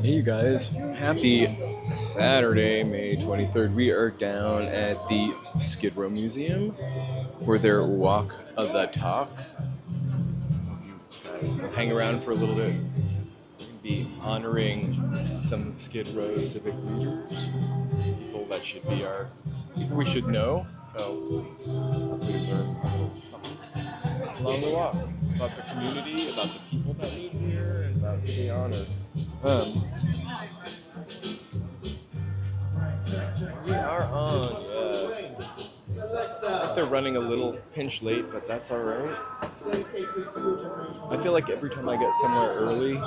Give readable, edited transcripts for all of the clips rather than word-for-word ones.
Hey you guys, happy Saturday, May 23rd. We are down at the Skid Row Museum for their Walk of the Talk. You guys will hang around for a little bit. We're going to be honoring some of Skid Row's civic leaders, people that should be people we should know. So hopefully learn a little something along the walk about the community, about the people that live here, and about who they honor. We are on. I think they're running a little pinch late, but that's all right. I feel like every time I get somewhere early,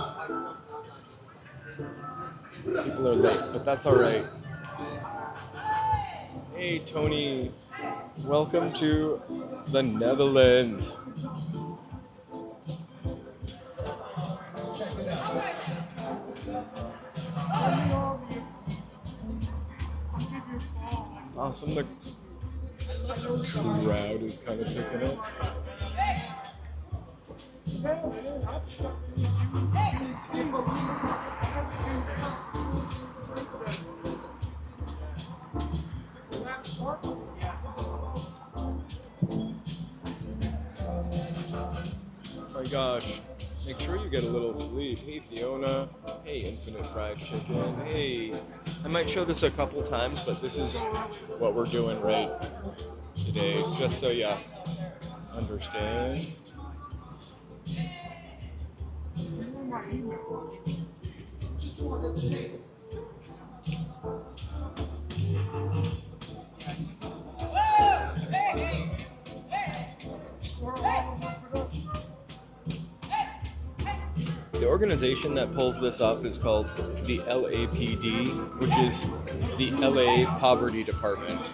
people are late, but that's all right. Hey, Tony. Welcome to the Netherlands. It's awesome. The crowd is kind of picking up. Oh my gosh. Make sure you get a little sleep. Hey, Fiona. Hey, Infinite Fried Chicken. Hey. I might show this a couple times, but this is what we're doing right today, just so you understand. The organization that pulls this off is called the LAPD, which is the LA Poverty Department.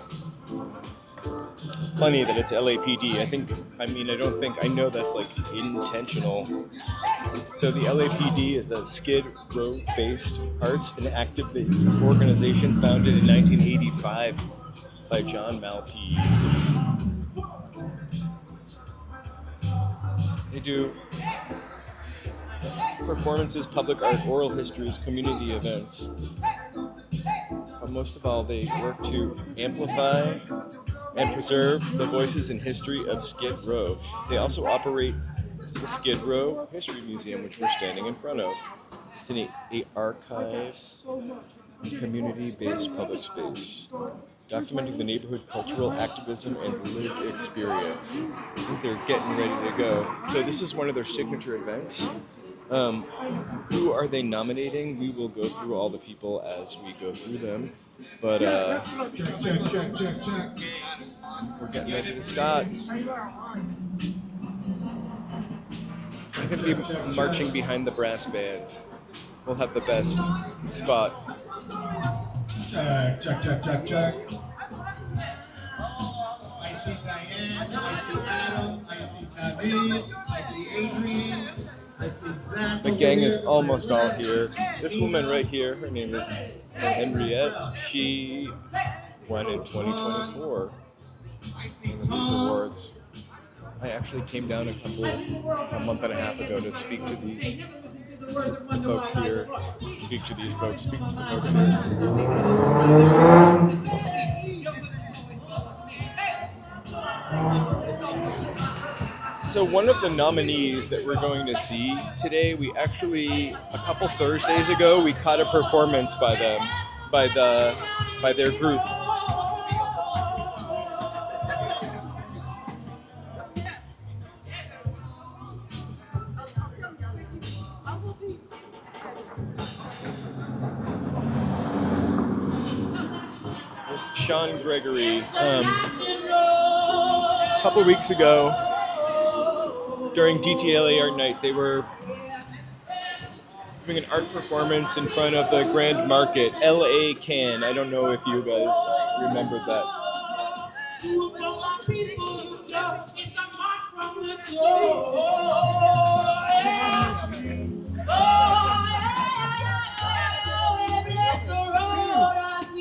Funny that it's LAPD. I know that's like intentional. So the LAPD is a Skid Row-based arts and activist organization founded in 1985 by John Malpe. They do performances, public art, oral histories, community events. But most of all, they work to amplify and preserve the voices and history of Skid Row. They also operate the Skid Row History Museum, which we're standing in front of. It's an archive and community-based public space, documenting the neighborhood cultural activism and lived experience. I think they're getting ready to go. So this is one of their signature events. Who are they nominating? We will go through all the people as we go through them. But we're getting ready to start. I'm going to be marching behind the brass band. We'll have the best spot. Check. I see Diane, I see Adam, I see David, I see Adrian. The gang is almost all here. This woman right here, her name is Henriette. She won in 2024 one of these awards. I actually came down a month and a half ago to speak to these folks here. Speak to the folks here. So one of the nominees that we're going to see today, we actually, a couple Thursdays ago, we caught a performance by them, by their group. There's Sean Gregory. A couple weeks ago, during DTLA Art Night, they were doing an art performance in front of the Grand Market, LA Can. I don't know if you guys remembered that.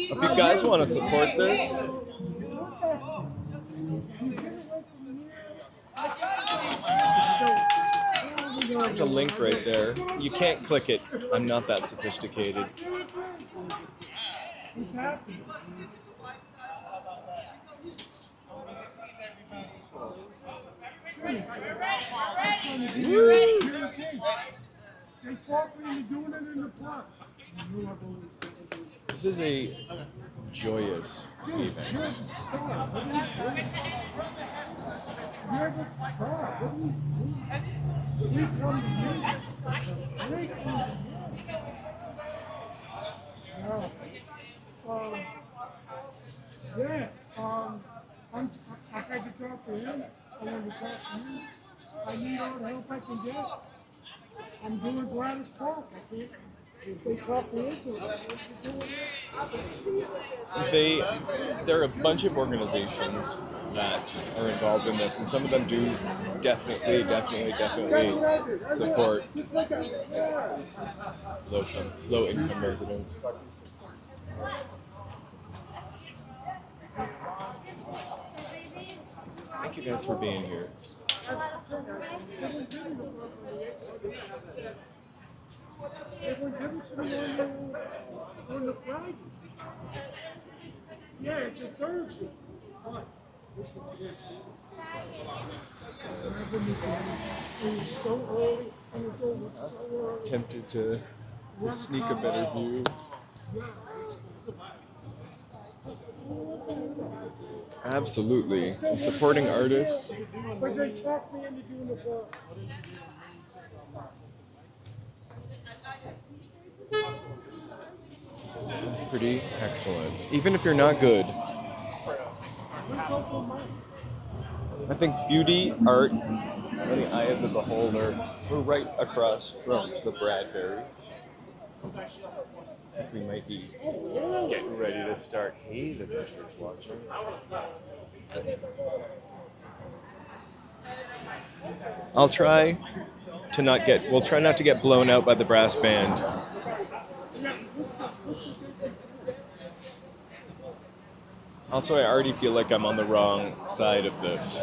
If you guys want to support this, There's a link right there. You can't click it. I'm not that sophisticated. What's happening? They talk me into doing it in the park. This is a joyous event. You're the star. What are you doing? We come to you. We come to you. Yeah. I had to talk to him. I want to talk to you. I need all the help I can get. I'm doing Gladys Park. I can't. They talk me into it. There are a bunch of organizations that are involved in this, and some of them do definitely support low-income residents. Thank you guys for being here. They were giving to me on the Friday. Yeah, it's a Thursday. But listen to this. It was so early, and it's over so early. Tempted to sneak a better view. Yeah, Absolutely. And supporting artists. but they talked me into doing the book. It's pretty excellent. Even if you're not good. I think beauty, art, and the eye of the beholder were right across from the Bradbury. We might be getting ready to start. Hey, the veterans watching. We'll try not to get blown out by the brass band. Also, I already feel like I'm on the wrong side of this.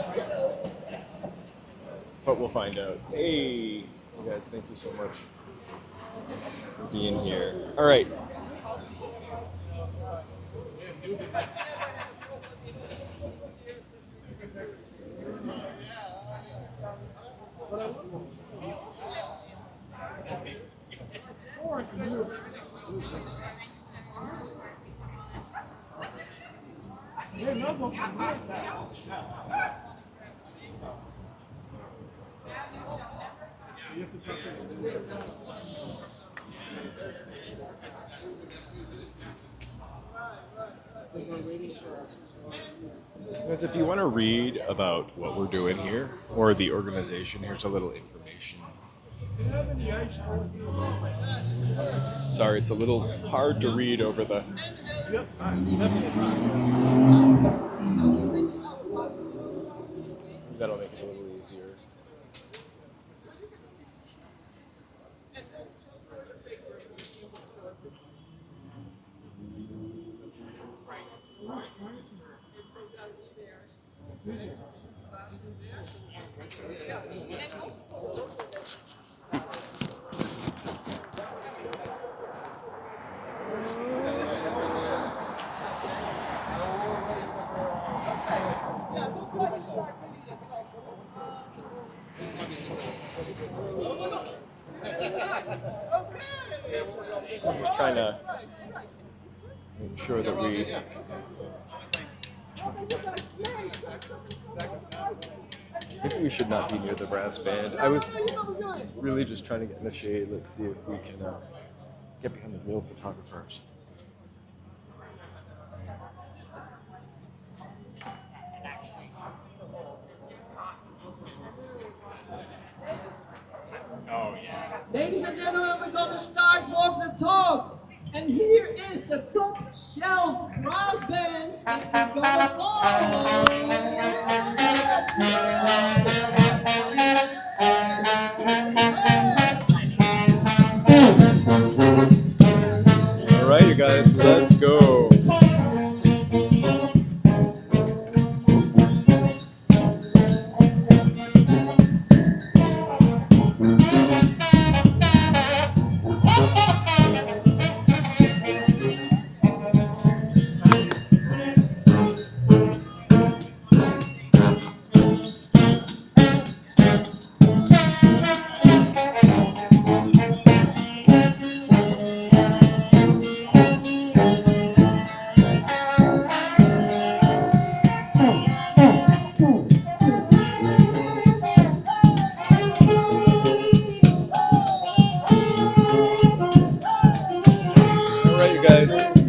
But we'll find out. Hey, you guys, thank you so much for being here. All right. Guys, if you want to read about what we're doing here or the organization, here's a little information. Sorry, it's a little hard to read over the... That'll make it a little easier. I'm just trying to make sure that we... Maybe we should not be near the brass band. I was really just trying to get in the shade. Let's see if we can get behind the real photographers. Ladies and gentlemen, we're going to start Walk the Talk. And here is the top shelf brass band. It's gonna All right, you guys, let's go. guys.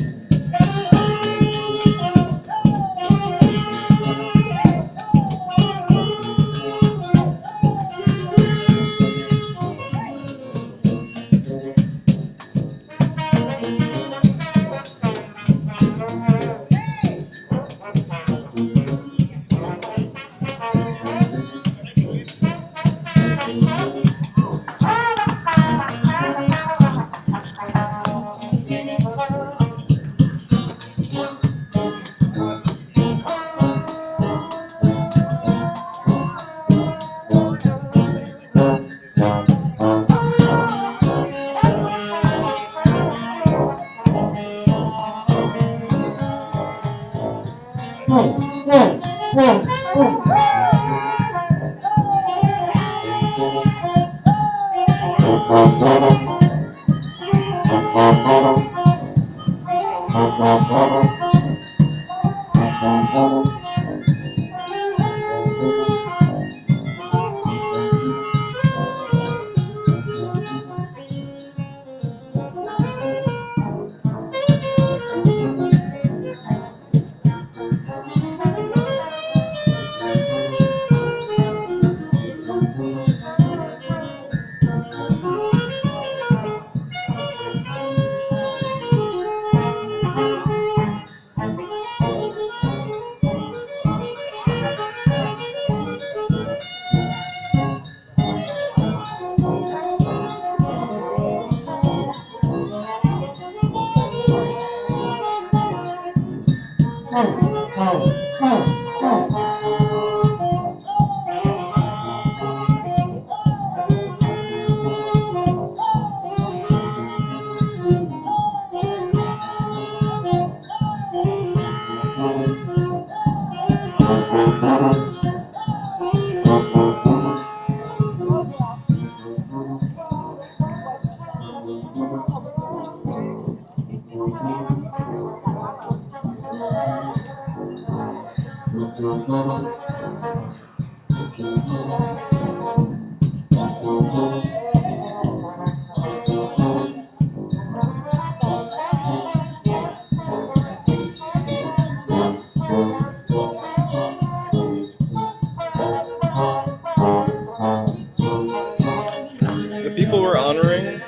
The people we're honoring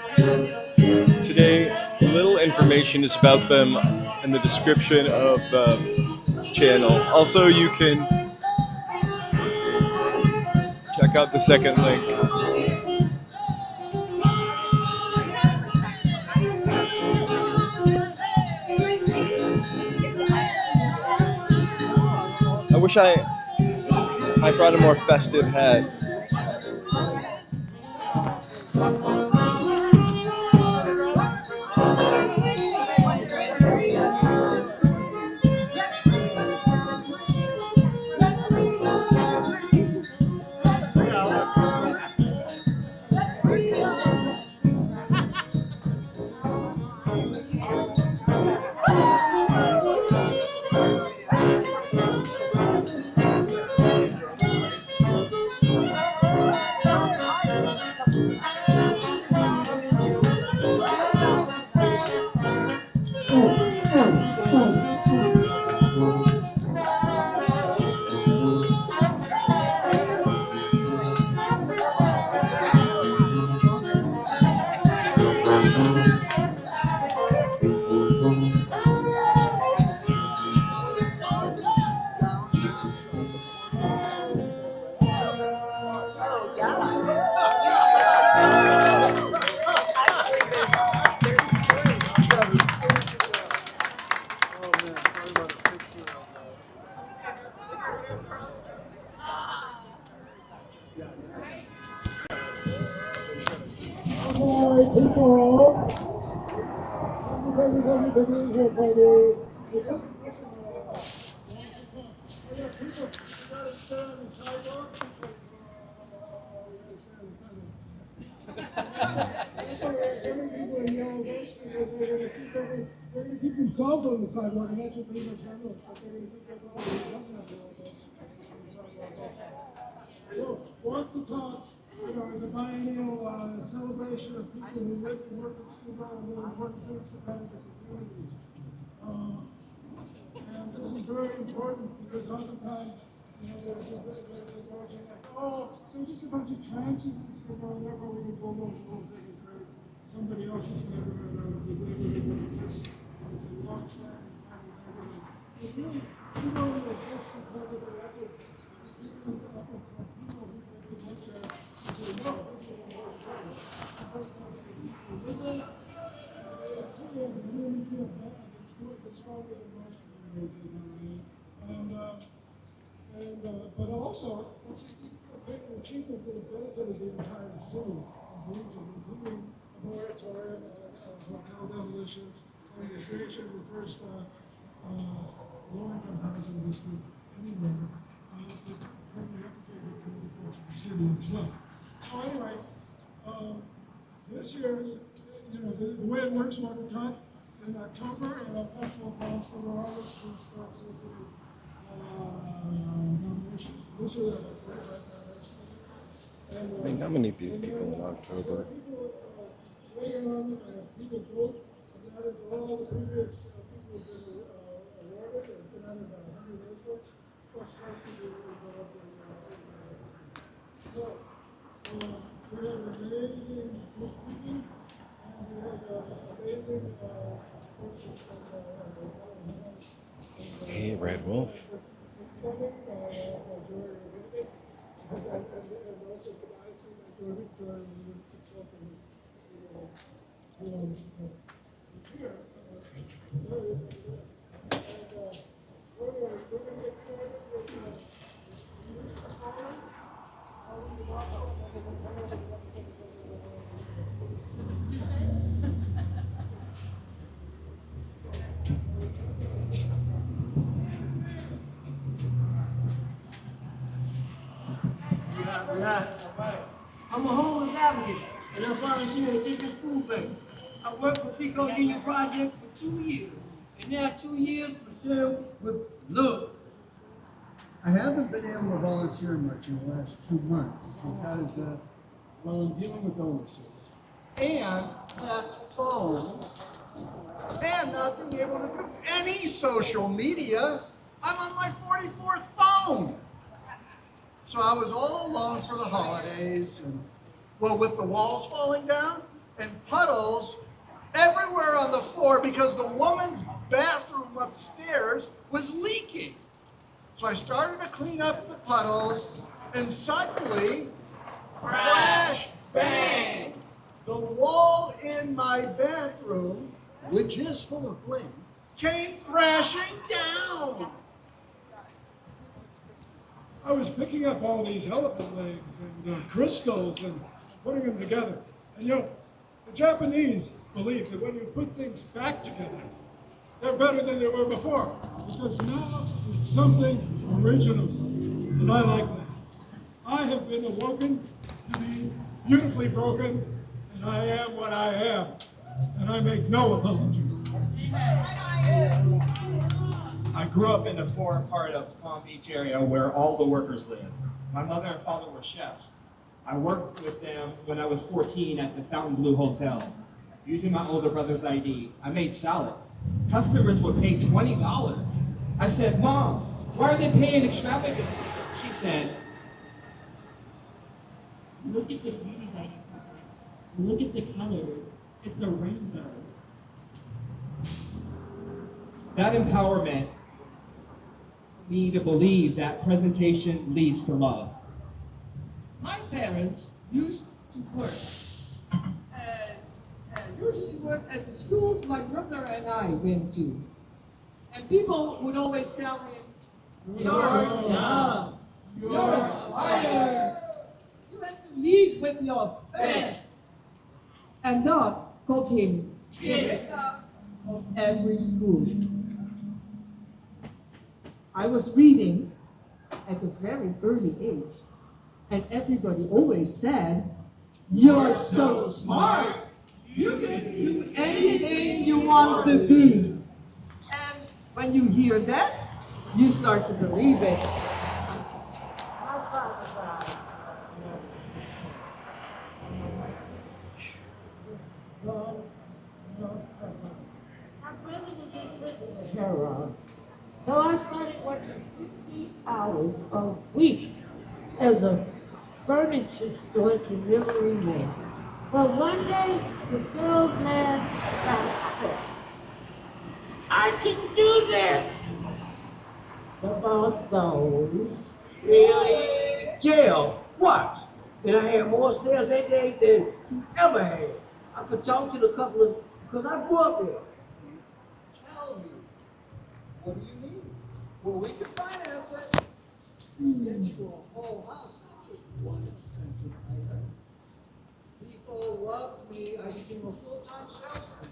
today, little information is about them in the description of the channel. Also, you can check out the second link. I wish I brought a more festive hat. They're going to keep themselves on the sidewalk, and that's what pretty much happens. But they're going to keep everybody who doesn't have their own bus on the sidewalk also. So, walk the talk, you know, is a biennial a celebration of people who live and work in Steuben and do important things for the community. And this is very important because oftentimes, there's like, oh, they're just a bunch of transients and stuff, whatever, we can pull those rules they can create somebody else's neighborhood out of the neighborhood that exists. It's a long-standing kind of neighborhood. It really, only exists because of the efforts of people who make that and say, no, this is a important place. Sometimes the people who live there, the community feel bad. It's stronger than most communities. But also, it's big achievements that have benefited the entire city and region, including a moratorium on hotel demolitions and the creation of the first low-income housing district anywhere that permanently replicated in the course of the city as well. So anyway, this year is, the way it works, what we're taught in October, and our festival falls for the artists who starts as nominations. This year, They nominate these people in October. People later on, people vote, and that is all the previous people who have been awarded, and it's around about 100 votes, plus 5 people involved in so, we have an amazing group of people, and we have amazing coaches from Hey, Red Wolf. I'm a homeless advocate, and I volunteer at different food banks. I worked for Pico Union Project for 2 years, and now 2 years filled with love. I haven't been able to volunteer much in the last 2 months because, I'm dealing with illnesses and that phone and not being able to do any social media. I'm on my 44th phone. So I was all alone for the holidays, and with the walls falling down and puddles everywhere on the floor because the woman's bathroom upstairs was leaking. So I started to clean up the puddles, and suddenly, crash, bang! The wall in my bathroom, which is full of bling, came crashing down. I was picking up all these elephant legs and crystals and putting them together. And the Japanese believe that when you put things back together, they're better than they were before. Because now it's something original. And I like that. I have been awoken to be beautifully broken, and I am what I am. And I make no apology. I grew up in the foreign part of Palm Beach area where all the workers live. My mother and father were chefs. I worked with them when I was 14 at the Fontainebleau Hotel. Using my older brother's ID, I made salads. Customers would pay $20. I said, "Mom, why are they paying extravagant?" She said, "Look at the beauty that you provide. Look at the colors. It's a rainbow." that empowerment me to believe that presentation leads to love. My parents used to work, and usually worked at the schools my brother and I went to. And people would always tell him, "You're young, you're fired. You have to lead with your face." And that called him kid of every school. I was reading at a very early age, and everybody always said, "You're so smart. You can do anything you want to be." And when you hear that, you start to believe it. a week as a furniture store delivery man. But one day, the salesman got sick. I can do this! The boss goes, really? Yeah, watch. And I had more sales that day than he ever had. I could talk to the customers because I grew up there. Tell me, what do you need? Well, we can finance it. Get you a whole house, not just one expensive item. People loved me. I became a full-time salesman.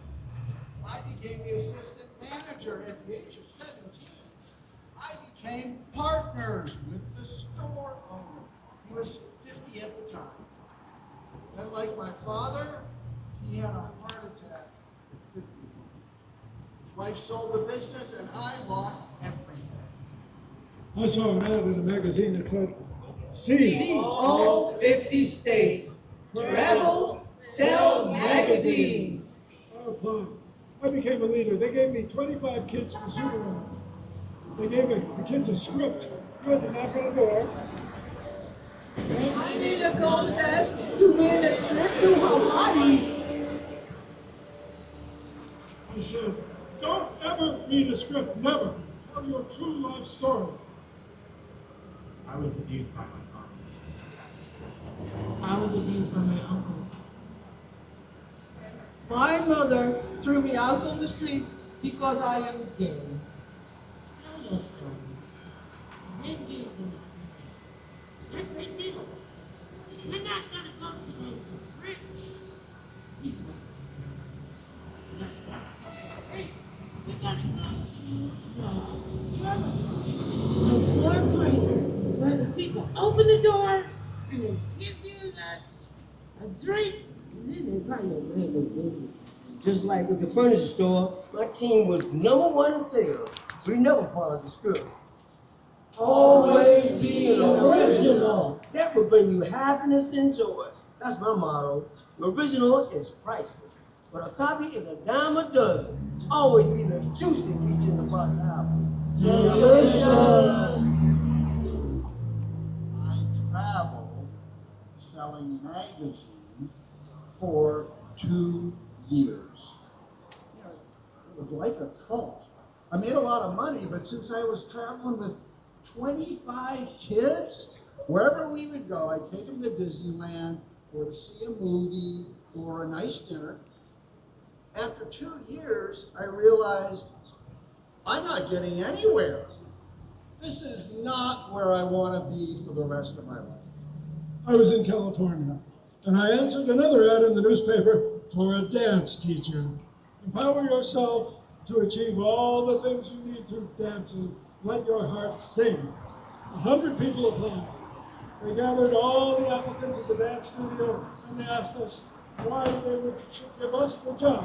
I became the assistant manager at the age of 17. I became partners with the store owner. He was 50 at the time. And like my father, he had a heart attack at 50. His wife sold the business and I lost everything. I saw an ad in a magazine that said, see All 50 states. Travel, sell magazines. I applied. I became a leader. They gave me 25 kids to supervise. They gave the kids a script. You had to knock on the door. I need a contest to win a trip to Hawaii. I said, don't ever read a script, never. Tell your true life story. I was abused by my father. I was abused by my uncle. My mother threw me out on the street because I am gay. Tell your stories. Then give them a great deal. We're not gonna come to those rich people. Hey, we're gonna come to a warm place where the people open the door and they give you a drink and then they buy your random business. Just like with the furniture store, my team was #1 in sales. We never followed the script. Always be an original. That will bring you happiness and joy. That's my motto. The original is priceless, but a copy is a dime a dozen. Always be the juice that features in the box album. Delicious. I traveled selling magazines for 2 years. You know, it was like a cult. I made a lot of money, but since I was traveling with 25 kids, wherever we would go, I'd take them to Disneyland or to see a movie or a nice dinner. After 2 years, I realized I'm not getting anywhere. This is not where I want to be for the rest of my life. I was in California, and I answered another ad in the newspaper for a dance teacher. Empower yourself to achieve all the things you need to dance and let your heart sing. 100 people applied. They gathered all the applicants at the dance studio, and they asked us why they should give us the job.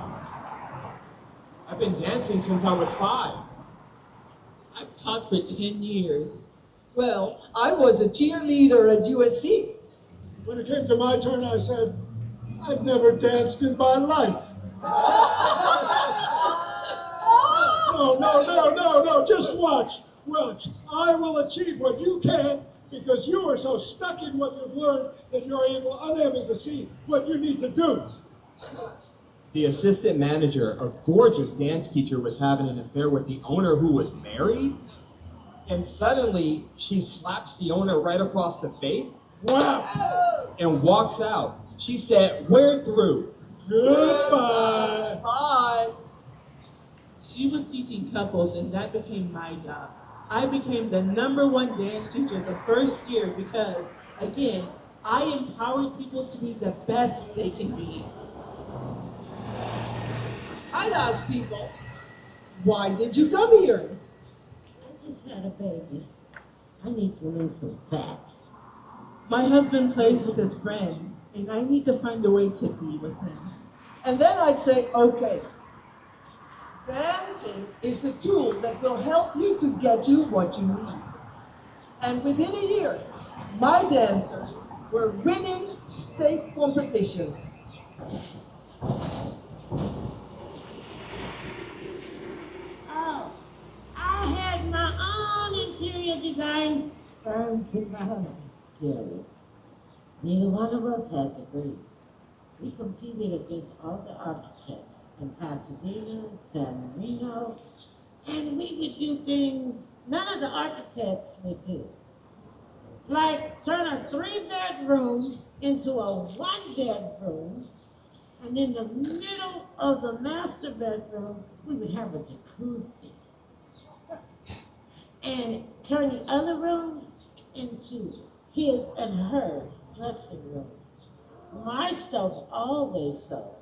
I've been dancing since I was 5. I've taught for 10 years. Well, I was a cheerleader at USC. When it came to my turn, I said, I've never danced in my life. No, just watch. I will achieve what you can't because you are so stuck in what you've learned that you're unable to see what you need to do. The assistant manager, a gorgeous dance teacher, was having an affair with the owner who was married. And suddenly, she slaps the owner right across the face. Wow. And walks out. She said, "We're through." Goodbye. Bye. She was teaching couples, and that became my job. I became the #1 dance teacher the first year because, again, I empowered people to be the best they can be. I'd ask people, why did you come here? I just had a baby. I need to lose some fat. My husband plays with his friends, and I need to find a way to be with him. And then I'd say, okay, dancing is the tool that will help you to get you what you need. And within a year, my dancers were winning state competitions. Oh, I had my own interior design firm with my husband, Gary. Neither one of us had degrees. We competed against all the architects in Pasadena, San Marino, and we would do things none of the architects would do. Like turn a 3-bedroom into a 1-bedroom, and in the middle of the master bedroom, we would have a jacuzzi. And turn the other rooms into his and hers dressing room. My stuff always so.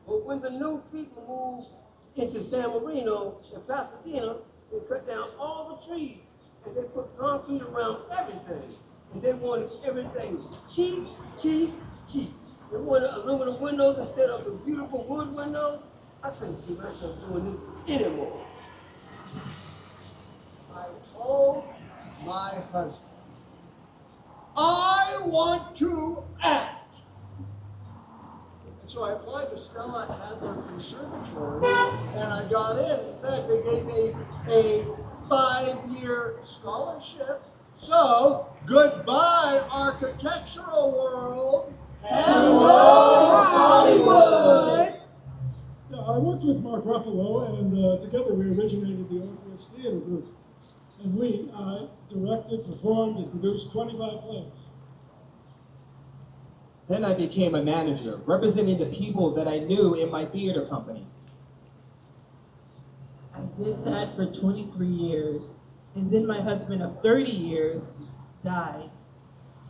But when the new people moved into San Marino and Pasadena, they cut down all the trees and they put concrete around everything. And they wanted everything cheap, cheap, cheap. They wanted aluminum windows instead of the beautiful wood windows. I couldn't see myself doing this anymore. I told my husband, I want to act. And so I applied to Stella Adler Conservatory, and I got in. In fact, they gave me a 5-year scholarship. So, goodbye, architectural world. Hello, Hollywood. Yeah, I worked with Mark Ruffalo, and together we originated the Orpheus Theater Group. And we directed, performed, and produced 25 plays. Then I became a manager, representing the people that I knew in my theater company. I did that for 23 years, and then my husband of 30 years died.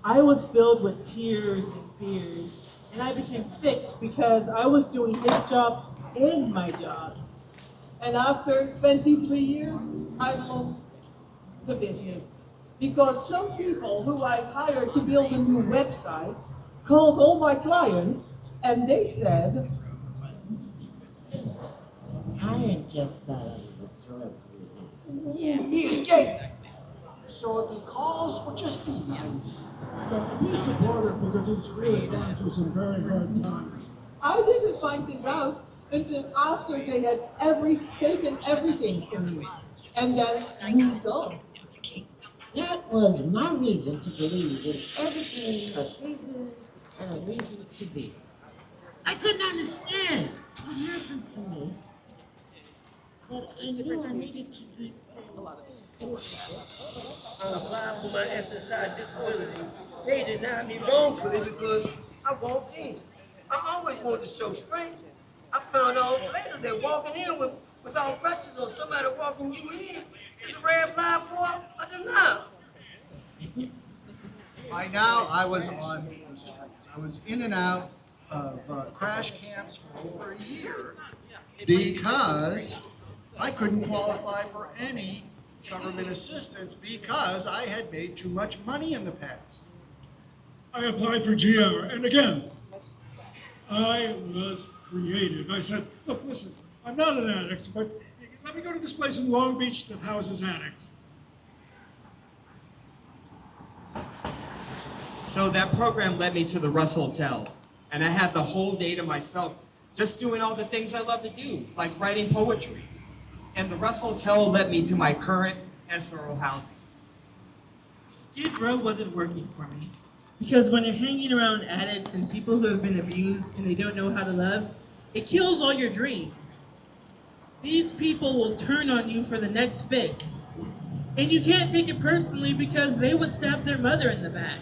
I was filled with tears and fears, and I became sick because I was doing his job and my job. And after 23 years, I lost the business. Because some people who I hired to build a new website called all my clients and they said, I just got out of the drug Yeah, he escaped. So if he calls, we'll just be nice. We support it because it's really going through some very hard times. I didn't find this out until after they had taken everything from me and then moved on. That was my reason to believe in everything a season and a reason to be. I couldn't understand what happened to me, but I knew I needed to be a lot of it. I applied for my SSI disability. They denied me wrongfully because I walked in. I always wanted to show strength. I found out later that walking in without crutches or somebody walking you in is a red flag for a denial. By now, I was on the streets. I was in and out of crash camps for over a year because I couldn't qualify for any government assistance because I had made too much money in the past. I applied for GR, and again, I was creative. I said, look, listen, I'm not an addict, but let me go to this place in Long Beach that houses addicts. So that program led me to the Russ Hotel, and I had the whole day to myself, just doing all the things I love to do, like writing poetry. And the Russ Hotel led me to my current SRO housing. Skid Row wasn't working for me. Because when you're hanging around addicts and people who have been abused and they don't know how to love, it kills all your dreams. These people will turn on you for the next fix. And you can't take it personally because they would stab their mother in the back.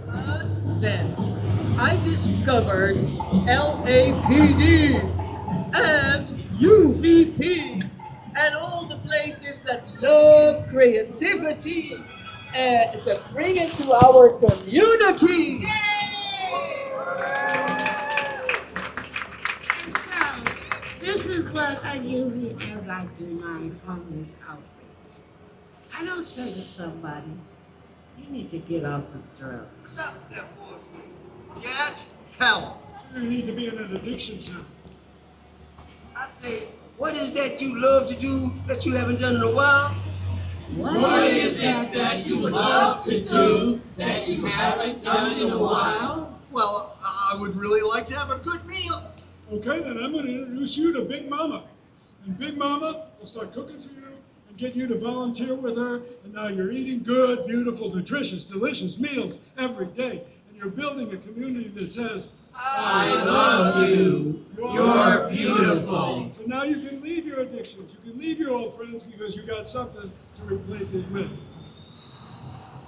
But then I discovered LAPD and UVP and all the places that love creativity and to bring it to our community. So, this is what I usually as I do my homeless outreach. I don't say to somebody, you need to get off of drugs. Stop that bullshit. Get help. You need to be in an addiction center. I say, what is that you love to do that you haven't done in a while? What is it that you love to do that you haven't done in a while? Well, I would really like to have a good meal. Okay, then I'm going to introduce you to Big Mama. And Big Mama will start cooking for you and get you to volunteer with her, and now you're eating good, beautiful, nutritious, delicious meals every day. And you're building a community that says, I love you. You're beautiful. So now you can leave your addictions. You can leave your old friends because you got something to replace it with.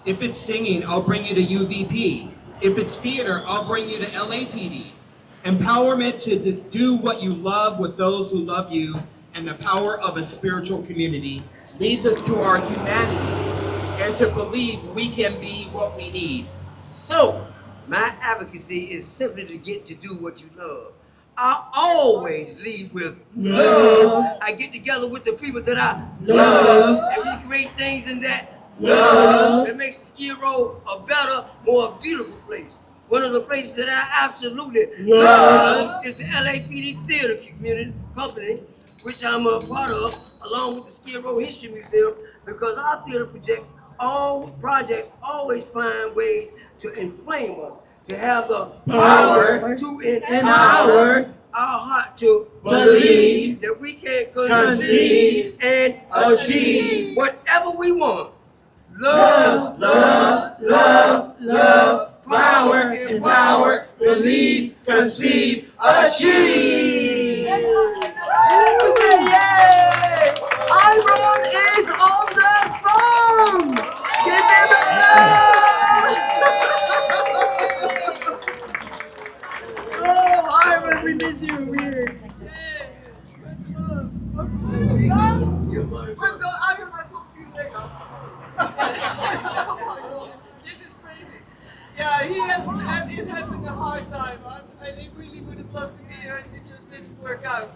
If it's singing, I'll bring you to UVP. If it's theater, I'll bring you to LAPD. Empowerment to do what you love with those who love you, and the power of a spiritual community leads us to our humanity and to believe we can be what we need. So, my advocacy is simply to get to do what you love. I always lead with love. I get together with the people that I love, and we create things in that love that makes the Skid Row a better, more beautiful place. One of the places that I absolutely love is the LAPD Theater Community Company, which I'm a part of, along with the Skid Row History Museum, because our theater projects always find ways to inflame us, to have the power to empower our heart to believe that we can conceive and achieve whatever we want. Love, love, love, love, power, empower, believe, conceive, achieve. Yay! Iron is on the phone! Give him a Oh, Iron, we miss you. We're going, Iron, I'll talk to you later. This is crazy. Yeah, he has been having a hard time. I really would have loved to be here, and it just didn't work out.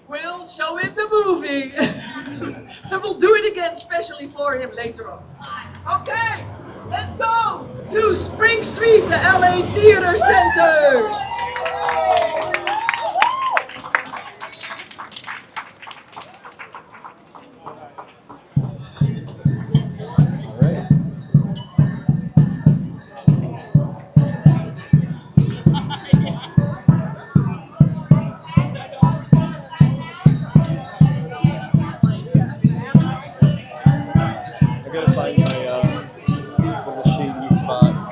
We'll show him the movie. And we'll do it again, especially for him later on. Okay, let's go to Spring Street, the LA Theater Center. Gotta find my little shady spot.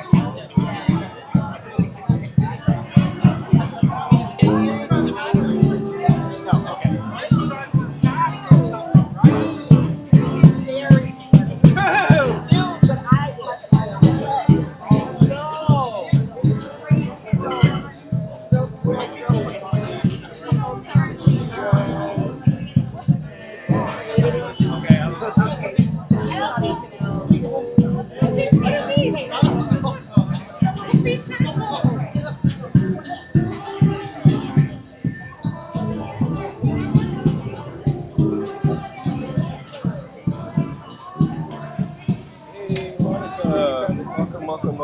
Welcome.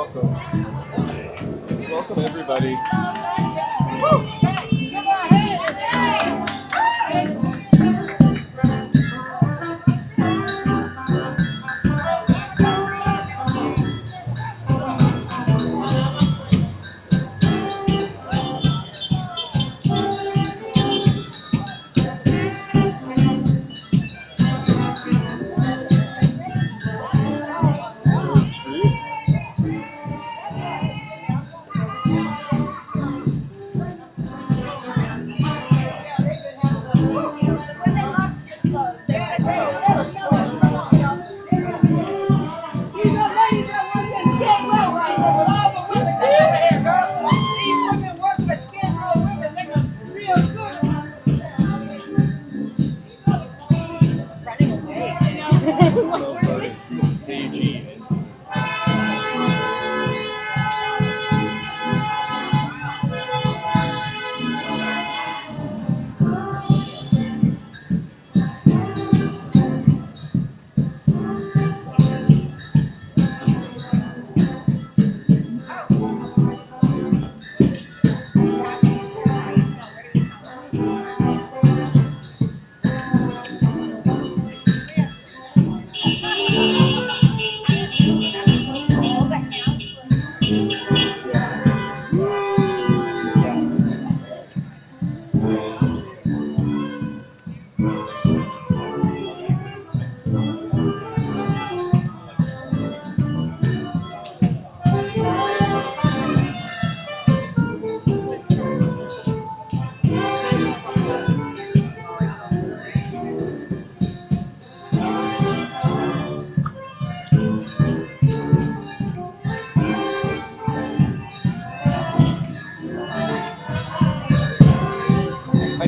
Welcome everybody.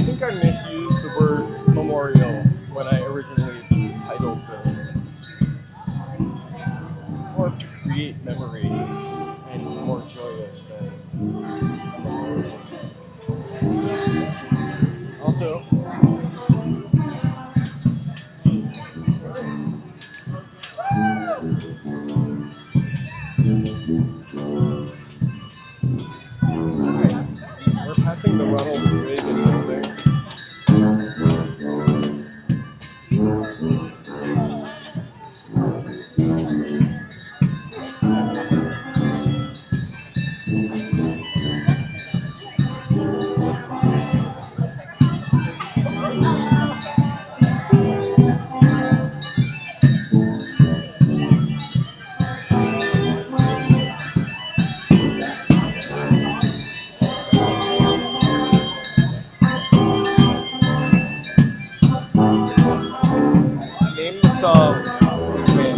I think I misused the word memorial when I originally titled this. More to create memory and more joyous than memorial. Also, we're passing the Ronald Reagan building. Name the song. Win.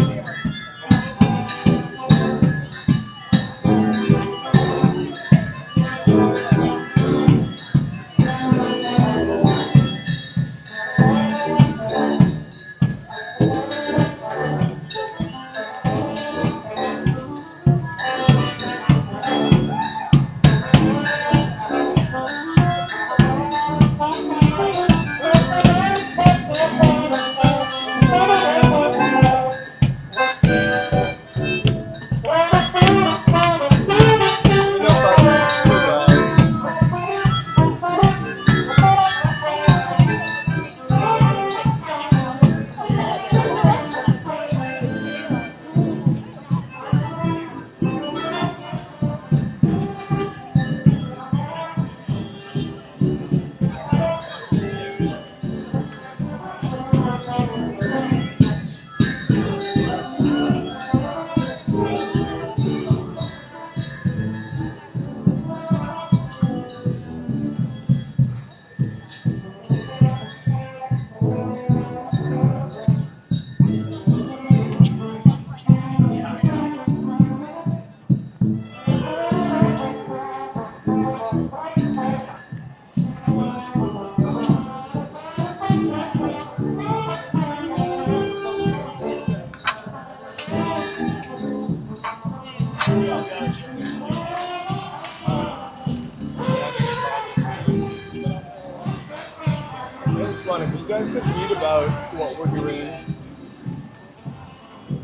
It's fun. If you guys could read about what we're doing,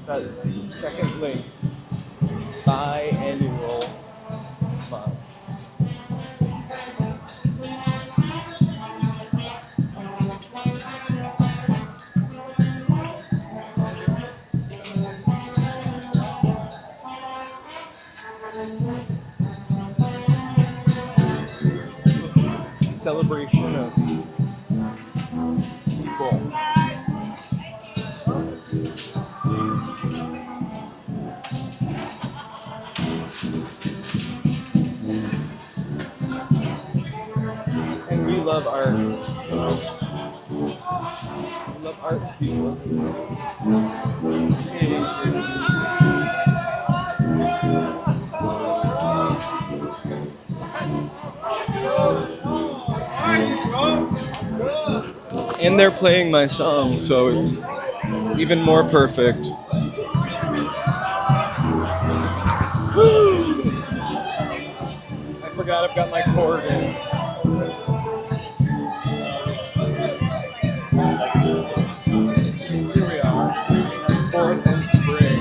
that second link, biannual month. Celebration of people. And we love art, so we love art and people. Hey, cheers. And they're playing my song, so it's even more perfect. Woo! I forgot I've got my cord in. Here we are, 4th and Spring.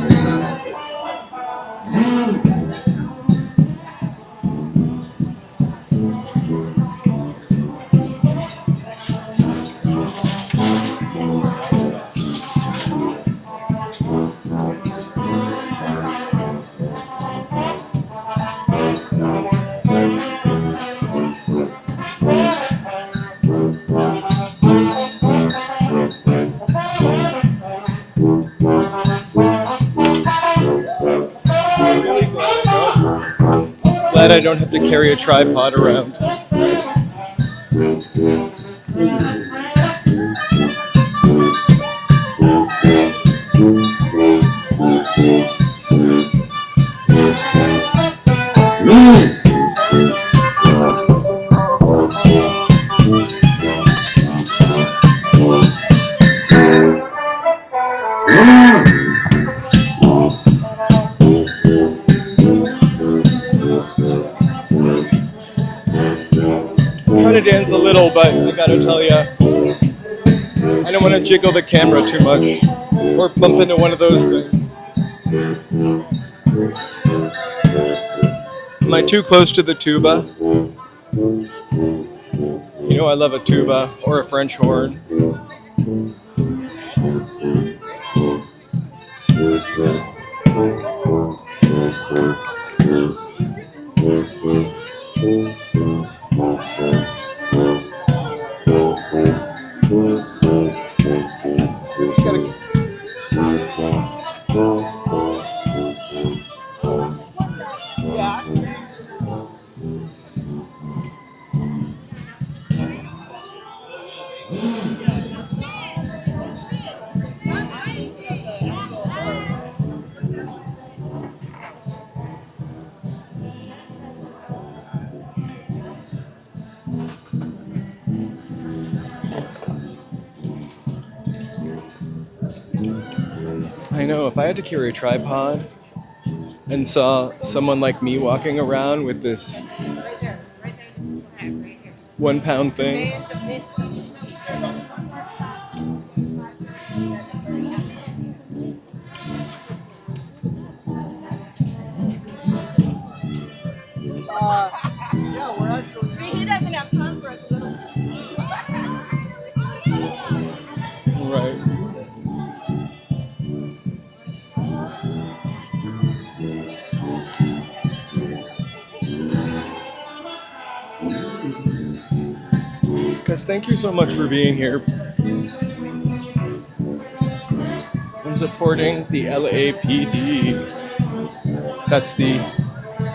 Glad I don't have to carry a tripod around. I'm trying to dance a little, but I gotta tell ya, I don't want to jiggle the camera too much or bump into one of those things. Am I too close to the tuba? You know I love a tuba or a French horn. Just gotta... I know, if I had to carry a tripod and saw someone like me walking around with this 1 pound thing, Yeah, we're actually. See, he doesn't have time for us. right? Guys, thank you so much for being here and supporting the LAPD. That's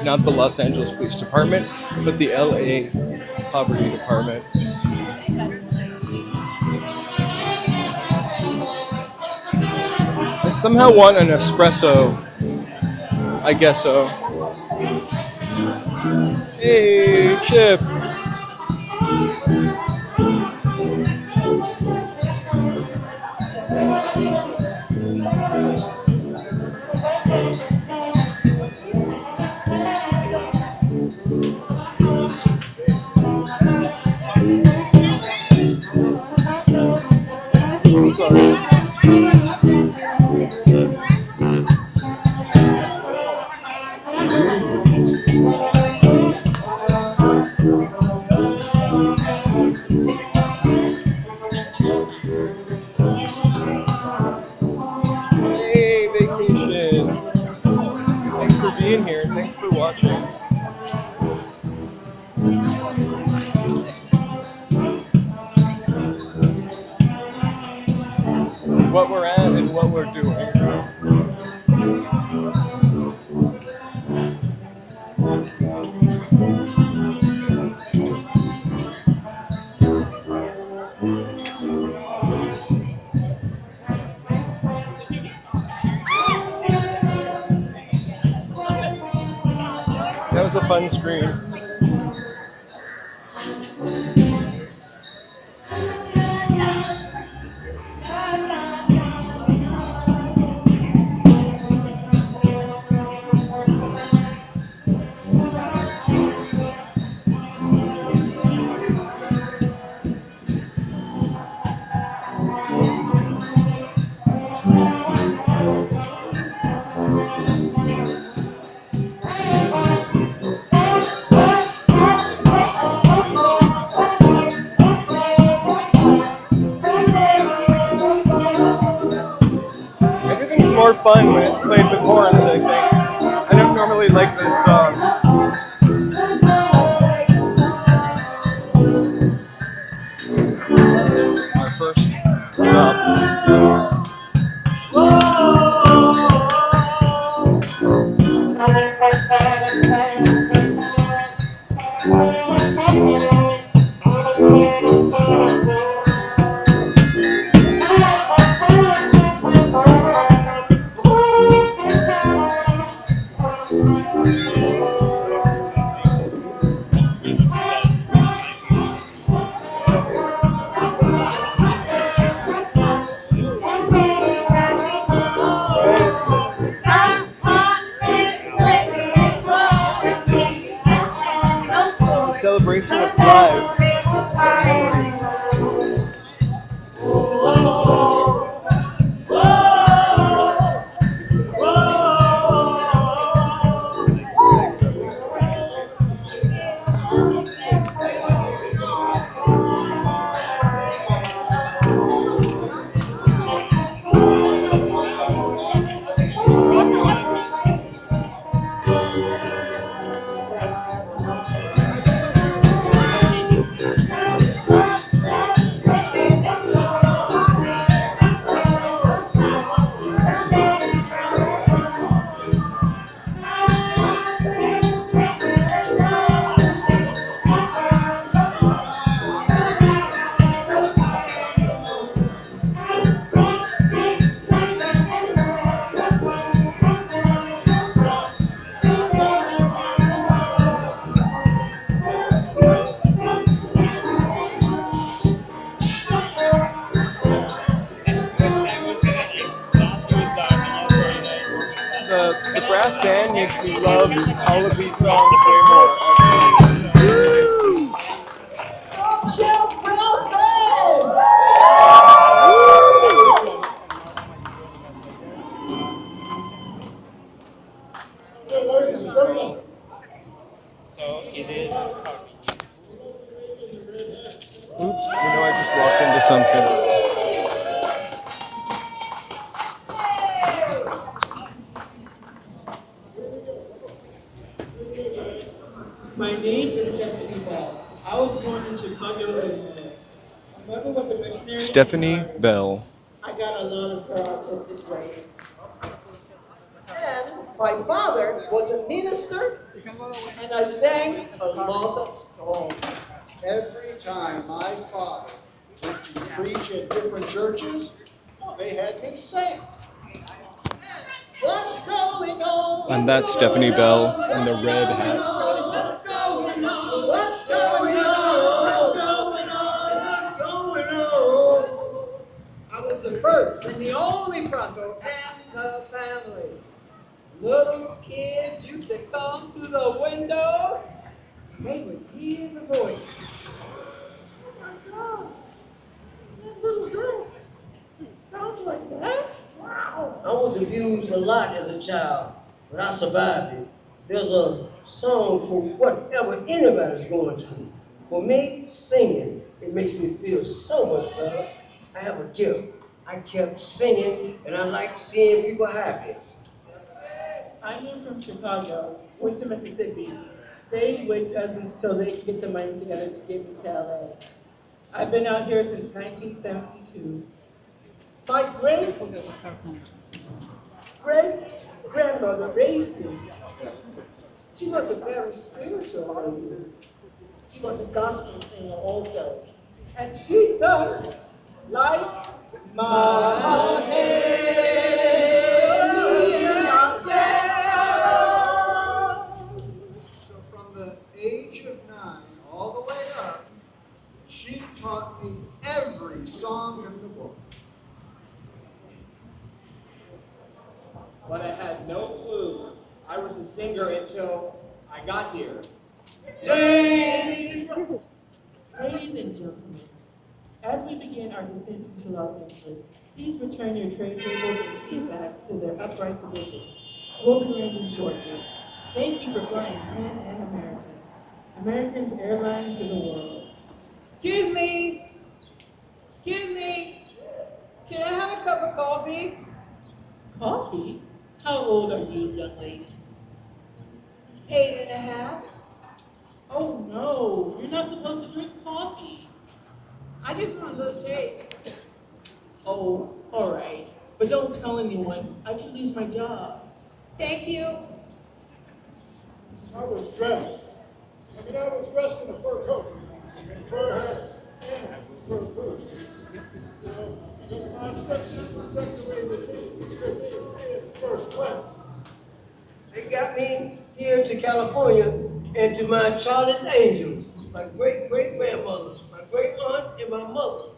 not the Los Angeles Police Department, but the LA Poverty Department. I somehow want an espresso. I guess so. Hey, Chip. I'm sorry. Hey, vacation. Thanks for being here. Thanks for watching. This is what we're at and what we're doing. That was a fun screen. More fun when it's played with horns, I think. I don't normally like this song. Our first stop. celebration of lives and memory. The brass band makes me love all of these songs way more. Top shelf brass band! So it is. Oops, I just walked into something. My name is Stephanie Bell. I was born in Chicago, Illinois. My mother was a missionary. Stephanie Bell. I got a lot of her artistic ways. And my father was a minister, and I sang a lot of songs. Every time my father went to preach at different churches, well, they had me sing. What's going on? And that's Stephanie Bell in the red hat. What's going on? What's going on? What's going on? What's going on? I was the first and the only fronto in the family. Little kids used to come to the window. They would hear the voice. Oh my God, that little girl sounds like that. Wow. I was abused a lot as a child, but I survived it. There's a song for whatever anybody's going through. For me, singing, it makes me feel so much better. I have a gift. I kept singing, and I like seeing people happy. I moved from Chicago, went to Mississippi, stayed with cousins till they could get the money together to get me to LA. I've been out here since 1972. My great-grandmother raised me. She was a very spiritual lady. She was a gospel singer also. And she sung, like my So from the age of 9 all the way up, she taught me every song in the book. But I had no clue I was a singer until I got here. Ladies and gentlemen, as we begin our descent into Los Angeles, please return your tray tables and seat backs to their upright position. We'll be landing shortly. Thank you for flying Pan Am American, American's airline to the world. Excuse me. Excuse me. Can I have a cup of coffee? Coffee? How old are you, young lady? 8.5. Oh no, you're not supposed to drink coffee. I just want a little taste. Oh, all right. But don't tell anyone. I could lose my job. Thank you. I was dressed. I was dressed in a fur coat, and fur hat, and a fur boot. Just my stepsister tucked away the teeth, first class. They got me here to California and to my Charlie's Angels, my great-great-grandmother, my great aunt, and my mother.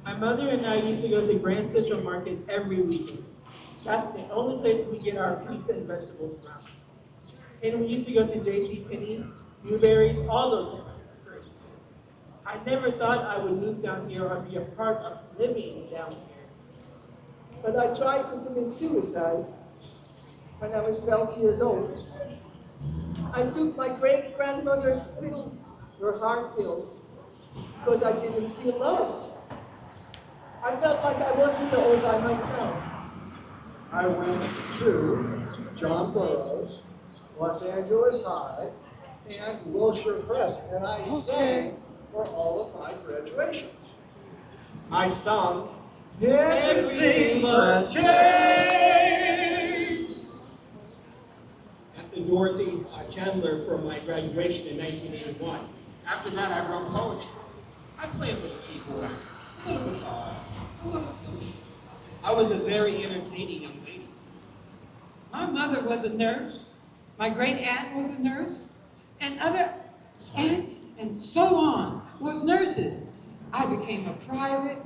My mother and I used to go to Grand Central Market every weekend. That's the only place we get our fruits and vegetables from. And we used to go to J.C. Penney's blueberries, all those different fruits. I never thought I would move down here or be a part of living down here. But I tried to commit suicide when I was 12 years old. I took my great-grandmother's pills, her heart pills, because I didn't feel loved. I felt like I wasn't all by myself. I went to John Burroughs, Los Angeles High, and Wilshire Press, and I sang for all of my graduations. I sung. Everything must change. At the Dorothy Chandler for my graduation in 1981. After that, I wrote poetry. I played with the keys and sounds, a little guitar, a little flute. I was a very entertaining young lady. My mother was a nurse. My great aunt was a nurse. And other aunts and so on was nurses. I became a private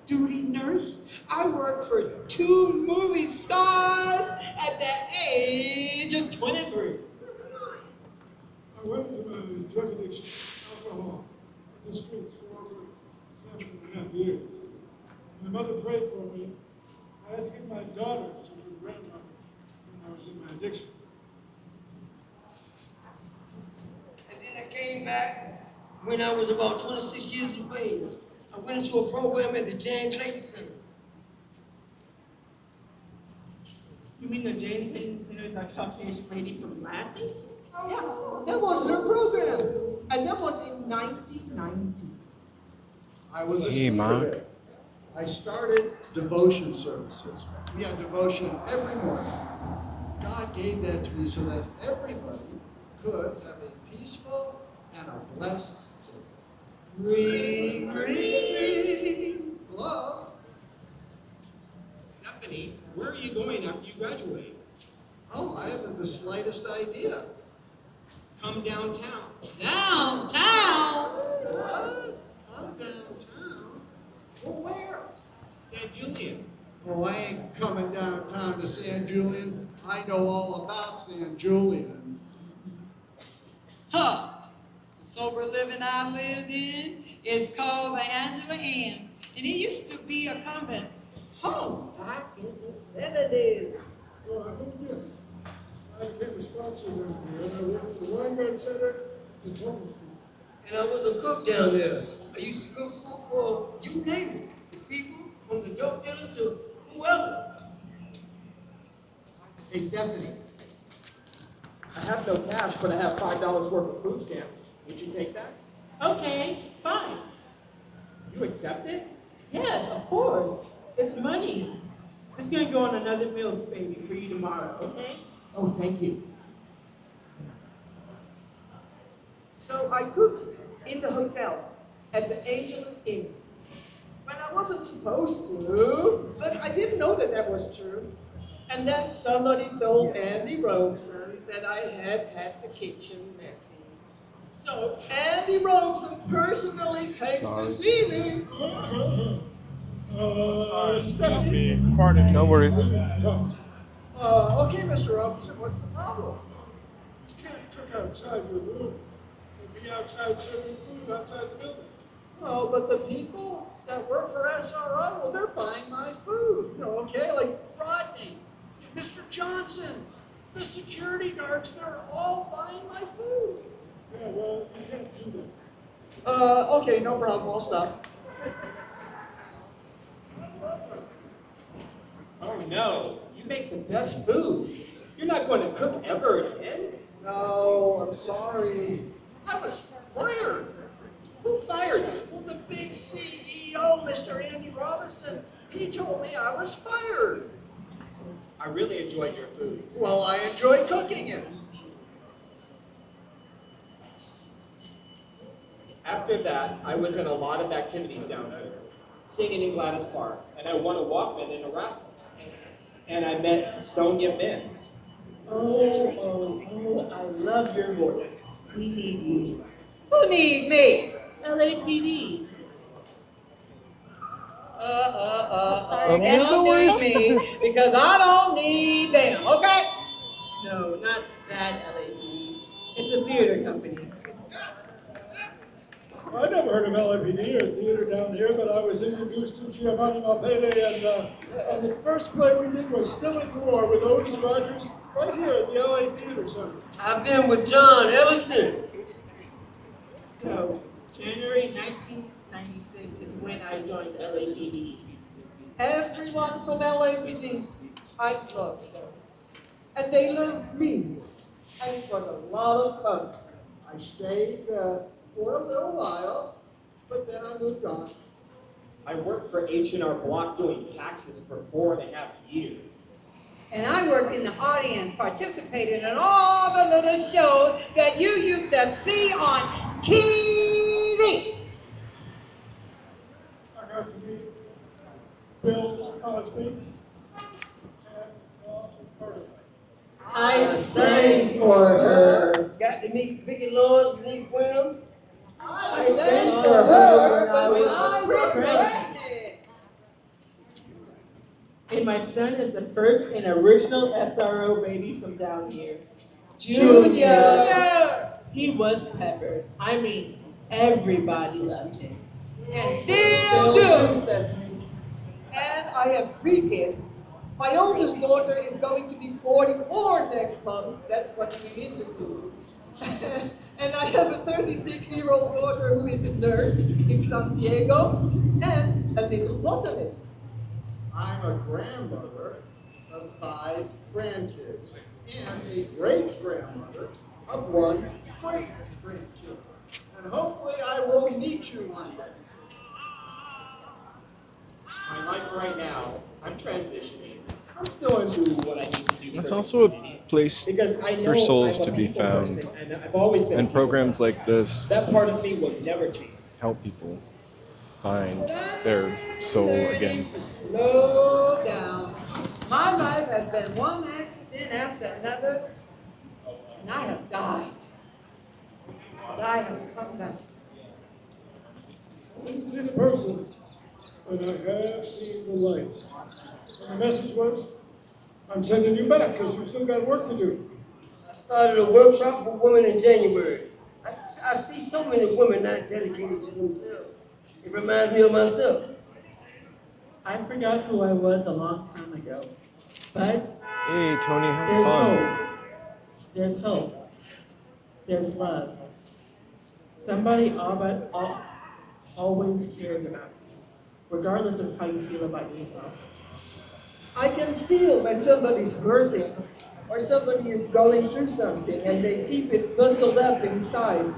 duty nurse. I worked for 2 movie stars at the age of 23. I went into my drug addiction, alcohol, in the streets for over 7.5 years. My mother prayed for me. I had to give my daughter to her grandmother when I was in my addiction. And then I came back when I was about 26 years of age. I went into a program at the Jane Clayton Center. You mean the Jane Clayton Center, the Caucasian lady from Lassie? Yeah, that was her program. And that was in 1990. I was a Hey, speaker Mark. there. I started devotion services. We had devotion every morning. God gave that to me so that everybody could have a peaceful and a blessed day. Ring, ring. Hello? Stephanie, where are you going after you graduate? Oh, I haven't the slightest idea. Come downtown. Downtown. What? I'm downtown. Well, where? San Julian. Oh, I ain't coming downtown to San Julian. I know all about San Julian. Huh. The sober living I lived in is called the Angela Inn. And it used to be a convent home. Back in the 70s. So I moved in. I became a sponsor down here, and I worked for the Weingarten Center and Homeless School. And I was a cook down there. I used to cook food for, you name it, the people, from the dope dealers to whoever. Hey, Stephanie. I have no cash, but I have $5 worth of food stamps. Would you take that? Okay, fine. You accept it? Yes, of course. It's money. It's gonna go on another meal, baby, for you tomorrow, okay? Oh, thank you. So I cooked in the hotel at the Angelus Inn. When I wasn't supposed to, but I didn't know that that was true. And then somebody told Andy Robeson that I had the kitchen messy. So Andy Robeson personally came to see me. Stephanie. Pardon. No worries. Okay, Mr. Robinson, what's the problem? You can't cook outside your room. And be outside serving food outside the building. Oh, but the people that work for SRO, well, they're buying my food. You know, okay, like Rodney, Mr. Johnson, the security guards, they're all buying my food. Yeah, well, you can't do that. Okay, no problem, I'll stop. Oh, no. You make the best food. You're not going to cook ever again? No, I'm sorry. I was fired. Who fired you? Well, the big CEO, Mr. Andy Robinson, he told me I was fired. I really enjoyed your food. Well, I enjoyed cooking it. After that, I was in a lot of activities down here, singing in Gladys Park, and I won a Walkman in a raffle. And I met Sonia Mims. Oh, I love your voice. We need you. Who need me? LAPD. They don't need me because I don't need them, okay? No, not that LAPD. It's a theater company. I never heard of LAPD or theater down here, but I was introduced to Giovanni Malpede, and the first play we did was Still in War with Otis Rogers right here at the LA Theater Center. I've been with John ever since. So, January 1996 is when I joined LAPD. Everyone from LAPD, I loved them. And they loved me. And it was a lot of fun. I stayed for a little while, but then I moved on. I worked for H&R Block doing taxes for 4.5 years. And I worked in the audience, participated in all the little shows that you used to see on TV. I got to meet Bill Cosby and Carter. I sang for her. Got to meet Vicki Lawrence and Lee Graham. I sang for her, but I was pregnant. And my son is the first and original SRO baby from down here. Junior! He was peppered. I mean, everybody loved him. And still do. Stephanie. And I have 3 kids. My oldest daughter is going to be 44 next month. That's what we interviewed. And I have a 36-year-old daughter who is a nurse in San Diego and a little botanist. I'm a grandmother of 5 grandkids and a great-grandmother of 1 great-grandchild. And hopefully I will meet you one day. My life right now, I'm transitioning. I'm still into what I need to do. That's for the also a community. place Because I know for souls I'm a to be people found. person, and I've always been a And people programs person. like this That part of me will never change. help people find their soul again. To slow down. My life has been one accident after another, and I have died. But I have come back. I didn't see the person, but I have seen the light. And the message was, I'm sending you back because you still got work to do. I started a workshop for women in January. I see so many women not dedicated to themselves. It reminds me of myself. I forgot who I was a long time ago. But Hey, Tony, have there's fun. hope. There's hope. There's love. Somebody always cares about you, regardless of how you feel about yourself. I can feel when somebody's hurting or somebody is going through something and they keep it bundled up inside.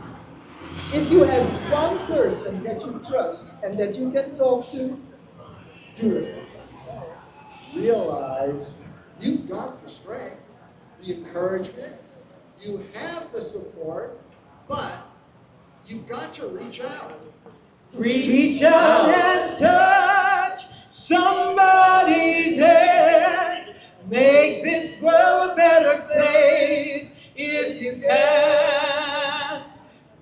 If you have one person that you trust and that you can talk to, do it. Realize you've got the strength, the encouragement, you have the support, but you've got to reach out. Reach out and touch somebody's hand. Make this world a better place if you can.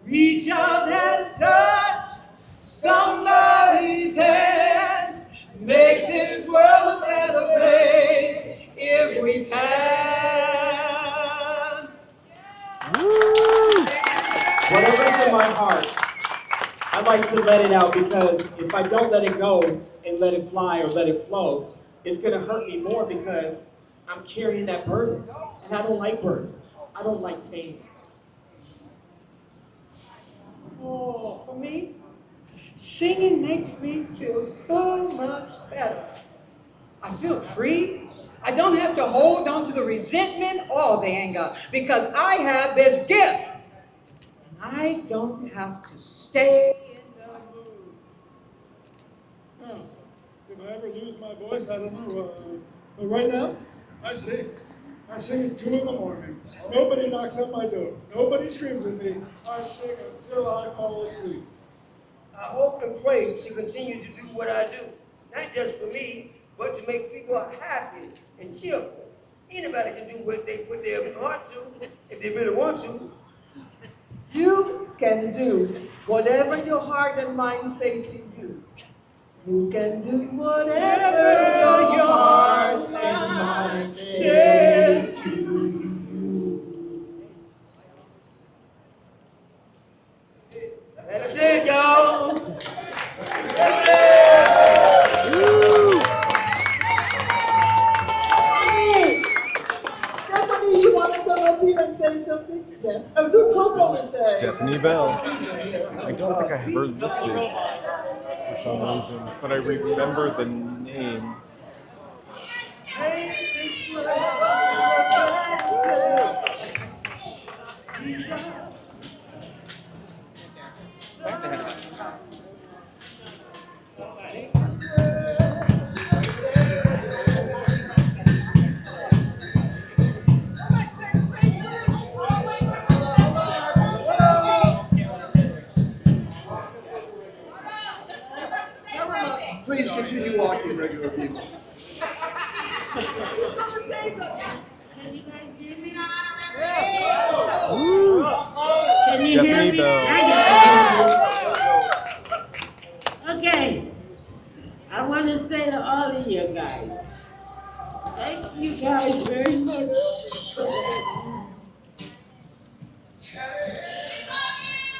Reach out and touch somebody's hand. Make this world a better place if we can. Whatever's in my heart, I like to let it out because if I don't let it go and let it fly or let it flow, it's going to hurt me more because I'm carrying that burden. And I don't like burdens. I don't like pain. Oh, for me, singing makes me feel so much better. I feel free. I don't have to hold on to the resentment or the anger because I have this gift. And I don't have to stay in the mood. Now, if I ever lose my voice, I don't know. But right now, I sing. I sing at 2 in the morning. Nobody knocks on my door. Nobody screams at me. I sing until I fall asleep. I hope and pray to continue to do what I do, not just for me, but to make people happy and cheerful. Anybody can do what they put their heart to if they really want to. You can do whatever your heart and mind say to you. You can do whatever your heart and mind says to you. That's it, y'all. Stephanie Bell. I don't think I have her listed for some reason, but I remember the name. Please continue walking, regular people. She's gonna say something. Can you guys hear me? Can you hear Stephanie me? Bell. Okay. I want to say to all of you guys, thank you guys very much for that.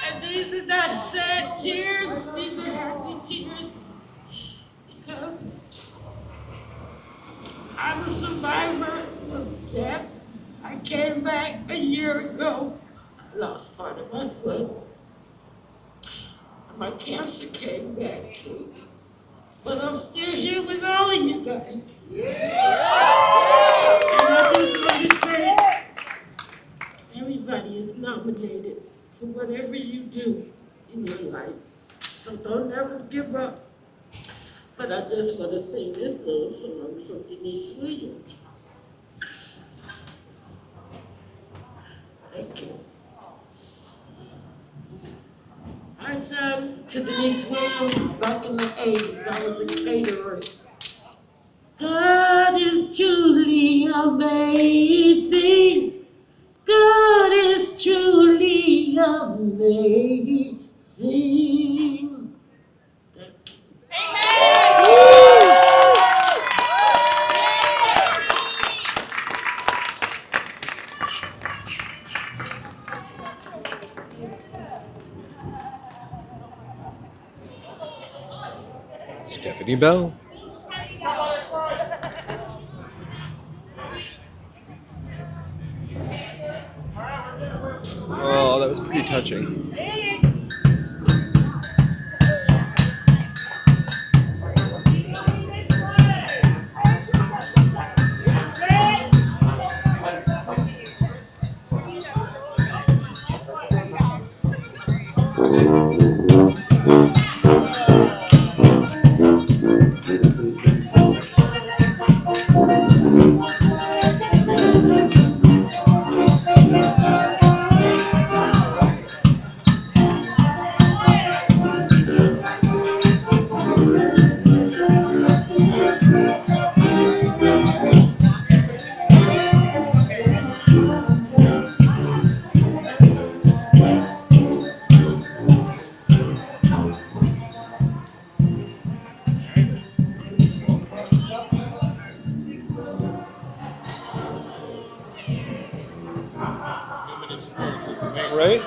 And these are not sad tears, these are happy tears. Because I'm a survivor of death. I came back a year ago. I lost part of my foot. My cancer came back too. But I'm still here with all of you guys. And I just want to say, everybody is nominated for whatever you do in your life. So don't ever give up. But I just want to sing this little song from Denise Williams. Thank you. I sang to Denise Williams back in the 80s. I was a caterer. God is truly amazing. God is truly amazing. Thank you. Stephanie Bell. Oh, that was pretty touching. Right?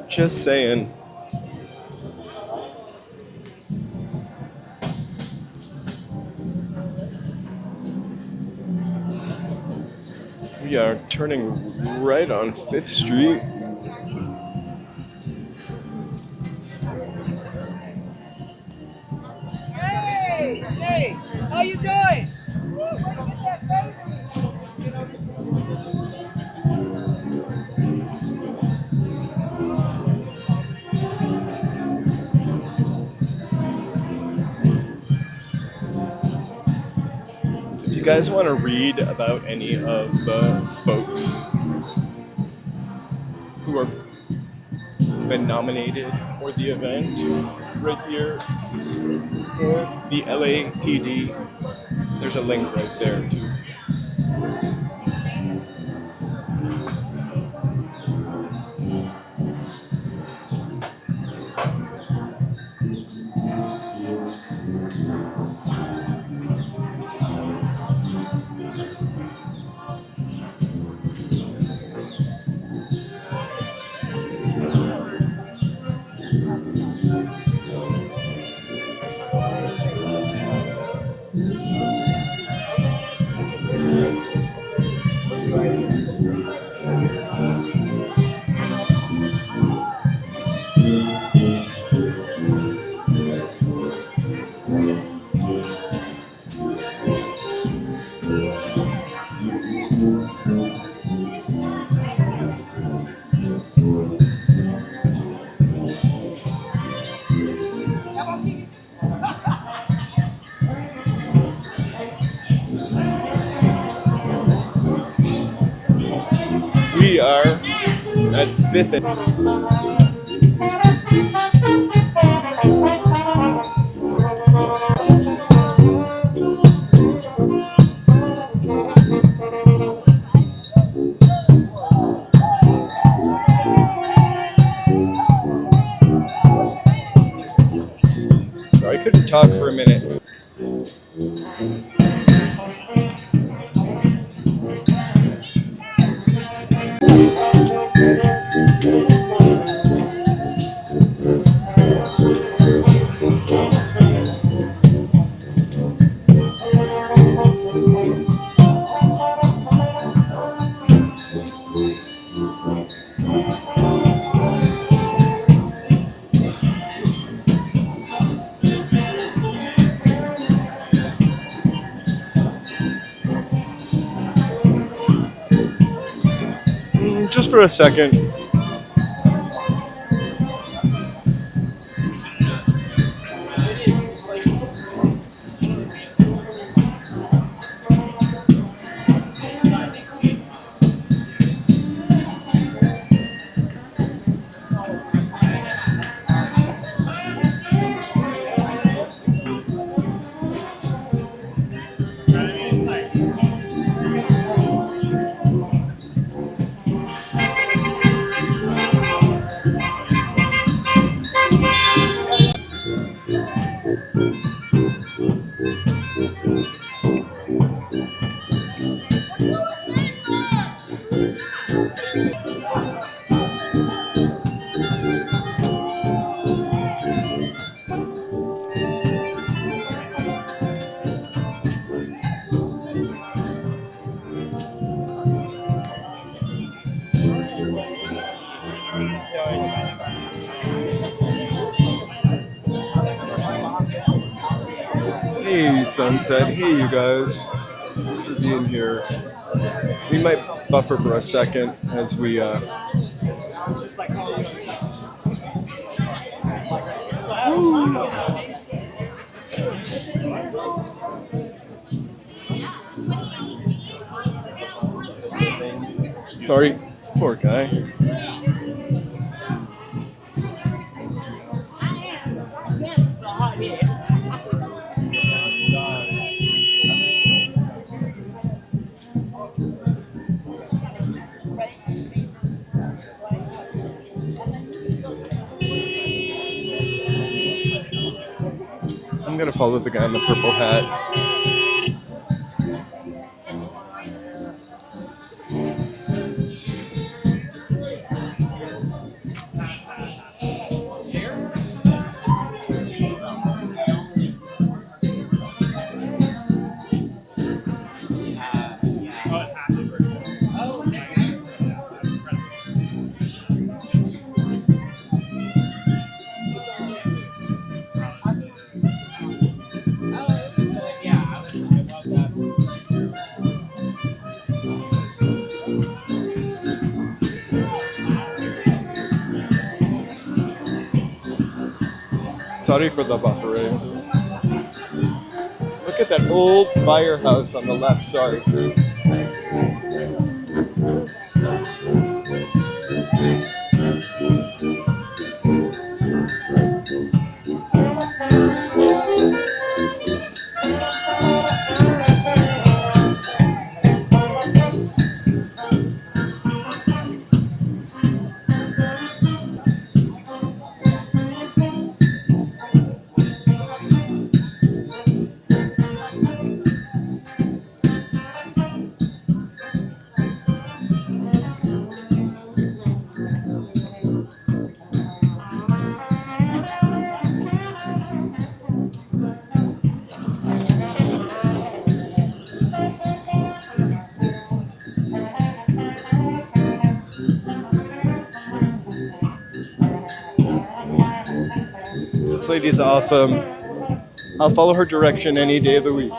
Just saying. We are turning right on 5th Street. Hey, Jay, how you doing? guys want to read about any of the folks who have been nominated for the event right here for the LAPD, there's a link right there too. We are at 5th and so I couldn't talk for a minute. Just for a second. Hey, Sunset. Hey, you guys. Thanks for being here. We might buffer for a second as we Sorry, poor guy. I'm gonna follow the guy in the purple hat. Sorry for the buffering. Look at at that old firehouse on the left, sorry. This lady's awesome. I'll follow her direction any day of the week.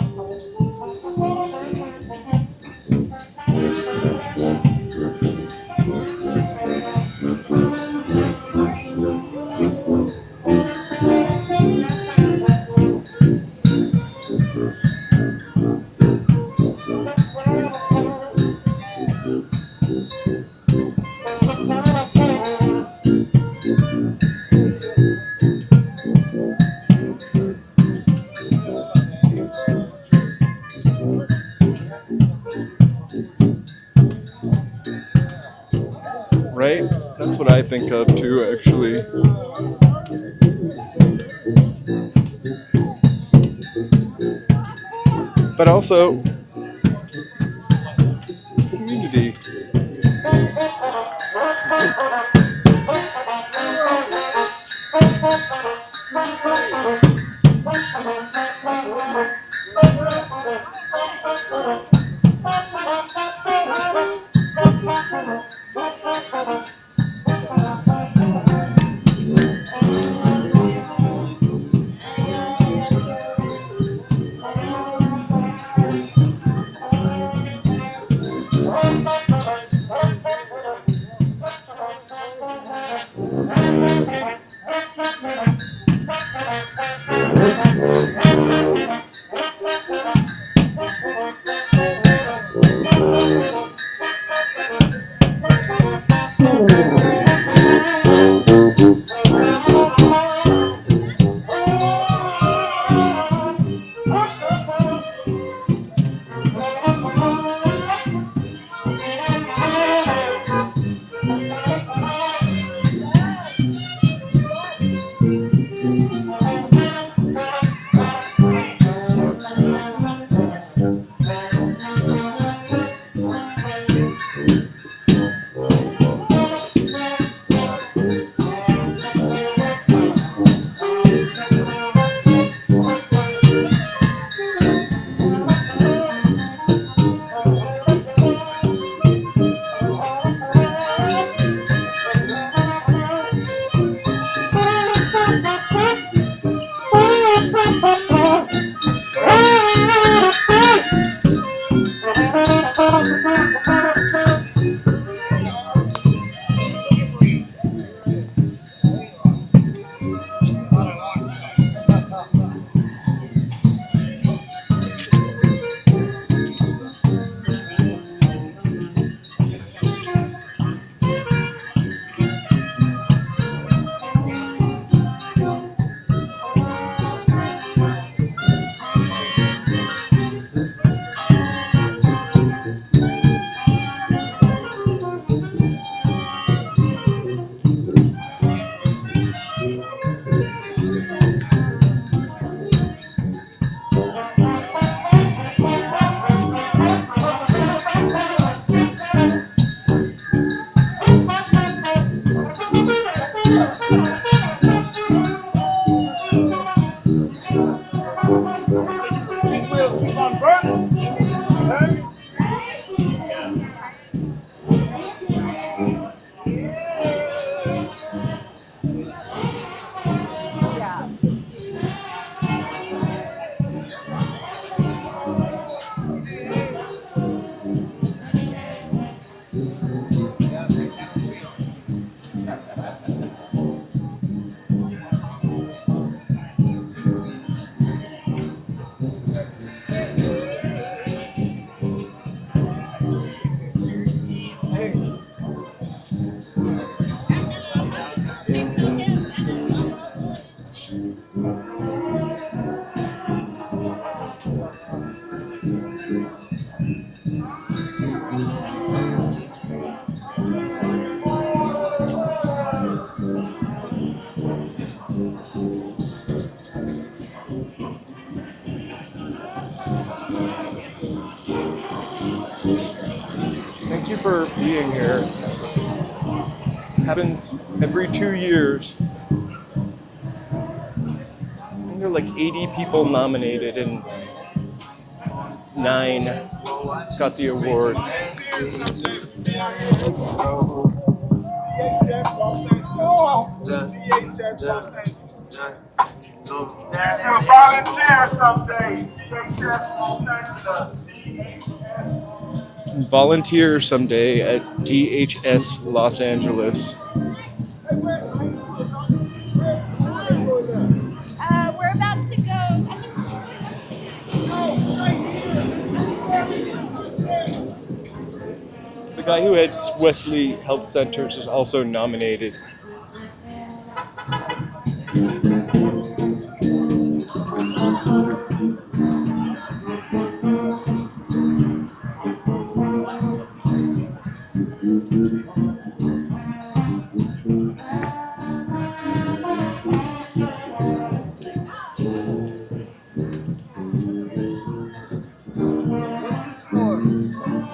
Right? That's what I think of too, actually. But also, community. Thank you for being here. This happens every 2 years. I think there are like 80 people nominated and 9 got the award. Volunteer someday at DHS Los Angeles. We're about to go. The guy who heads Wesley Health Centers is also nominated.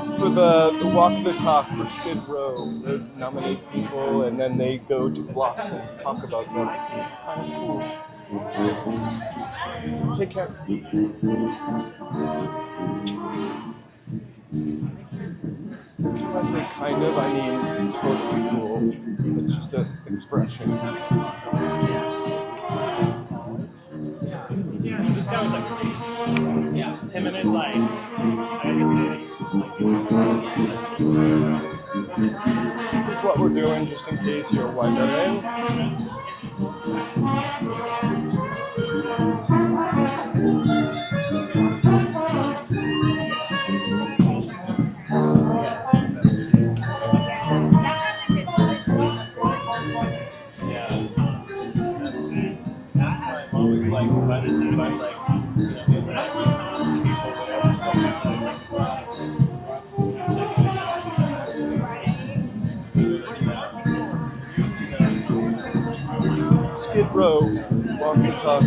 It's for the walk the talk for Skid Row. They nominate people and then they go to blocks and talk about them. It's kind of cool. Take care. When I say kind of, I mean totally cool. It's just an expression. Yeah, this guy was like, yeah, him and his life. This is what we're doing just in case you're wondering. Skid Row, walk and talk.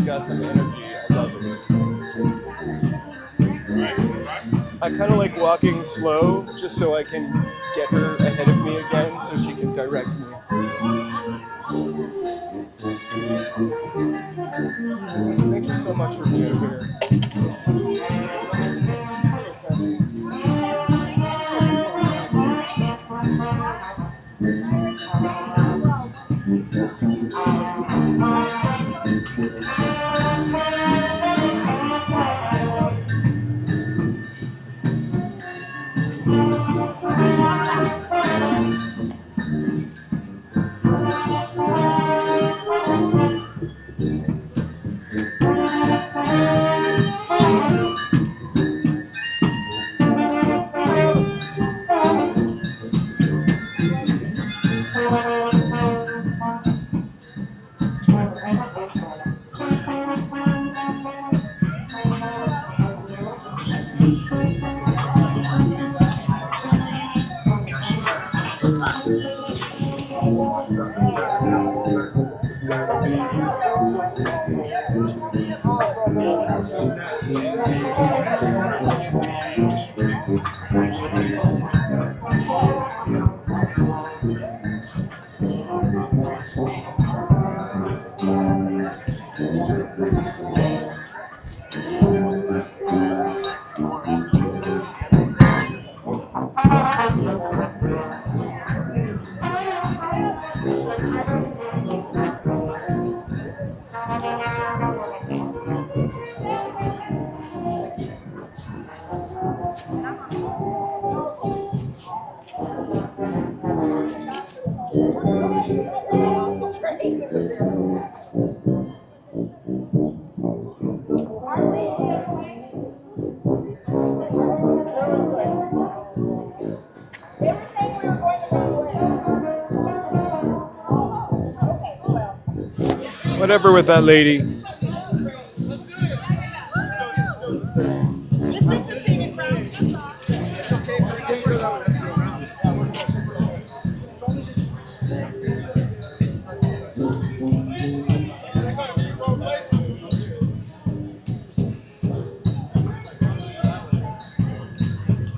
Got some energy. I love it. I kind of like walking slow just so I can get her ahead of me again so she can direct me. Thank you so much for being here. Whatever with that lady.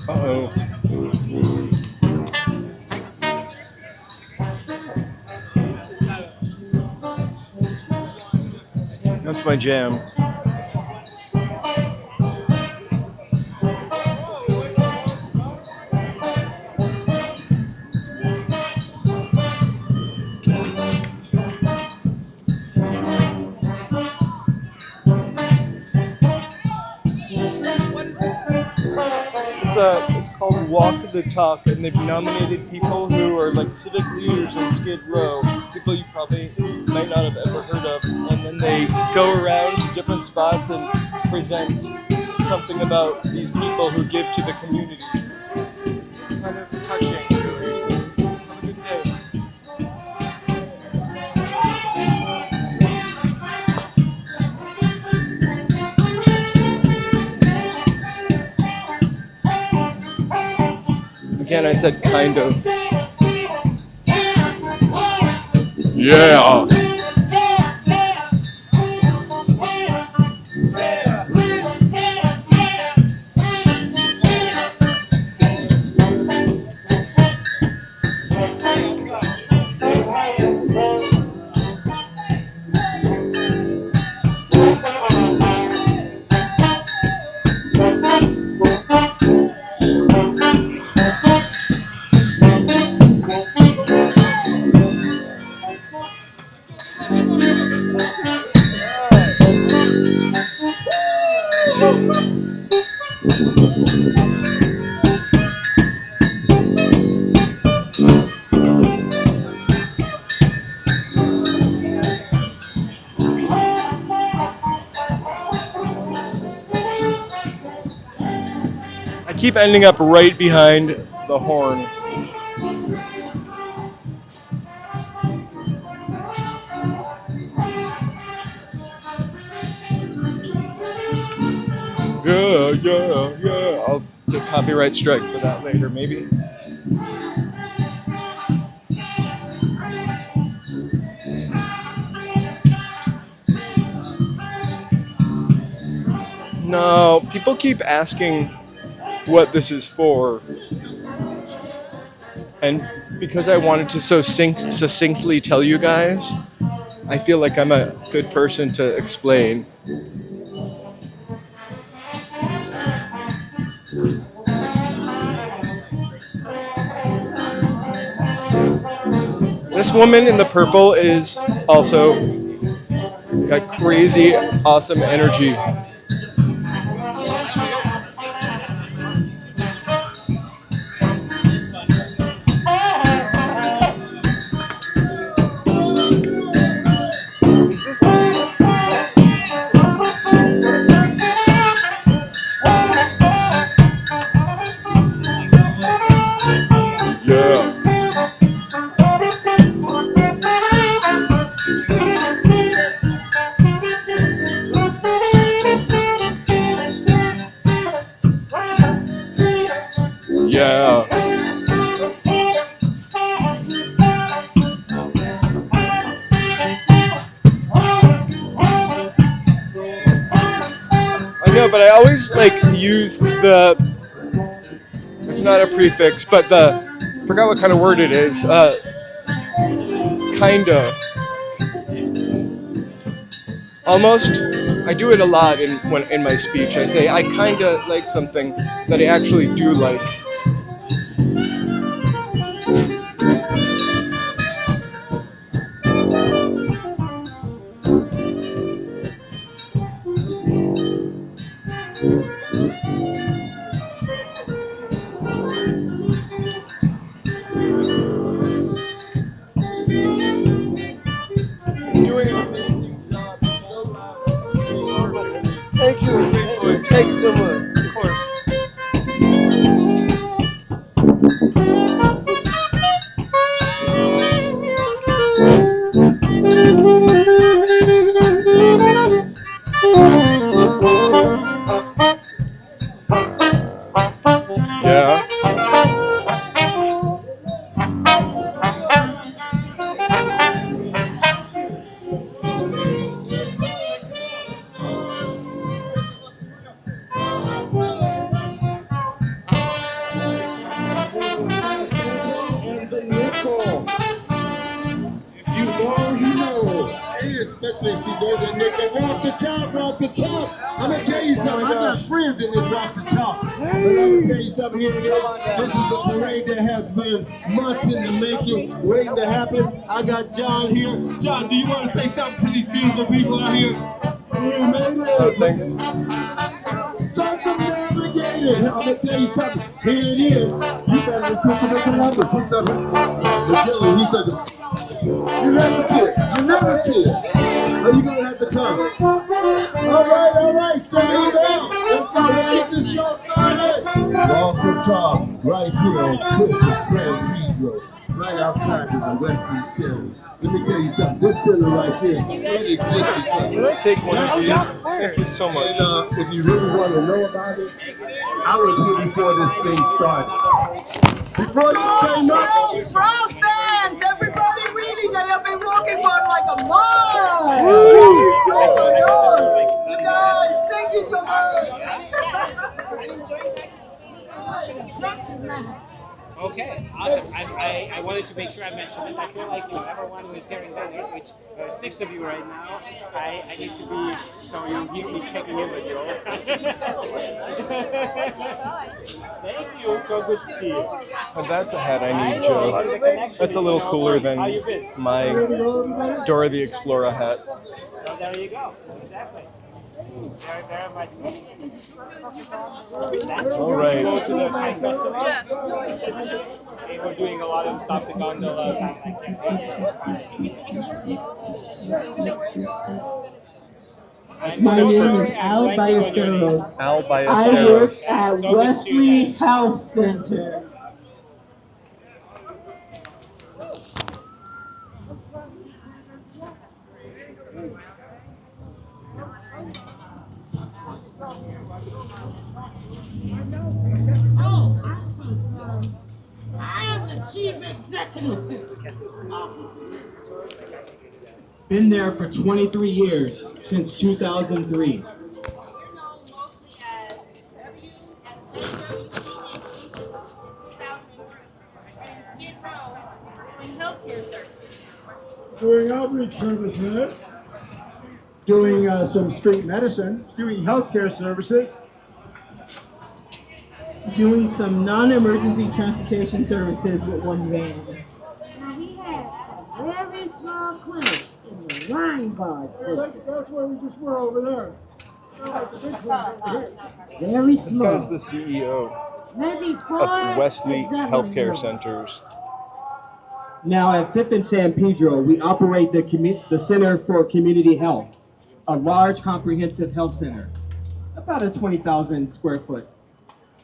Uh-oh. That's my jam. It's called Walk the Talk, and they've nominated people who are like civic leaders in Skid Row, people you probably might not have ever heard of, and then they go around to different spots and present something about these people who give to the community. It's kind of touching, really. Have a good day. Again, I said kind of. Yeah. I keep ending up right behind the horn. Yeah. I'll get copyright strike for that later, maybe. No, people keep asking what this is for. And because I wanted to so succinctly tell you guys, I feel like I'm a good person to explain. This woman in the purple is also got crazy, awesome energy. Yeah. I know, but I always use it's not a prefix, but forgot what kind of word it is. Kinda. Almost. I do it a lot in my speech. I say I kinda like something that I actually do like. especially if you know that nigga walk the talk. I'm gonna tell you something. I got friends in this walk the talk. But I'm gonna tell you something here today. This is a parade that has been months in the making, waiting to happen. I got John here. John, do you want to say something to these beautiful people out here? You made it. Thanks. Circumnavigated. I'm gonna tell you something. Here it is. You better put some of the numbers. See something? He said, you never see it. You never see it. Are you gonna have to come? All right. Stand down. Let's go. Let's get this show started. Walk the talk right here on Quincy San Pedro, right outside of the Wesley Center. Let me tell you something. This center right here, it exists because. Can I take one of these? Thank you so much. And if you really want to know about it, I was here before this thing started. Before this thing started. Frost fans, everybody reading. They have been working for like a month. Woo! You guys, thank you so much. Okay, awesome. I wanted to make sure I mentioned it. I feel like everyone who is carrying banners, which 6 of you right now, I need to be so you hear me checking in with you all the time. Thank you. So good to see you. And that's a hat I need, Joe. That's a little cooler than my Dora the Explorer hat. So there you go. Exactly. Very much. All right. Go to the Kite Festival. Yes. We're doing a lot of Stop the Gondola kind of My name is Al Ballesteros. Al I work Ballesteros. at Wesley Health Center. I am the Chief Executive Officer. Been there for 23 years, since 2003. Doing outreach services, doing some street medicine, doing healthcare services, Doing some non-emergency transportation services with one van. Now we have a very small clinic in the Line Guard system. That's where we just were over there. Very This small. guy's the CEO Maybe four of Wesley executive Healthcare members. Centers. Now at 5th and San Pedro, we operate the Center for Community Health, a large comprehensive health center, about a 20,000 square foot.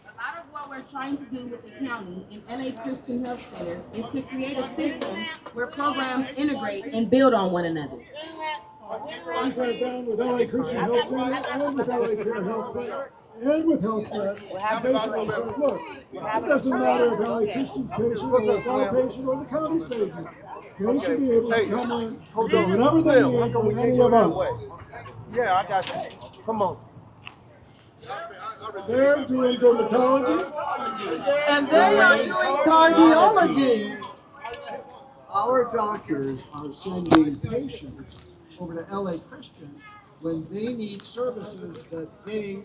A lot of what we're trying to do with the county in LA Christian Health Center is to create a system where programs integrate and build on one another. I sat down with LA Christian Health Center and with LA Care Health Center and with HealthNet. Basically said, look, it doesn't matter if LA Christian's patient or it's our patient or the county's patient. They should be able to come in, do whatever they need from any of us. Yeah, I got you. Come on. They're doing dermatology. And they are doing cardiology. Our doctors are sending patients over to LA Christian when they need services that they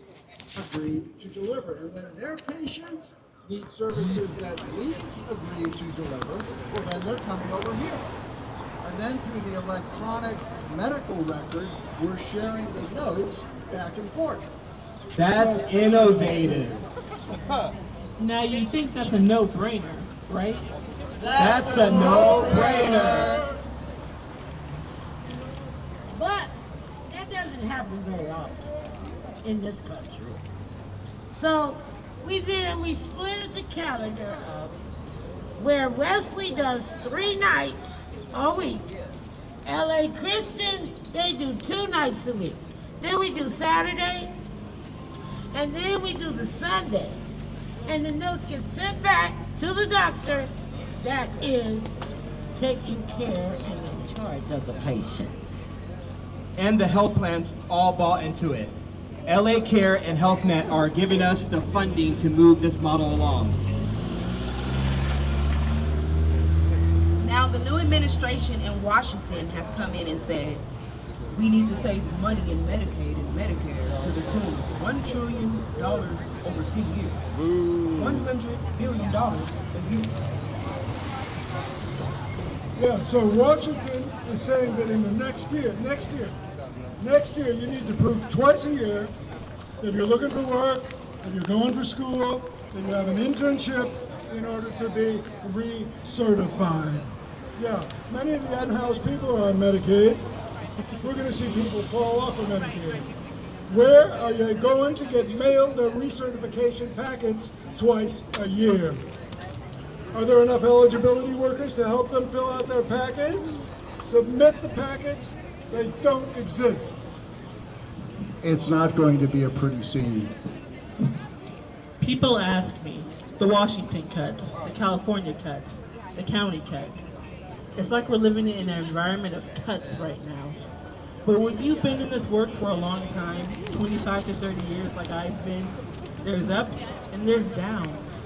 agree to deliver. And when their patients need services that we agree to deliver, well then they're coming over here. And then through the electronic medical record, we're sharing the notes back and forth. That's innovative. Now you think that's a no-brainer, right? That's a no-brainer. But that doesn't happen very often in this country. So we split the calendar up where Wesley does 3 nights a week. LA Christian, they do 2 nights a week. Then we do Saturday, and then we do the Sunday. And the notes get sent back to the doctor that is taking care and in charge of the patients. And the health plans all bought into it. LA Care and HealthNet are giving us the funding to move this model along. Now, the new administration in Washington has come in and said, We need to save money in Medicaid and Medicare to the tune of $1 trillion over 10 years. $100 billion a year. Yeah, so Washington is saying that in the next year, you need to prove twice a year that you're looking for work, that you're going for school, that you have an internship in order to be recertified. Yeah, many of the unhoused people are on Medicaid. We're going to see people fall off of Medicaid. Where are you going to get mailed their recertification packets twice a year? Are there enough eligibility workers to help them fill out their packets? Submit the packets. They don't exist. It's not going to be a pretty scene. People ask me, the Washington cuts, the California cuts, the county cuts. It's like we're living in an environment of cuts right now. But when you've been in this work for a long time, 25 to 30 years like I've been, there's ups and there's downs.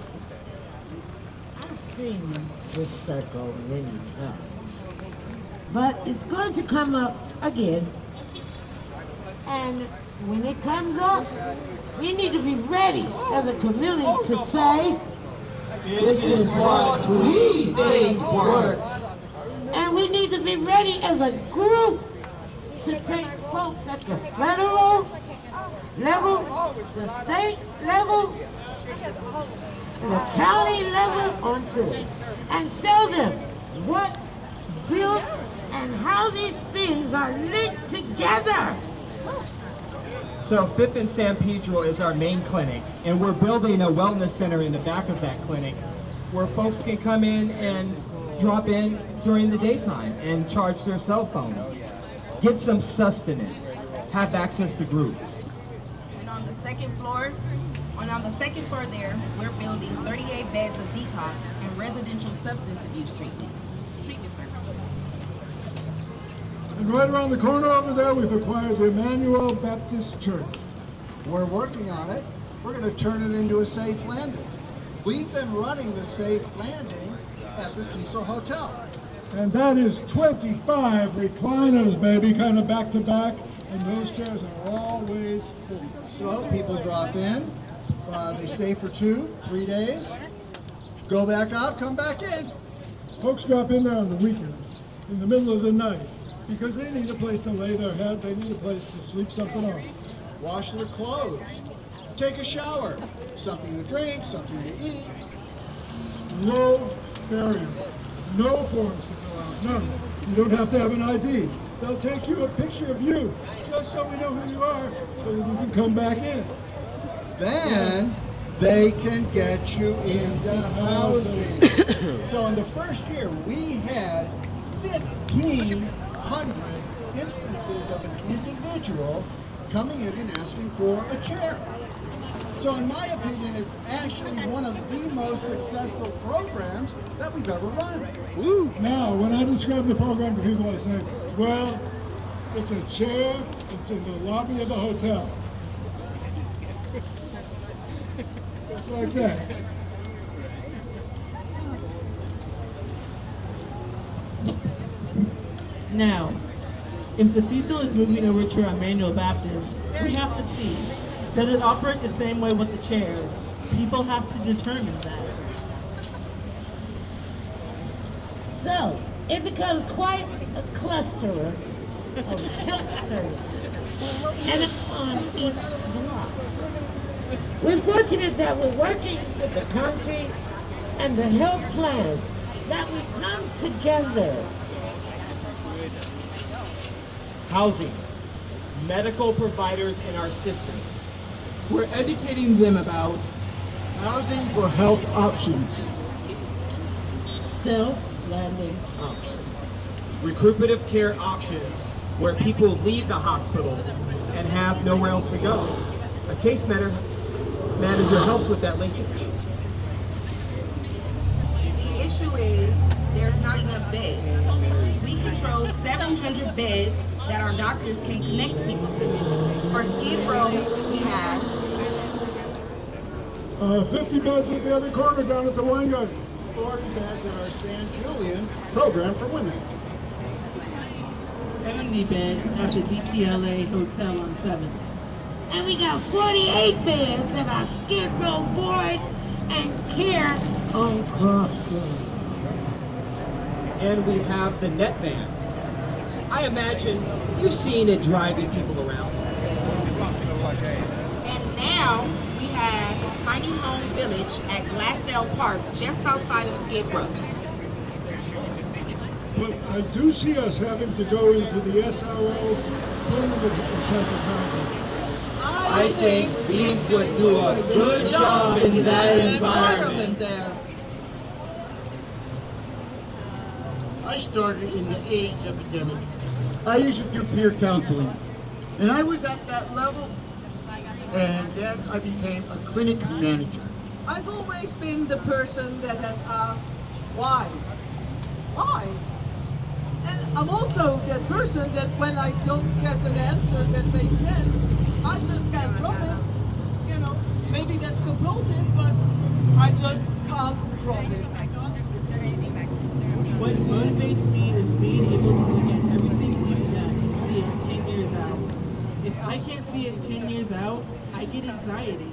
I've seen this circle many times, but it's going to come up again. And when it comes up, we need to be ready as a community to say, this is what we think works. And we need to be ready as a group to take folks at the federal level, the state level, the county level onto it, and show them what's built and how these things are linked together. So 5th and San Pedro is our main clinic, and we're building a wellness center in the back of that clinic where folks can come in and drop in during the daytime and charge their cell phones, get some sustenance, have access to groups. And on the second floor there, we're building 38 beds of detox and residential substance abuse treatment services. And right around the corner over there, we've acquired the Emmanuel Baptist Church. We're working on it. We're going to turn it into a safe landing. We've been running the safe landing at the Cecil Hotel. And that is 25 recliners, baby, kind of back to back. And those chairs are always full. So people drop in, they stay for 2-3 days, go back out, come back in. Folks drop in there on the weekends, in the middle of the night, because they need a place to lay their head, they need a place to sleep something off. Wash their clothes, take a shower, something to drink, something to eat. No barrier, no forms to fill out, none. You don't have to have an ID. They'll take you a picture of you, just so we know who you are, so that you can come back in. Then they can get you into housing. So in the first year, we had 1,500 instances of an individual coming in and asking for a chair. So in my opinion, it's actually one of the most successful programs that we've ever run. Woo. Now, when I describe the program to people, I say, well, it's a chair, it's in the lobby of the hotel. Just like that. Now, if the Cecil is moving over to Emmanuel Baptist, we have to see, does it operate the same way with the chairs? People have to determine that. So, it becomes quite a cluster of health services, and it's on each block. We're fortunate that we're working with the country and the health plans, that we come together. Housing, medical providers in our systems. We're educating them about housing for health options, self-landing options, recuperative care options where people leave the hospital and have nowhere else to go. A case manager helps with that linkage. The issue is there's not enough beds. We control 700 beds that our doctors can connect people to. For Skid Row, we have 50 beds at the other corner down at the wine garden. 40 beds in our San Julian program for women. 70 beds at the DTLA Hotel on 7th. And we got 48 beds at our Skid Row Board and Care on Crossroads. And we have the net van. I imagine you've seen it driving people around. And now we have Tiny Home Village at Glassell Park, just outside of Skid Row. But I do see us having to go into the SRO permanent type of housing. I think we would do a good job in that environment. there. I started in the AIDS epidemic. I used to do peer counseling, and I was at that level, and then I became a clinic manager. I've always been the person that has asked, why? Why? And I'm also that person that when I don't get an answer that makes sense, I just can't drop it. You know, maybe that's compulsive, but I just can't drop it. What motivates me is being able to look at everything we do and see it 10 years out. If I can't see it 10 years out, I get anxiety.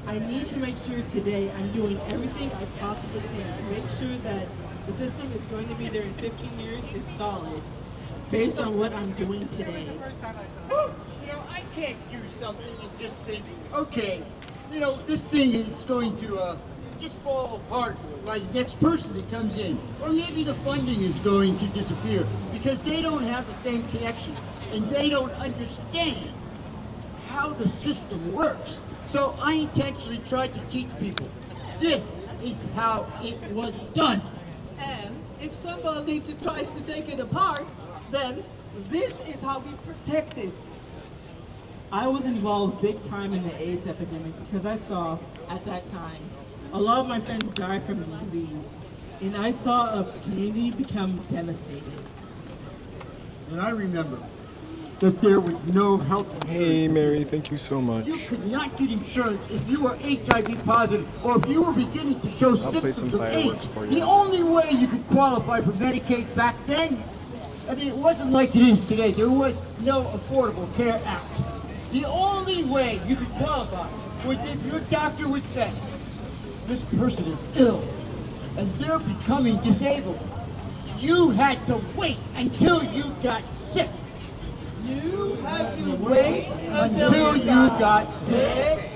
I need to make sure today I'm doing everything I possibly can to make sure that the system is going to be there in 15 years is solid based on what I'm doing today. You know, I can't do something and just think, okay, you know, this thing is going to just fall apart by the next person that comes in. Or maybe the funding is going to disappear because they don't have the same connection and they don't understand how the system works. So I intentionally tried to teach people, this is how it was done. And if somebody tries to take it apart, then this is how we protect it. I was involved big time in the AIDS epidemic because I saw, at that time, a lot of my friends died from the disease, and I saw a community become devastated. And I remember that there was no health insurance. Hey, Mary, thank you so much. You could not get insurance if you were HIV positive or if you were beginning to show symptoms of AIDS. The only way you could qualify for Medicaid back then, I mean, it wasn't like it is today. There was no Affordable Care Act. The only way you could qualify was if your doctor would say, this person is ill and they're becoming disabled. You had to wait until you got sick. You had to wait until you got sick.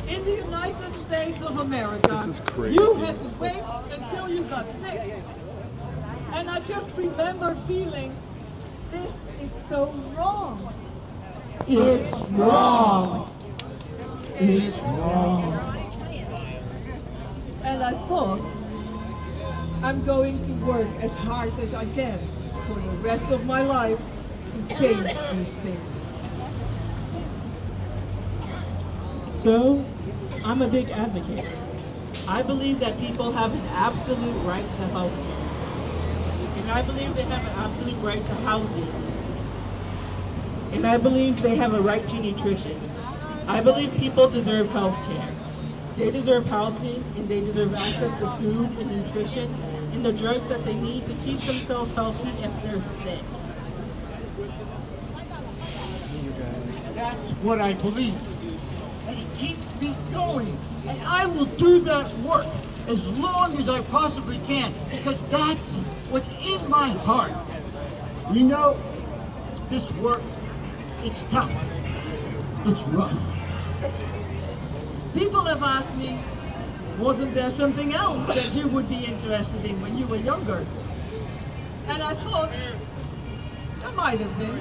In the United States of America, This is crazy. you had to wait until you got sick. And I just remember feeling, this is so wrong. It's wrong. It's wrong. And I thought, I'm going to work as hard as I can for the rest of my life to change these things. So, I'm a big advocate. I believe that people have an absolute right to health care. And I believe they have an absolute right to housing. And I believe they have a right to nutrition. I believe people deserve health care. They deserve housing, and they deserve access to food and nutrition and the drugs that they need to keep themselves healthy if they're sick. That's what I believe. And it keeps me going. And I will do that work as long as I possibly can, because that's what's in my heart. You know, this work, it's tough. It's rough. People have asked me, wasn't there something else that you would be interested in when you were younger? And I thought, there might have been.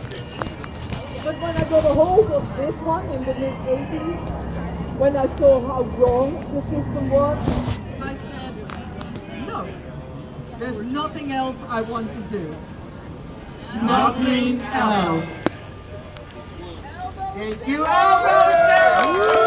But when I got a hold of this one in the mid-80s, when I saw how wrong the system was, I said, no, there's nothing else I want to do. Nothing else. Thank you, Ballesteros!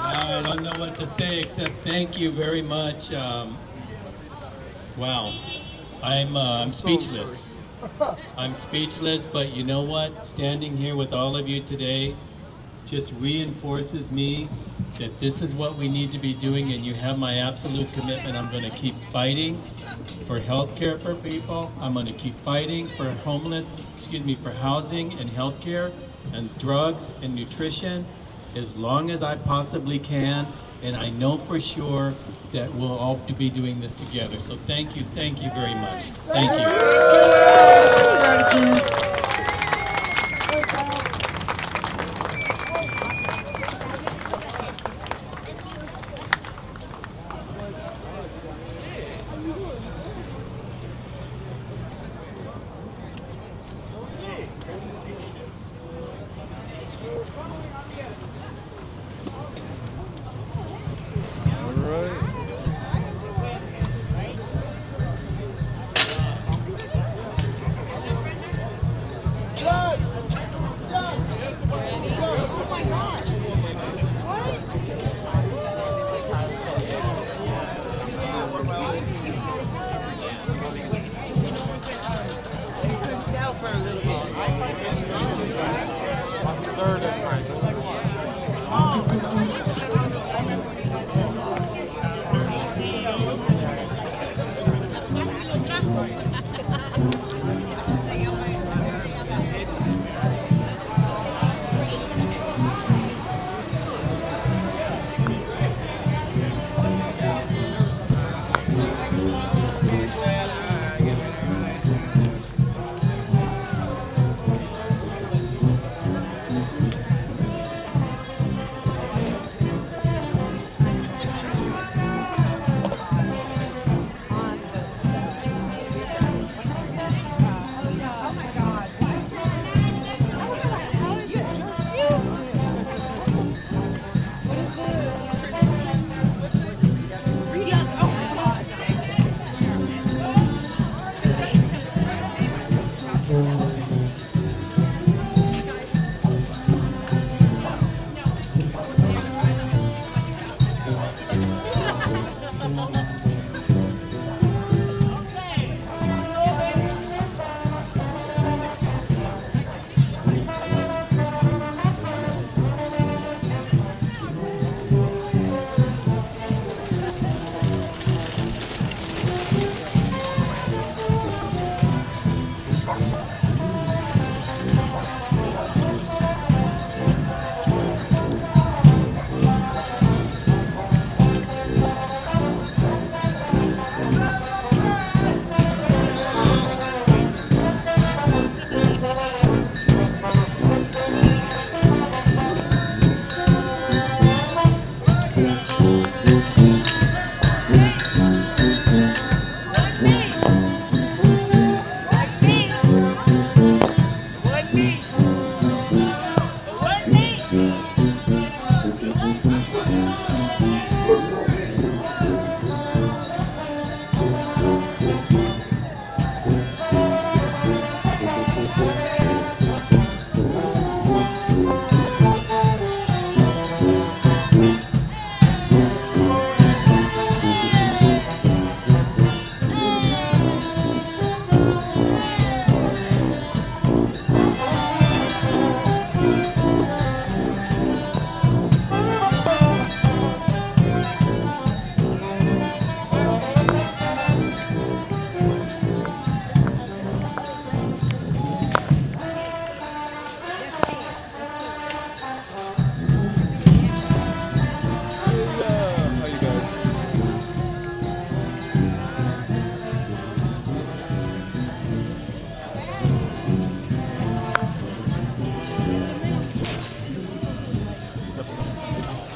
I don't know what to say except thank you very much. Wow, I'm speechless. I'm speechless, but you know what? Standing here with all of you today, just reinforces me that this is what we need to be doing, and you have my absolute commitment. I'm going to keep fighting for health care for people. I'm going to keep fighting for for housing and health care and drugs and nutrition as long as I possibly can. And I know for sure that we'll all be doing this together. So thank you very much. Thank you.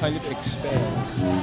kind of expands.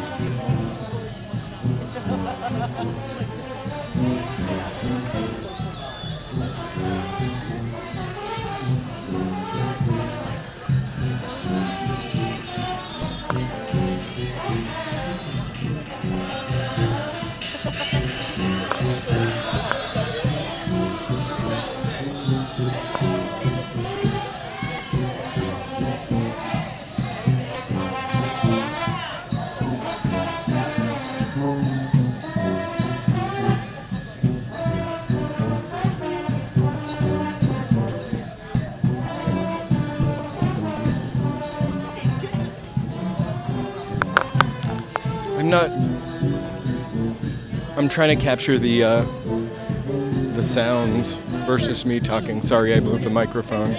I'm trying to capture the sounds versus me talking. Sorry, I moved the microphone.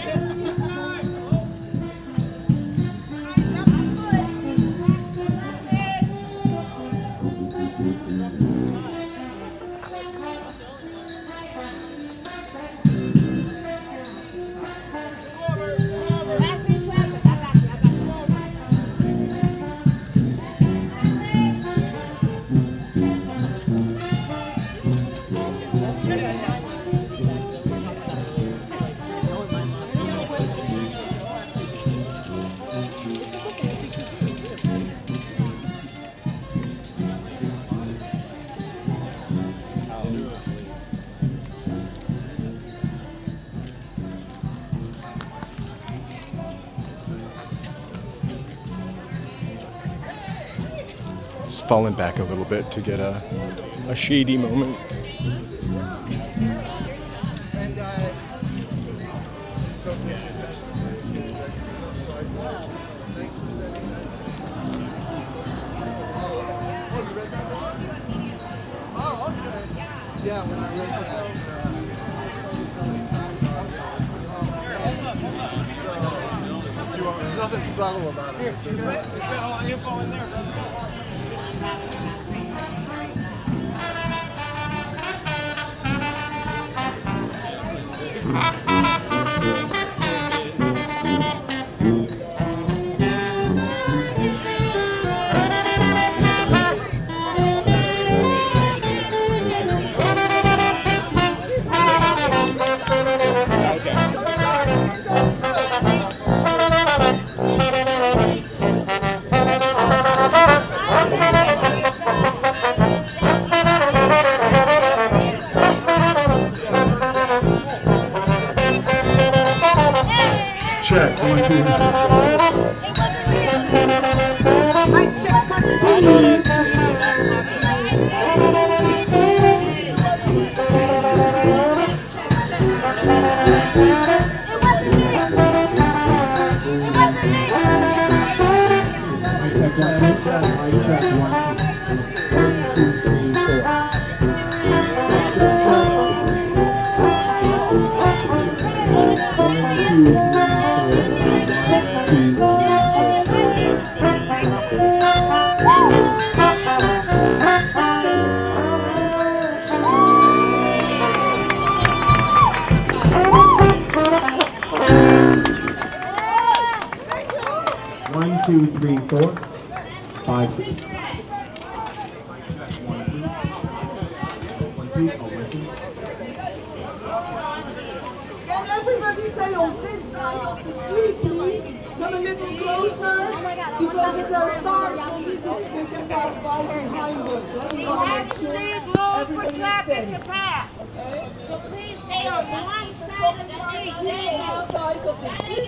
Just falling back a little bit to get a shady moment. Yeah, when I read that. There's nothing subtle about it. It's got all the info in there. Check, 1, 2, 1, 2, 3, 4, 5, 6. 1, 2. 1, 2. Oh, 1, 2. Can everybody stay on this side of the street, please? Come a little closer, because as our stars, we need to make them pass by behind us. We want to make sure everybody is safe. Okay? So please stay on one side of the street. One side of the street.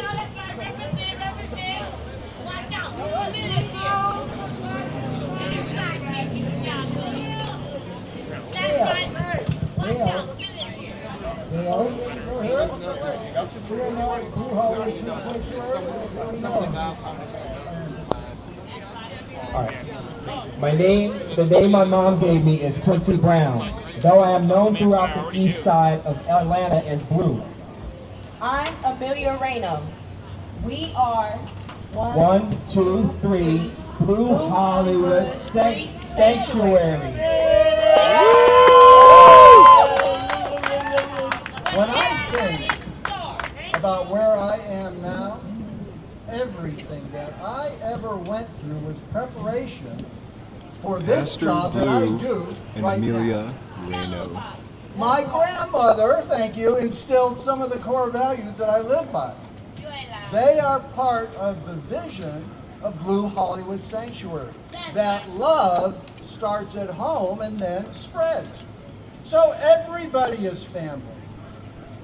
Watch out. That's right. Watch out. Alright. The name my mom gave me is Quincy Brown, though I am known throughout the east side of Atlanta as Blue. I'm Amelia Reno. We are 1, 2, 3, Blue Hollywood Sanctuary. When I think about where I am now, everything that I ever went through was preparation for this Pastor job that I Blue do and right Amelia now. Reno. My grandmother, thank you, instilled some of the core values that I live by. They are part of the vision of Blue Hollywood Sanctuary. That love starts at home and then spreads. So everybody is family.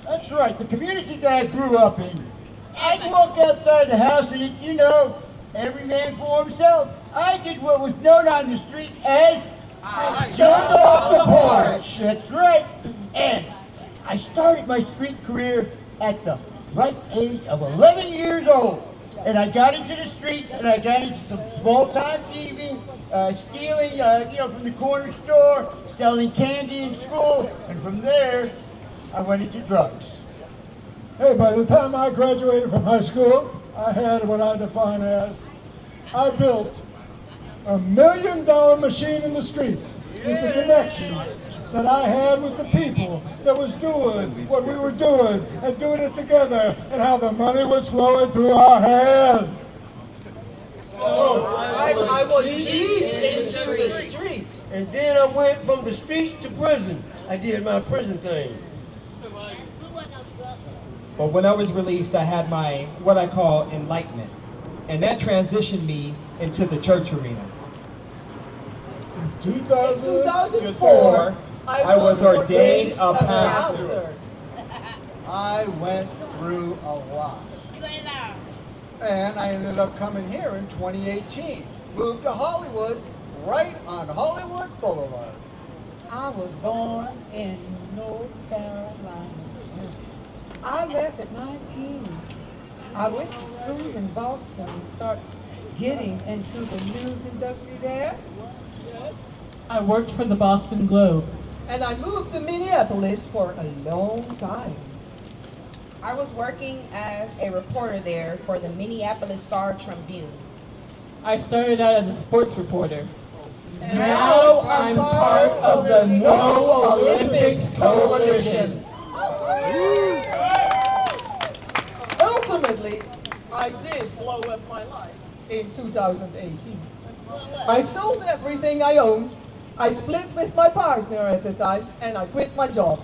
That's right, the community that I grew up in. I'd walk outside the house and it's, every man for himself. I did what was known on the street as I jumped off the porch. That's right. And I started my street career at the ripe age of 11 years old. And I got into the streets, and I got into some small-time thieving, stealing, from the corner store, selling candy in school, and from there, I went into drugs. Hey, by the time I graduated from high school, I had what I define as, I built $1 million machine in the streets with the connections that I had with the people that was doing what we were doing and doing it together, and how the money was flowing through our hands. So I was deep into the street. And then I went from the streets to prison. I did my prison thing. But when I was released, I had my, what I call, enlightenment. And that transitioned me into the church arena. In 2004, I was ordained a pastor. I went through a lot. And I ended up coming here in 2018. Moved to Hollywood, right on Hollywood Boulevard. I was born in North Carolina. I left at 19. I went to school in Boston and started getting into the news industry there. I worked for the Boston Globe. And I moved to Minneapolis for a long time. I was working as a reporter there for the Minneapolis Star-Tribune. I started out as a sports reporter. Now I'm part of the No Olympics Coalition. Ultimately, I did blow up my life in 2018. I sold everything I owned. I split with my partner at the time, and I quit my job.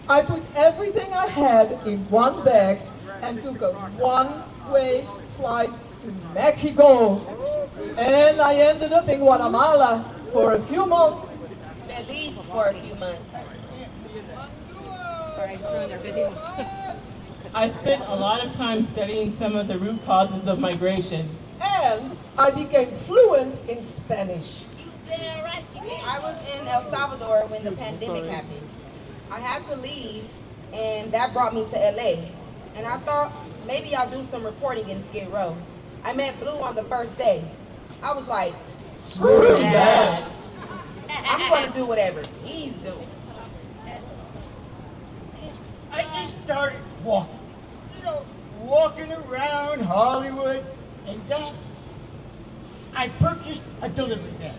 I put everything I had in one bag and took a one-way flight to Mexico. And I ended up in Guatemala for a few months. At least for a few months. Sorry, I just ruined our video. I spent a lot of time studying some of the root causes of migration. And I became fluent in Spanish. I was in El Salvador when the pandemic happened. I had to leave, and that brought me to LA. And I thought, maybe I'll do some reporting in Skid Row. I met Blue on the first day. I was like, screw that. I'm going to do whatever he's doing. I just started walking. Walking around Hollywood, and then I purchased a delivery van.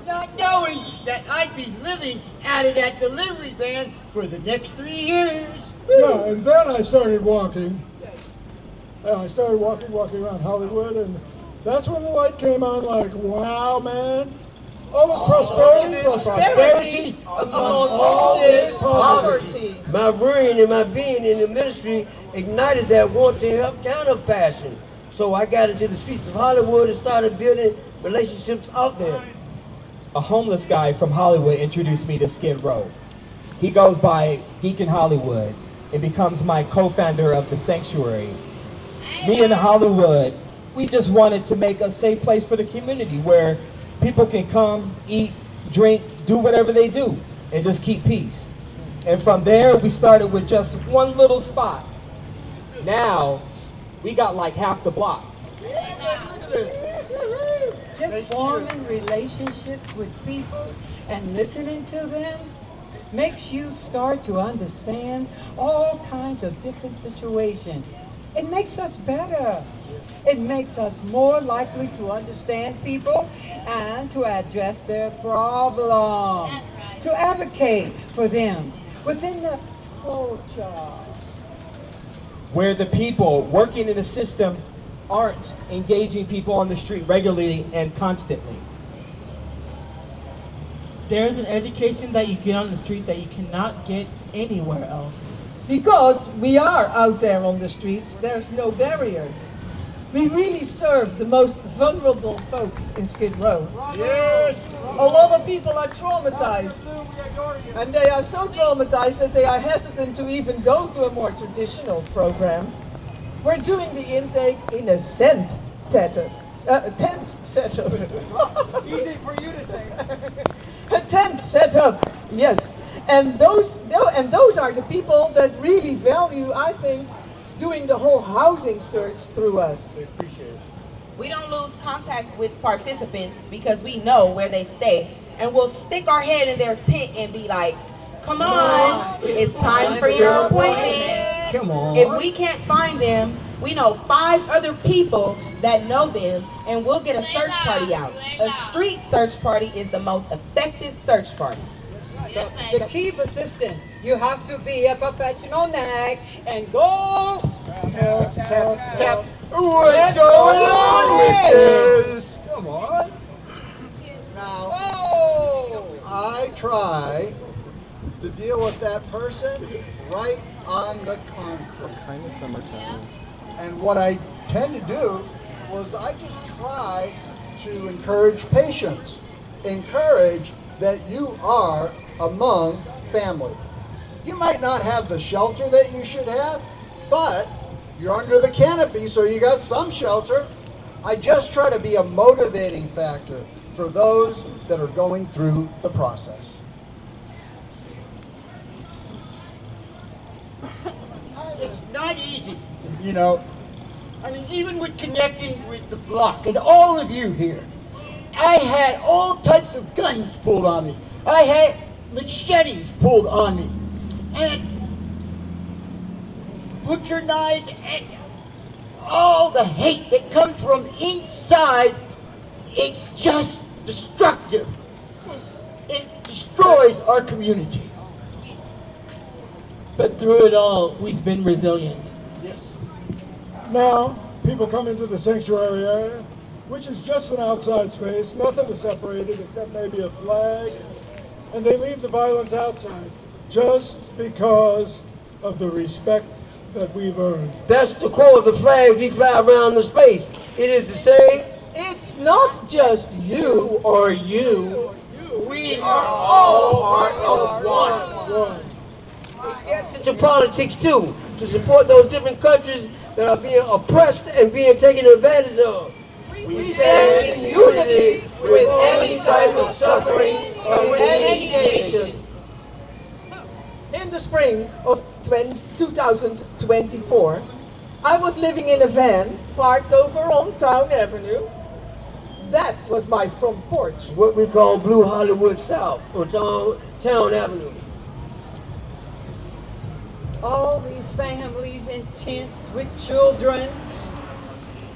Not knowing that I'd be living out of that delivery van for the next 3 years. Yeah, and then I started walking. I started walking around Hollywood, and that's when the light came on, like, wow, man. All this prosperity among all this poverty. My brain and my being in the ministry ignited that want to help kind of passion. So I got into the streets of Hollywood and started building relationships out there. A homeless guy from Hollywood introduced me to Skid Row. He goes by Deacon Hollywood and becomes my co-founder of the Sanctuary. Me and Hollywood, we just wanted to make a safe place for the community where people can come, eat, drink, do whatever they do, and just keep peace. And from there, we started with just one little spot. Now, we got like half the block. Just forming relationships with people and listening to them makes you start to understand all kinds of different situations. It makes us better. It makes us more likely to understand people and to address their problems, to advocate for them within the culture. Where the people working in the system aren't engaging people on the street regularly and constantly. There's an education that you get on the street that you cannot get anywhere else. Because we are out there on the streets, there's no barrier. We really serve the most vulnerable folks in Skid Row. Yes. A lot of people are traumatized. And they are so traumatized that they are hesitant to even go to a more traditional program. We're doing the intake in a tent setup. Easy for you to say. A tent setup, yes. And those are the people that really value, I think, doing the whole housing search through us. They appreciate it. We don't lose contact with participants because we know where they stay. And we'll stick our head in their tent and be like, come on, it's time for your appointment. Come on. If we can't find them, we know 5 other people that know them, and we'll get a search party out. A street search party is the most effective search party. The key persistent. You have to be a professional nag and go. Tap, tap, tap. What's going on with this? Come on. Now, I try to deal with that person right on the concrete. Kind of summertime. And what I tend to do was I just try to encourage patience. Encourage that you are among family. You might not have the shelter that you should have, but you're under the canopy, so you got some shelter. I just try to be a motivating factor for those that are going through the process. It's not easy, you know. I mean, even with connecting with the block and all of you here, I had all types of guns pulled on me. I had machetes pulled on me, and butcher knives, and all the hate that comes from inside. It's just destructive. It destroys our community. But through it all, we've been resilient. Yes. Now, people come into the sanctuary area, which is just an outside space, nothing to separate it except maybe a flag, and they leave the violence outside just because of the respect that we've earned. That's the core of the flag we fly around the space. It is to say, it's not just you or you. We are all part of one. It gets into politics too, to support those different countries that are being oppressed and being taken advantage of. We stand in unity with any type of suffering of any nation. In the spring of 2024, I was living in a van parked over on Town Avenue. That was my front porch. What we call Blue Hollywood South, or Town Avenue. All these families in tents with children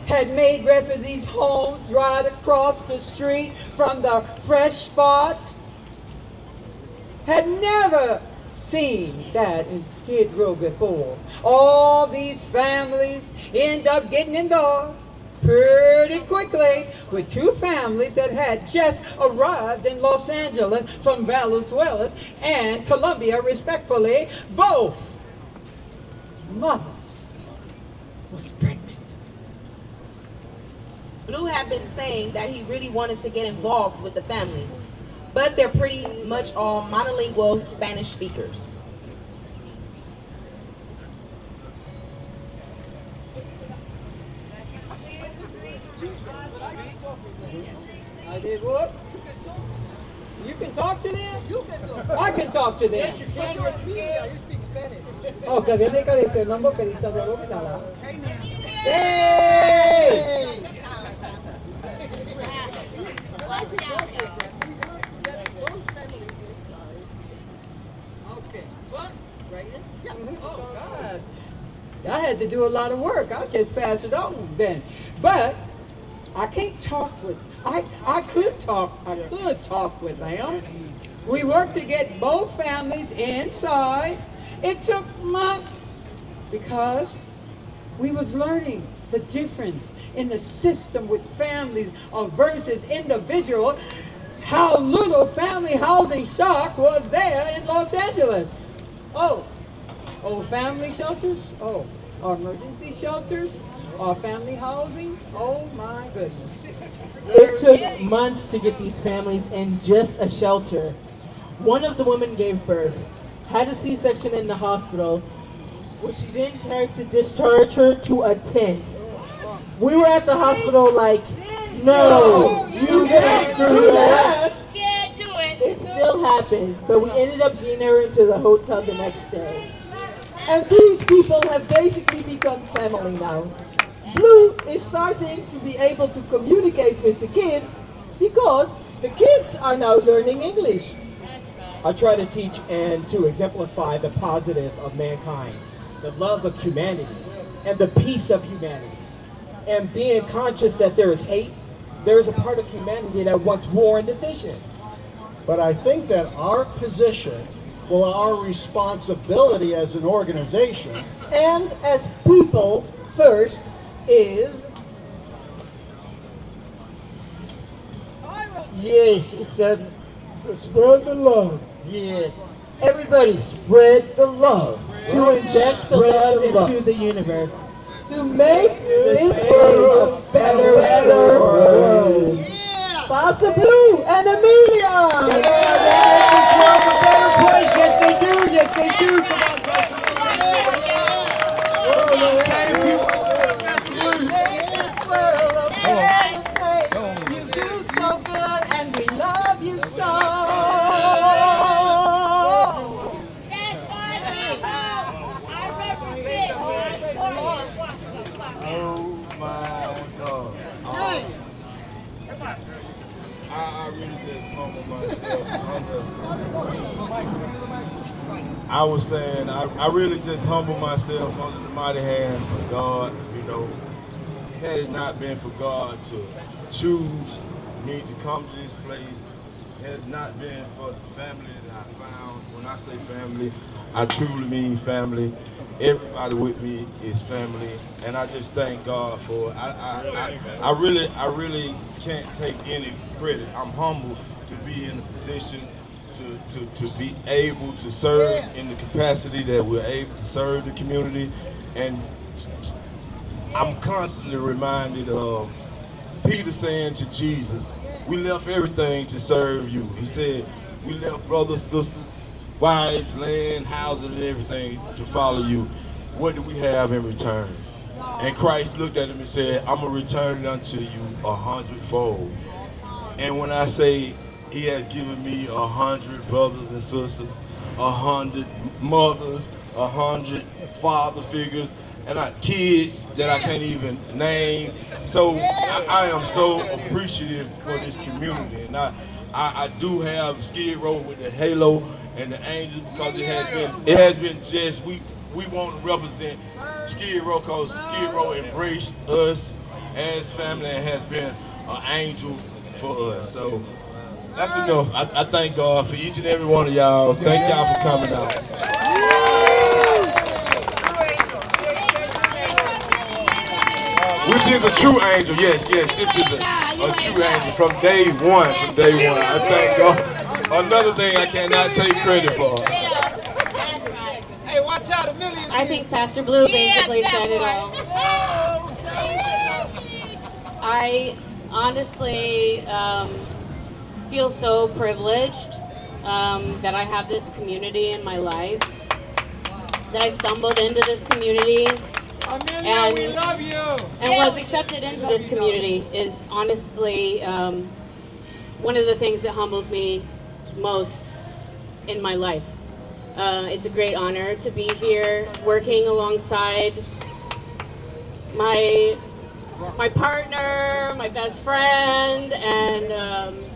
had made refugees' homes right across the street from the fresh spot. Had never seen that in Skid Row before. All these families end up getting involved pretty quickly with 2 families that had just arrived in Los Angeles from Venezuela and Colombia, respectfully. Both mothers was pregnant. Blue had been saying that he really wanted to get involved with the families, but they're pretty much all monolingual Spanish speakers. I did what? You can talk to them? You can talk. I can talk to them. Yes, you can. You speak Spanish. Oh, que viene que dice, no me pedís a luego que nada. Hey! Okay. What? Right here? Yeah. Oh, God. I had to do a lot of work. I just passed it on then. But I can't talk with, I could talk with them. We worked to get both families inside. It took months because we was learning the difference in the system with families versus individual, how little family housing stock was there in Los Angeles. Oh, family shelters? Oh, emergency shelters? Or family housing? Oh my goodness. It took months to get these families in just a shelter. One of the women gave birth, had a C-section in the hospital, which she then chose to discharge her to a tent. We were at the hospital like, no, you can't do that. Can't do it. It still happened, but we ended up getting her into the hotel the next day. And these people have basically become family now. Blue is starting to be able to communicate with the kids because the kids are now learning English. I try to teach and to exemplify the positive of mankind, the love of humanity, and the peace of humanity. And being conscious that there is hate, there is a part of humanity that wants war and division. But I think that our position, well, our responsibility as an organization, and as people first is... Yes, it's a... Spread the love. Yes. Everybody spread the love. To inject the love into the universe. To make this world a better world. Pastor Blue and Amelia! This world a better place. Yes, they do. Yes, they do. Come on, Make this world a better place. You do so good and we love you so. I really just humble myself I was saying, I really just humble myself under the mighty hand of God. You know, had it not been for God to choose me to come to this place, had it not been for the family that I found. When I say family, I truly mean family. Everybody with me is family, and I just thank God for it. I really can't take any credit. I'm humbled to be in a position to be able to serve in the capacity that we're able to serve the community, and I'm constantly reminded of Peter saying to Jesus, "We left everything to serve you." He said, "We left brothers, sisters, wives, land, houses, and everything to follow you. What do we have in return?" And Christ looked at him and said, "I'm going to return it unto you 100-fold. And when I say he has given me 100 brothers and sisters, 100 mothers, 100 father figures, and kids that I can't even name. So I am so appreciative for this community. And I do have Skid Row with the halo and the angels, because it has been just, we want to represent Skid Row because Skid Row embraced us as family and has been an angel for us. So that's enough. I thank God for each and every one of y'all. Thank y'all for coming out. Which is a true angel. Yes, this is a true angel from day one. I thank God. Another thing I cannot take credit for. Hey, watch out, Amelia. I think Pastor Blue basically said it all. I honestly feel so privileged that I have this community in my life, that I stumbled into this community and was accepted into this community is honestly one of the things that humbles me most in my life. It's a great honor to be here working alongside my partner, my best friend, and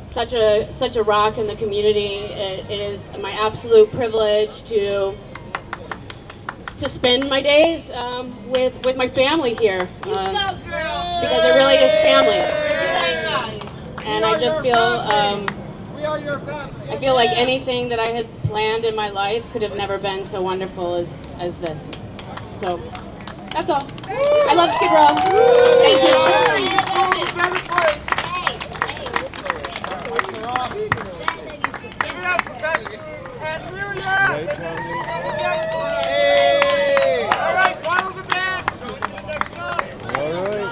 such a rock in the community. It is my absolute privilege to spend my days with my family here, because it really is family. And I just feel I feel like anything that I had planned in my life could have never been so wonderful as this. So that's all. I love Skid Row. Thank you. Give it up for Amelia. All right, follow the band. All right.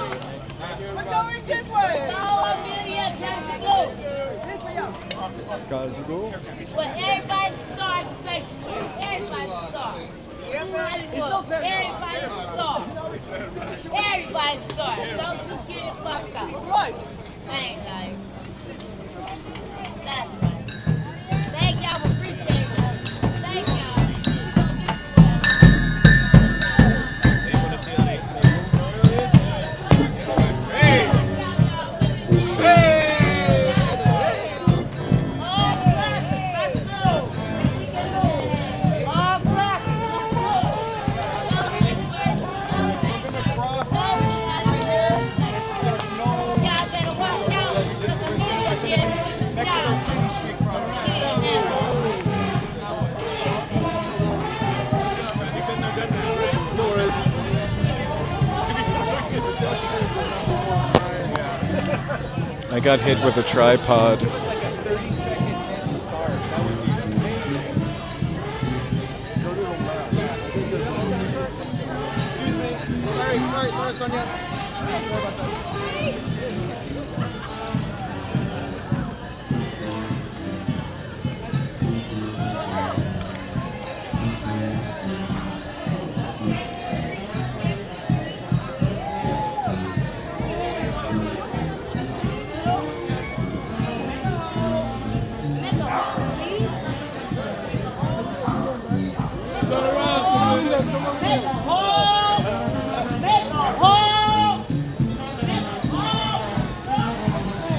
We're going this way. Follow Amelia, Pastor Blue. This way up. Gotta go. Well, everybody start special. Everybody start. Everybody start. Everybody start. Don't get it fucked up. Right. Thanks, guys. That's right. Thank y'all for appreciating us. Thank y'all. I got hit with a tripod. It was like a 30-second head start. That would be amazing. Go to the left. Excuse me. Sorry, Sonia. Sorry about that.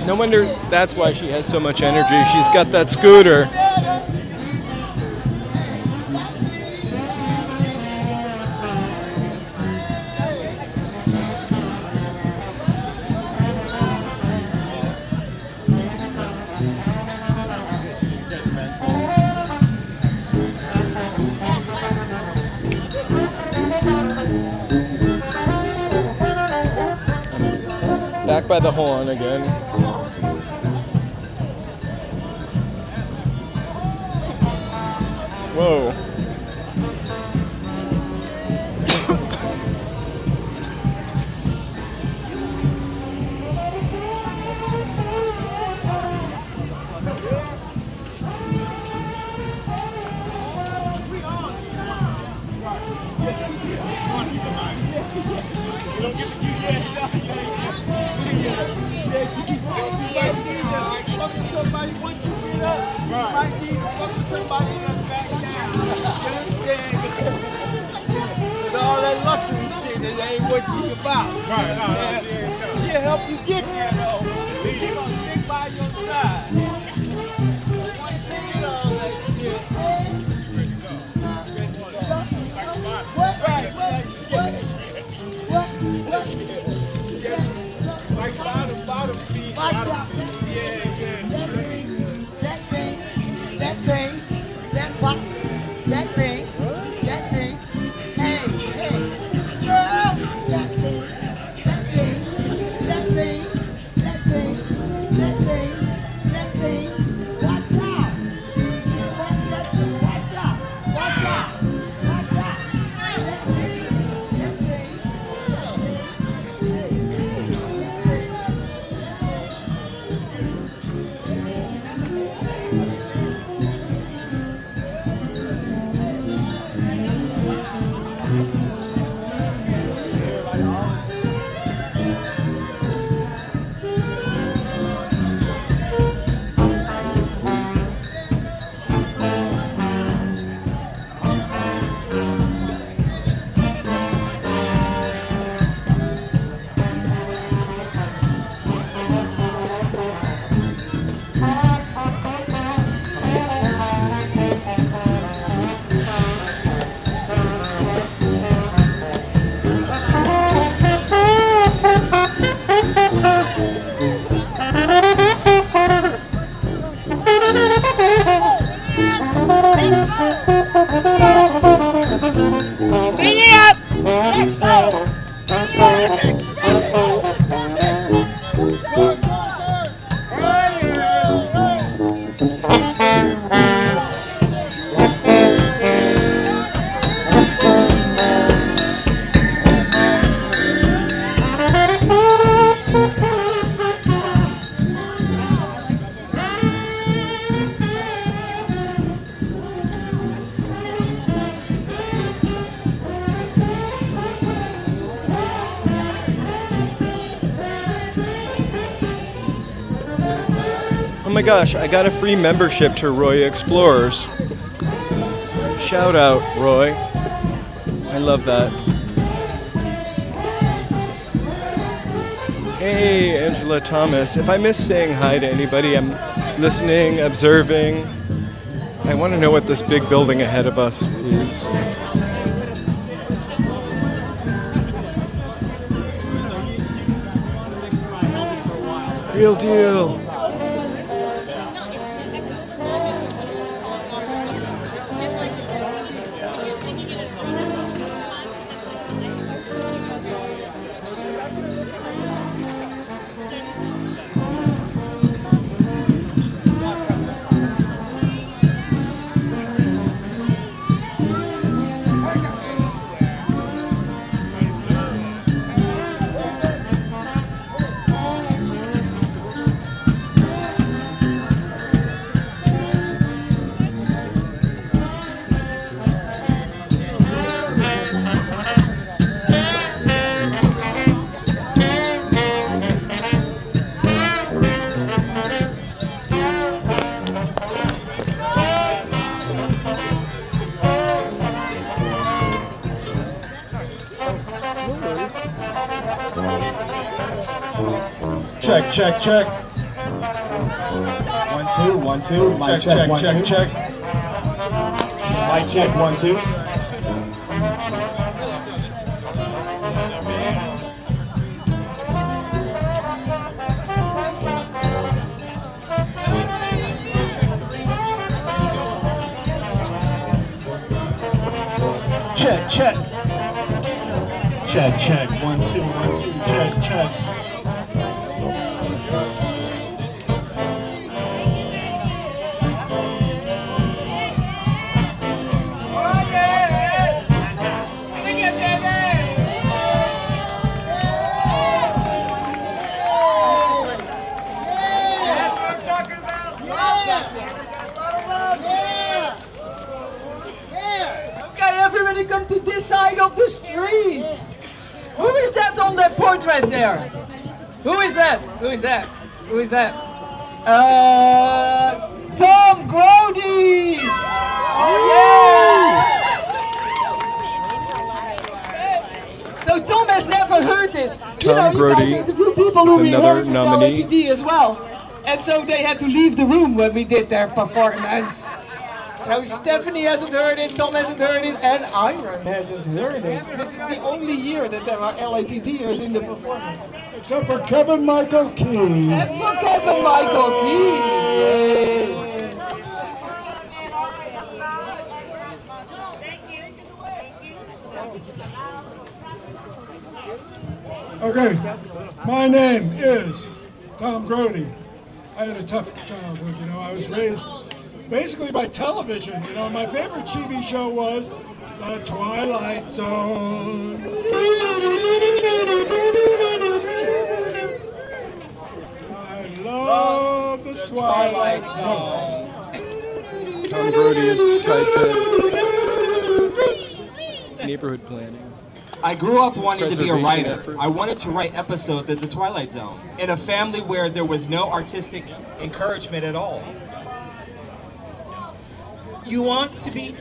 No wonder that's why she has so much energy. She's got that scooter. Back by the horn again. Whoa. She'll help you get there, though. She's gonna stick by your side. Once you get all that shit. Like bottom feet. That thing, that box, that thing, hey, girl, that thing, watch out, Bring it up! Oh my gosh, I got a free membership to Roy Explorers. Shout out, Roy. I love that. Hey, Angela Thomas. If I miss saying hi to anybody, I'm listening, observing. I want to know what this big building ahead of us is. Real deal. Check, check, check. 1, 2, 1, 2. Mic check, one, check, check. Mic check, 1, 2. Check, check. Check, check. 1, 2, 1, 2. Check, check. Okay, everybody come to this side of the street. Who is that on that portrait there? Who is that? Who is that? Who is that? Tom Grode! Oh yeah! So Tom has never heard this. Tom Grode there's a few people is who another rehearsed with nominee. LAPD as well. And so they had to leave the room when we did their performance. So Stephanie hasn't heard it, Tom hasn't heard it, and Iron hasn't heard it. This is the only year that there are LAPDers in the performance. Except for Kevin Michael Key. Except for Kevin Michael Key. Yay. Okay, my name is Tom Grode. I had a tough childhood, you know. I was raised basically by television, you know. My favorite TV show was The Twilight Zone. I love The Twilight Zone. Tom Grode is tied to neighborhood planning. I grew up wanting to be a Preservation writer. efforts. I wanted to write episodes of The Twilight Zone in a family where there was no artistic encouragement at all. You want to be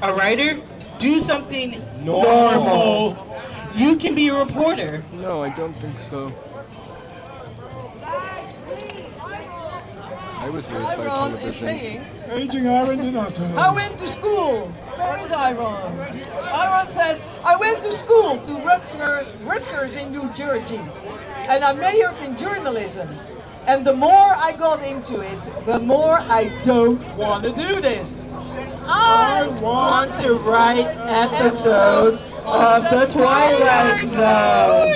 a writer? Do something normal. You can be a reporter. No, I don't think so. I was raised by Iron is television. saying, Aging Iron did not know. I went to school. Where is Iron? Iron says, I went to school to Rutgers in New Jersey. And I majored in journalism. And the more I got into it, the more I don't want to do this. I Want to write episodes of The Twilight Zone.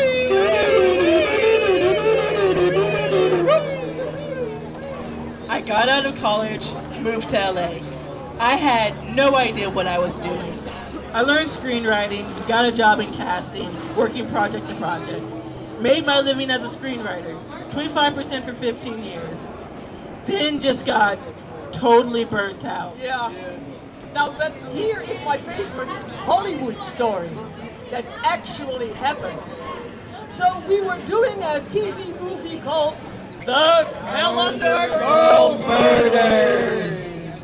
I got out of college, moved to LA. I had no idea what I was doing. I learned screenwriting, got a job in casting, working project to project. Made my living as a screenwriter, 25% for 15 years. Then just got totally burnt out. Yeah. Now, but here is my favorite Hollywood story that actually happened. So we were doing a TV movie called The Calendar Girl Murders.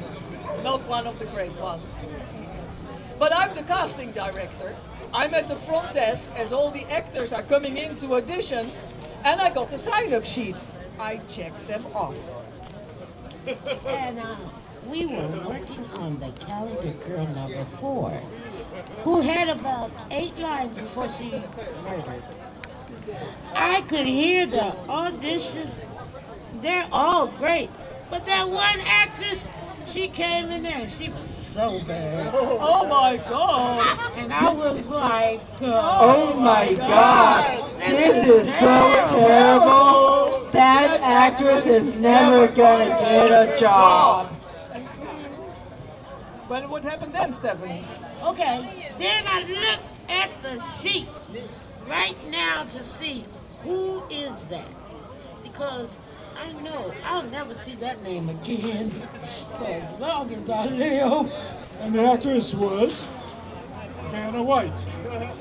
Not one of the great ones. But I'm the casting director. I'm at the front desk as all the actors are coming in to audition, and I got the sign-up sheet. I checked them off. And we were working on the calendar girl number 4, who had about 8 lines before she murdered. I could hear the audition. They're all great, but that one actress, she came in there and she was so bad. Oh my God! And I was like, Oh my God, this is so terrible. That actress is never gonna get a job. But what happened then, Stephanie? Okay, then I looked at the sheet right now to see who is that. Because I know I'll never see that name again for as long as I live. And the actress was Vanna White.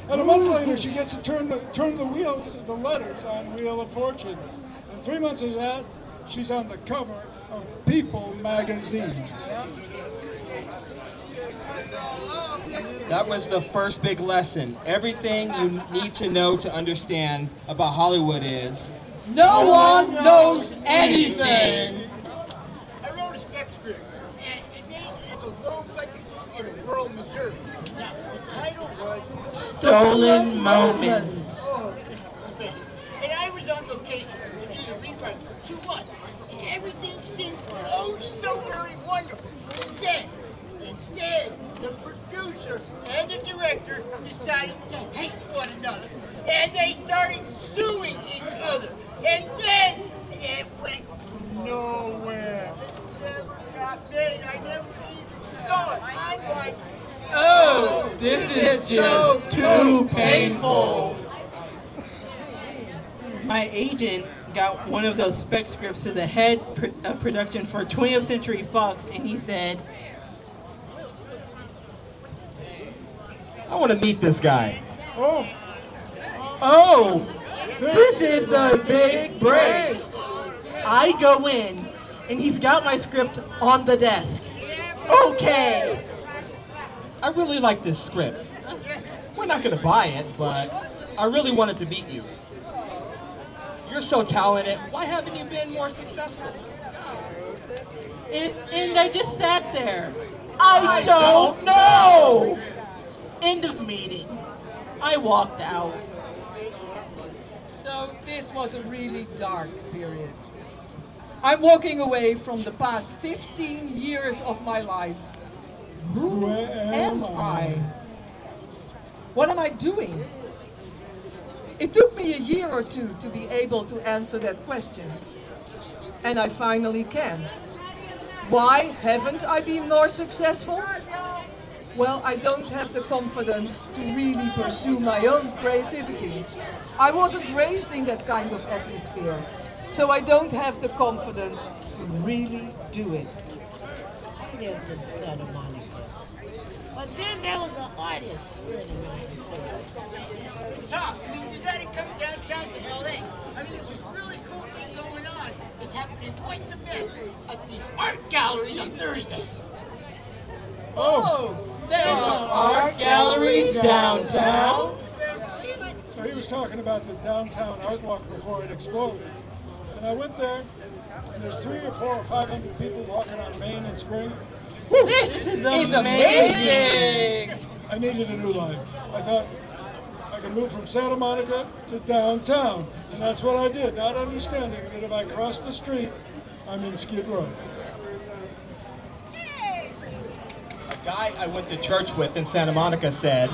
And a month later, she gets to turn the wheels, the letters on Wheel of Fortune. And 3 months of that, she's on the cover of People magazine. That was the first big lesson. Everything you need to know to understand about Hollywood is... No one knows anything. I wrote a spec script, and it's a low-budget movie in rural Missouri. Now, the title was... Stolen Moments. And I was on location to do the rerun for 2 months, and everything seemed oh so very wonderful. And then, the producer and the director decided to hate one another, and they started suing each other. And then it went nowhere. It never got made. I never even saw it. I'm like, oh, this is just too painful. My agent got one of those spec scripts to the head of production for 20th Century Fox, and he said, I want to meet this guy. oh, this is the big break. I go in, and he's got my script on the desk. Okay. I really like this script. We're not going to buy it, but I really wanted to meet you. You're so talented. Why haven't you been more successful? And I just sat there. I don't know. End of meeting. I walked out. So this was a really dark period. I'm walking away from the past 15 years of my life. Who am I? What am I doing? It took me a year or two to be able to answer that question. And I finally can. Why haven't I been more successful? Well, I don't have the confidence to really pursue my own creativity. I wasn't raised in that kind of atmosphere, so I don't have the confidence to really do it. I lived in Santa Monica, but then there was an artist friend of mine. Tom, I mean, you gotta come downtown to LA. I mean, there's this really cool thing going on. It's happening twice a month at these art galleries on Thursdays. Oh, there are art galleries downtown. So he was talking about the downtown art walk before it exploded. And I went there, and there's 300 or 400 or 500 people walking on Main in spring. This is amazing! I needed a new life. I thought I could move from Santa Monica to downtown. And that's what I did, not understanding that if I cross the street, I'm in Skid Row. A guy I went to church with in Santa Monica said,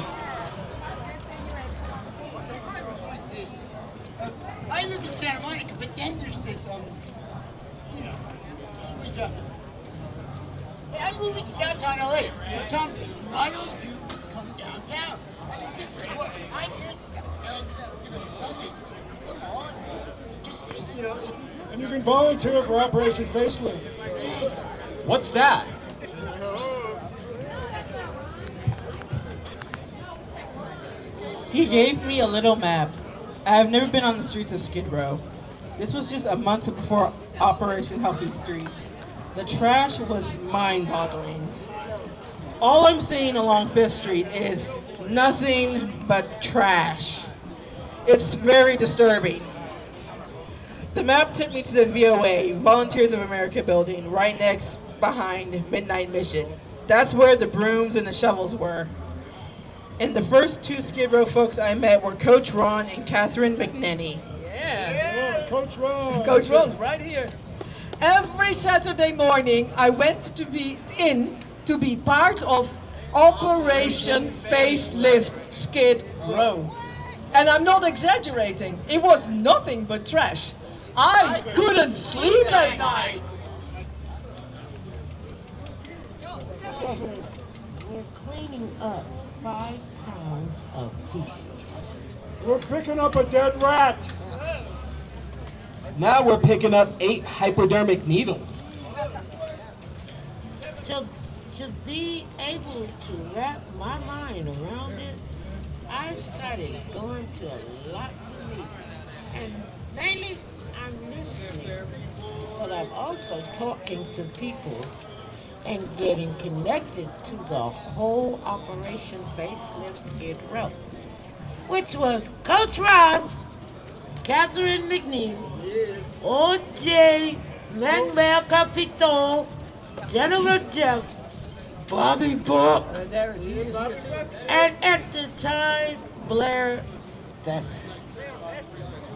I lived in Santa Monica, but then there's this, you know, it was, hey, I'm moving to downtown LA. Tom, why don't you come downtown? I mean, this is what I did, and, you know, love it. Come on. Just, you know, it's... And you can volunteer for Operation Facelift. what's that? He gave me a little map. I have never been on the streets of Skid Row. This was just a month before Operation Healthy Streets. The trash was mind-boggling. All I'm seeing along 5th Street is nothing but trash. It's very disturbing. The map took me to the VOA, Volunteers of America building, right next behind Midnight Mission. That's where the brooms and the shovels were. And the first 2 Skid Row folks I met were Coach Ron and Catherine McNenny. Yeah. Coach Ron. Coach Ron's right here. Every Saturday morning, I went to be part of Operation Facelift Skid Row. And I'm not exaggerating. It was nothing but trash. I couldn't sleep at night. We're cleaning up 5 pounds of feces. We're picking up a dead rat. Now we're picking up 8 hypodermic needles. To be able to wrap my mind around it, I started going to lots of meetings. And mainly I'm listening, but I'm also talking to people and getting connected to the whole Operation Facelift Skid Row, which was Coach Ron, Catherine McNeil, O.J., Manuel Capiton, General Jeff, Bobby Book, and at the time, Blair Bessie.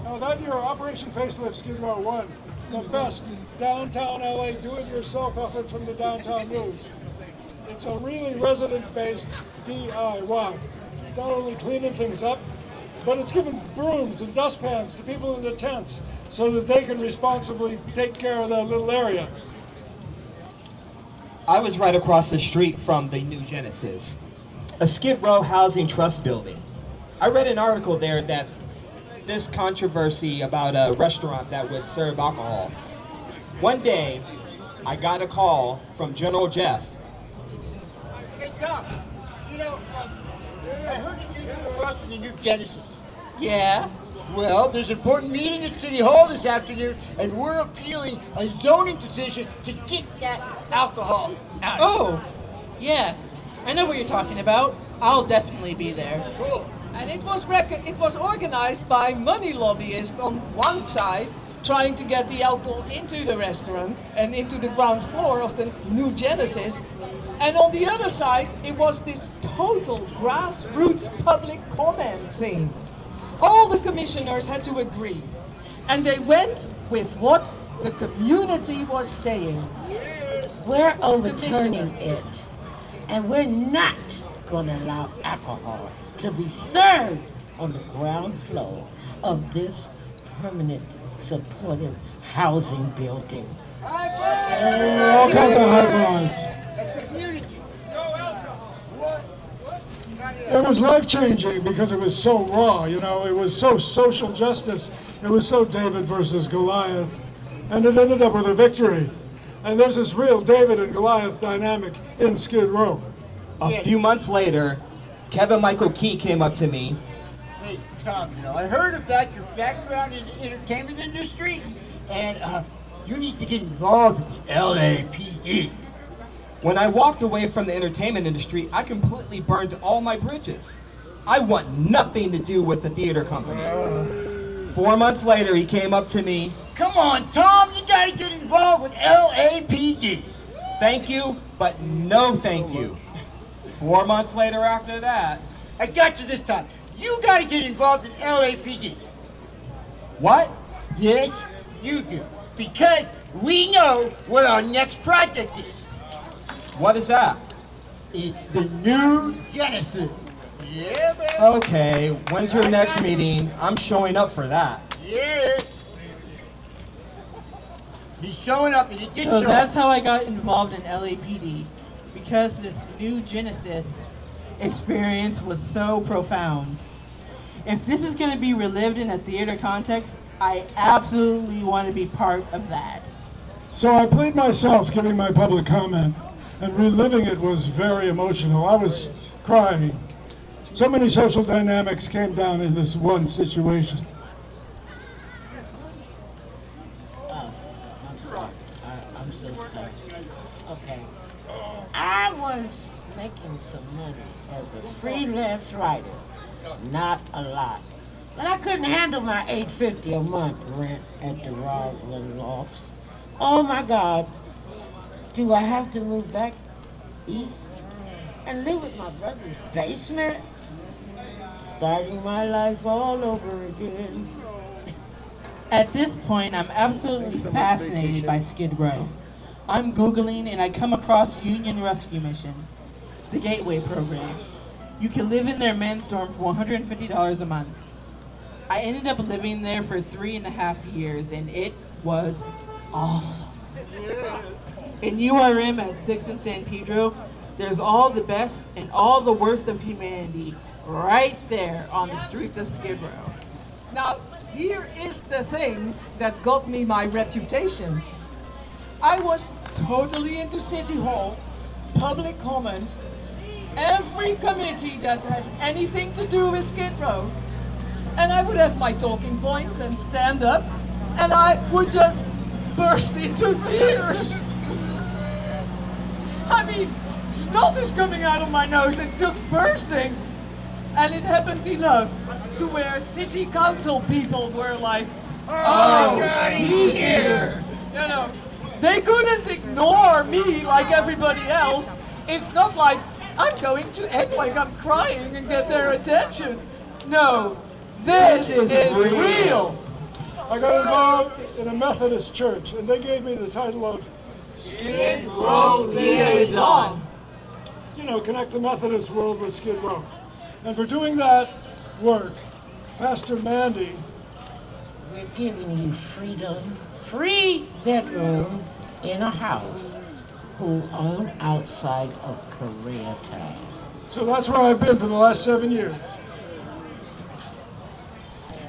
Now that year, Operation Facelift Skid Row won the best downtown LA do-it-yourself effort from the Downtown News. It's a really resident-based DIY. It's not only cleaning things up, but it's giving brooms and dustpans to people in the tents so that they can responsibly take care of their little area. I was right across the street from the new Genesis, a Skid Row housing trust building. I read an article there that this controversy about a restaurant that would serve alcohol. One day, I got a call from General Jeff. Hey, Tom, you know, I heard that you live across from the new Genesis. Yeah? Well, there's an important meeting at City Hall this afternoon, and we're appealing a zoning decision to get that alcohol out. Oh, yeah. I know what you're talking about. I'll definitely be there. Cool. And it was organized by money lobbyists on one side, trying to get the alcohol into the restaurant and into the ground floor of the new Genesis. And on the other side, it was this total grassroots public comment thing. All the commissioners had to agree. And they went with what the community was saying. We're overturning it, and we're not going to allow alcohol to be served on the ground floor of this permanent supportive housing building. All kinds of high fives. It was life-changing because it was so raw, you know, it was so social justice, it was so David versus Goliath, and it ended up with a victory. And there's this real David and Goliath dynamic in Skid Row. A few months later, Kevin Michael Key came up to me. Hey, Tom, you know, I heard about your background in the entertainment industry, and you need to get involved with the LAPD. When I walked away from the entertainment industry, I completely burned all my bridges. I want nothing to do with the theater company. 4 months later, he came up to me. Come on, Tom, you gotta get involved with LAPD. Thank you, but no thank you. 4 months later after that, I got you this time. You gotta get involved in LAPD. What? Yes, you do. Because we know what our next project is. What is that? It's the new Genesis. Yeah, man. Okay, when's your next meeting? I'm showing up for that. Yeah. He's showing up and he did So show that's up. how I got involved in LAPD, because this new Genesis experience was so profound. If this is going to be relived in a theater context, I absolutely want to be part of that. So I played myself giving my public comment, and reliving it was very emotional. I was crying. So many social dynamics came down in this one situation. I'm sorry. I'm so sorry. Okay. I was making some money as a freelance writer. Not a lot. But I couldn't handle my $850 a month rent at the Roslyn Lofts. Oh my God. Do I have to move back east and live with my brother's basement? Starting my life all over again. At this point, I'm absolutely fascinated by Skid Row. I'm Googling and I come across Union Rescue Mission, the Gateway program. You can live in their men's dorm for $150 a month. I ended up living there for 3.5 years and it was awesome. In URM at 6th and San Pedro, there's all the best and all the worst of humanity right there on the streets of Skid Row. Now, here is the thing that got me my reputation. I was totally into City Hall, public comment, every committee that has anything to do with Skid Row, and I would have my talking points and stand up, and I would just burst into tears. I mean, snot is coming out of my nose, it's just bursting. And it happened enough to where city council people were like, oh, God, he's here. You know, they couldn't ignore me like everybody else. It's not like I'm going to act like I'm crying and get their attention. No, this is real. I got involved in a Methodist church, and they gave me the title of Skid Row Liaison. You know, connect the Methodist world with Skid Row. And for doing that work, Pastor Mandy, we're giving you freedom, free bedrooms in a house who own outside of Koreatown. So that's where I've been for the last 7 years.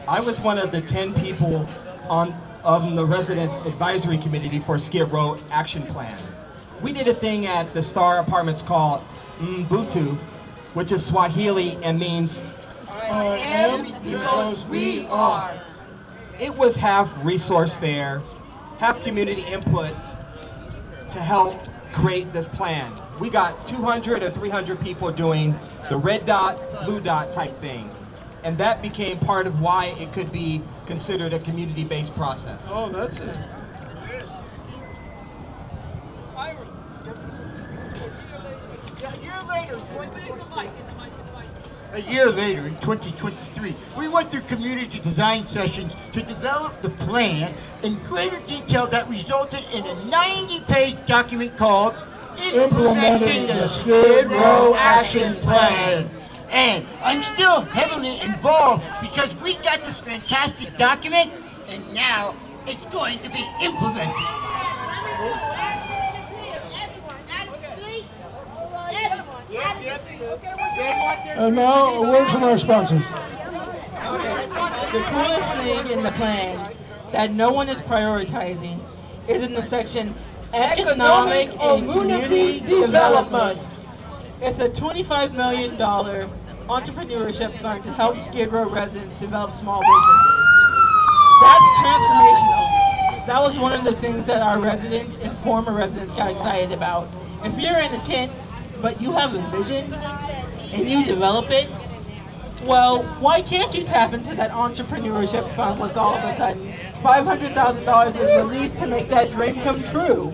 I was one of the 10 people on the Residents Advisory Committee for Skid Row Action Plan. We did a thing at the Star Apartments called Mbutu, which is Swahili and means I am because we are. It was half resource fair, half community input to help create this plan. We got 200 or 300 people doing the red dot, blue dot type thing. And that became part of why it could be considered a community-based process. Oh, that's it. A year later, in 2023, we went through community design sessions to develop the plan in greater detail that resulted in a 90-page document called Implementing the Skid Row Action Plan. And I'm still heavily involved because we got this fantastic document, and now it's going to be implemented. And now, a word from our sponsors. The coolest thing in the plan that no one is prioritizing is in the section Economic and Community Development. It's a $25 million entrepreneurship fund to help Skid Row residents develop small businesses. That's transformational. That was one of the things that our residents and former residents got excited about. If you're in a tent, but you have a vision and you develop it, well, why can't you tap into that entrepreneurship fund with all of a sudden $500,000 is released to make that dream come true?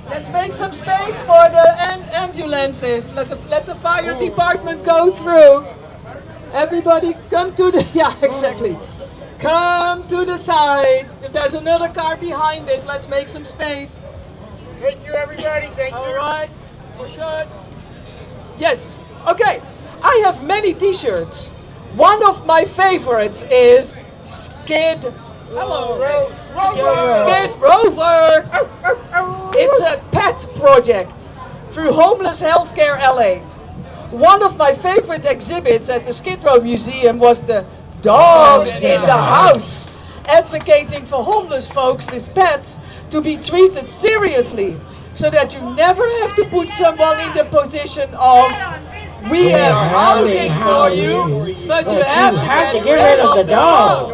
Let's make some space for the ambulances. Let the fire department go through. Everybody come to the, yeah, exactly. Come to the side. If there's another car behind it, let's make some space. Thank you, everybody. Thank you. All right, we're good. Yes, okay. I have many t-shirts. One of my favorites is Skid Rover. It's a pet project through Homeless Healthcare LA. One of my favorite exhibits at the Skid Row Museum was the Dogs in the House, advocating for homeless folks with pets to be treated seriously so that you never have to put someone in the position of we have housing for you, but you have to get rid of the dog.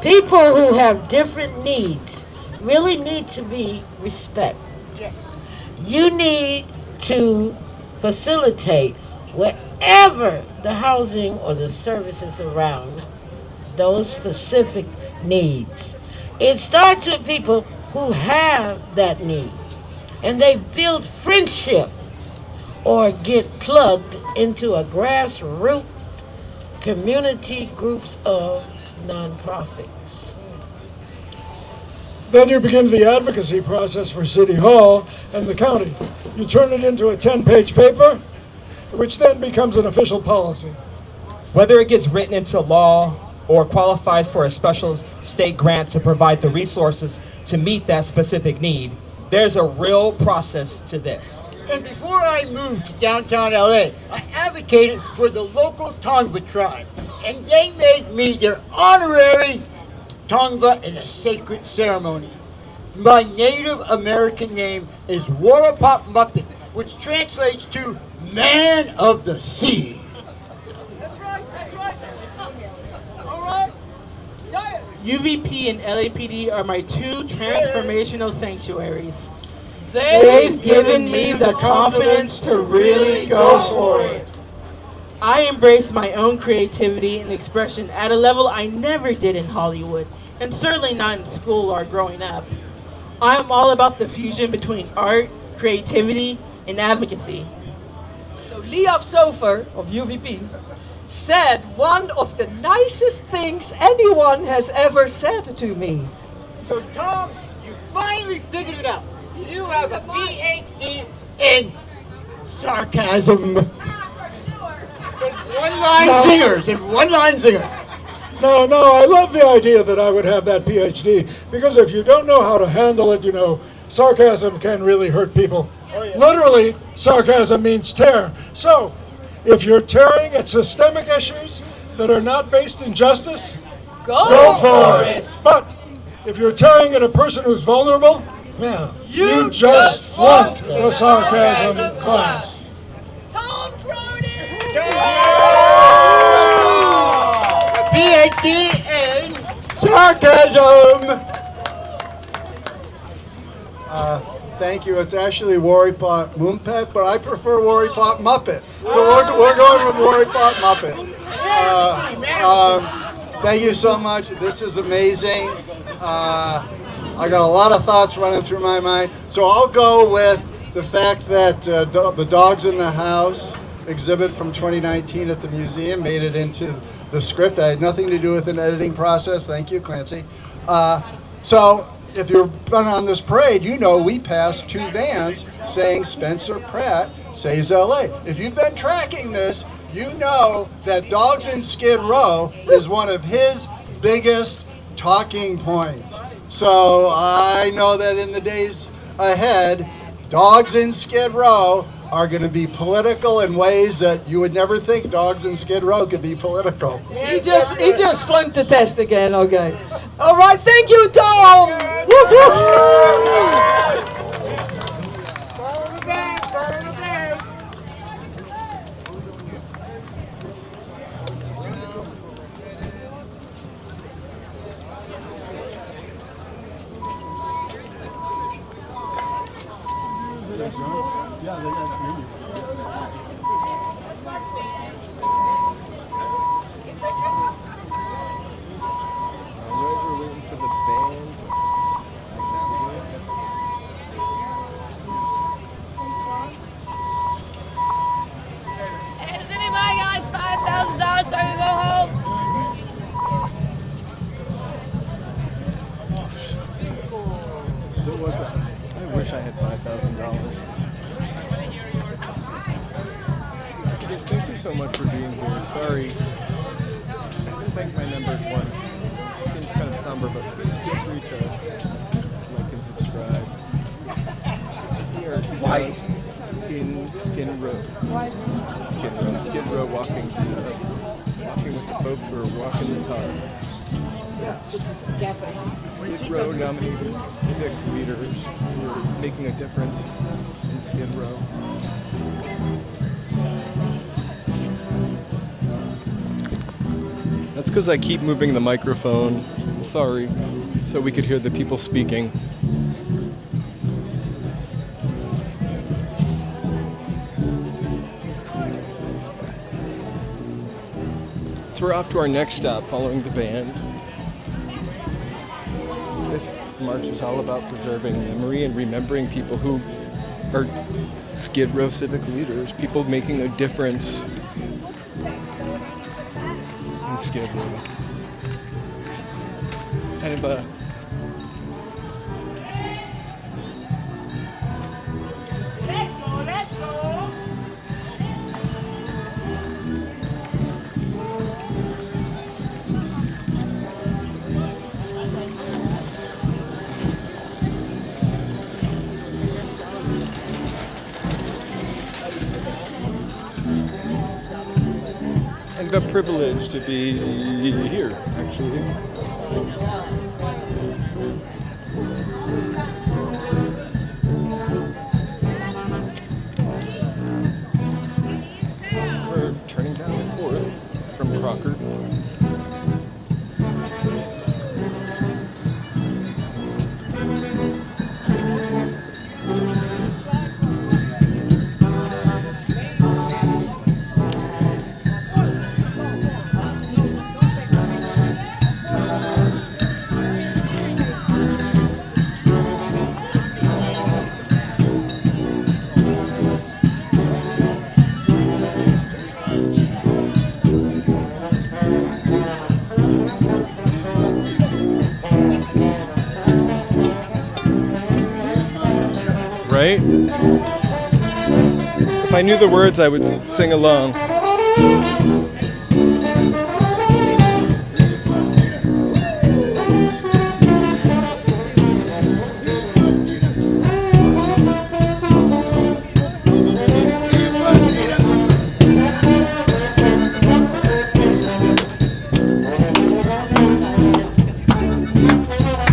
People who have different needs really need to be respected. You need to facilitate wherever the housing or the services around those specific needs. It starts with people who have that need, and they build friendship or get plugged into a grassroots community groups of nonprofits. Then you begin the advocacy process for City Hall and the county. You turn it into a 10-page paper, which then becomes an official policy. Whether it gets written into law or qualifies for a special state grant to provide the resources to meet that specific need, there's a real process to this. And before I moved to downtown LA, I advocated for the local Tongva tribe, and they made me their honorary Tongva in a sacred ceremony. My Native American name is Warapop Muppet, which translates to Man of the Sea. That's right, that's right. All right. UVP and LAPD are my two transformational sanctuaries. They've given me the confidence to really go for it. I embrace my own creativity and expression at a level I never did in Hollywood, and certainly not in school or growing up. I'm all about the fusion between art, creativity, and advocacy. So Leof Sofer of UVP said one of the nicest things anyone has ever said to me. So Tom, you finally figured it out. You have a PhD in sarcasm. One-line singers. No, I love the idea that I would have that PhD, because if you don't know how to handle it, sarcasm can really hurt people. Oh, yeah. Literally, sarcasm means tear. So, if you're tearing at systemic issues that are not based in justice, go for it. But if you're tearing at a person who's vulnerable, you just flunked the sarcasm class. Tom Grode! A PhD in sarcasm. Thank you. It's actually Worrypot Moompet, but I prefer Worrypot Muppet. So we're going with Worrypot Muppet. Thank you so much. This is amazing. I got a lot of thoughts running through my mind. So I'll go with the fact that the Dogs in the House exhibit from 2019 at the museum made it into the script. I had nothing to do with an editing process. Thank you, Quincy. So if you've been on this parade, we passed 2 vans saying Spencer Pratt saves LA. If you've been tracking this, you know that Dogs in Skid Row is one of his biggest talking points. So I know that in the days ahead, Dogs in Skid Row are going to be political in ways that you would never think Dogs in Skid Row could be political. He just flunked the test again, okay. All right, thank you, Tom! Woof, woof. Follow the bag. Hey, does anybody got like $5,000 so I can go home? What was that? I wish I had $5,000. Thank you so much for being here. Sorry, I didn't thank my members once. Seems kind of somber, but please feel free to like and subscribe. We are in Skid Row. Skid Row, walking with the folks who are walking the talk. Skid Row nominated civic leaders who are making a difference in Skid Row. That's because I keep moving the microphone. Sorry. So we could hear the people speaking. So we're off to our next stop following the band. This march is all about preserving memory and remembering people who are Skid Row civic leaders, people making a difference in Skid Row. Kind of a and a privilege to be here, actually. We're turning down the 4th from Crocker. right? If I knew the words, I would sing along.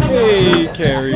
Hey, Carrie.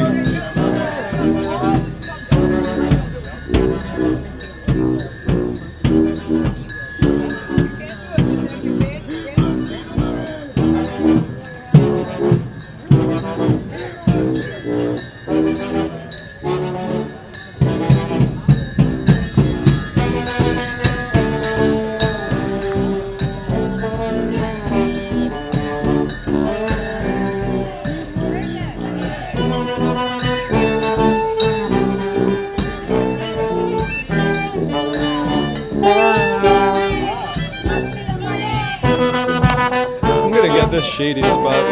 I'm gonna get this shady spot.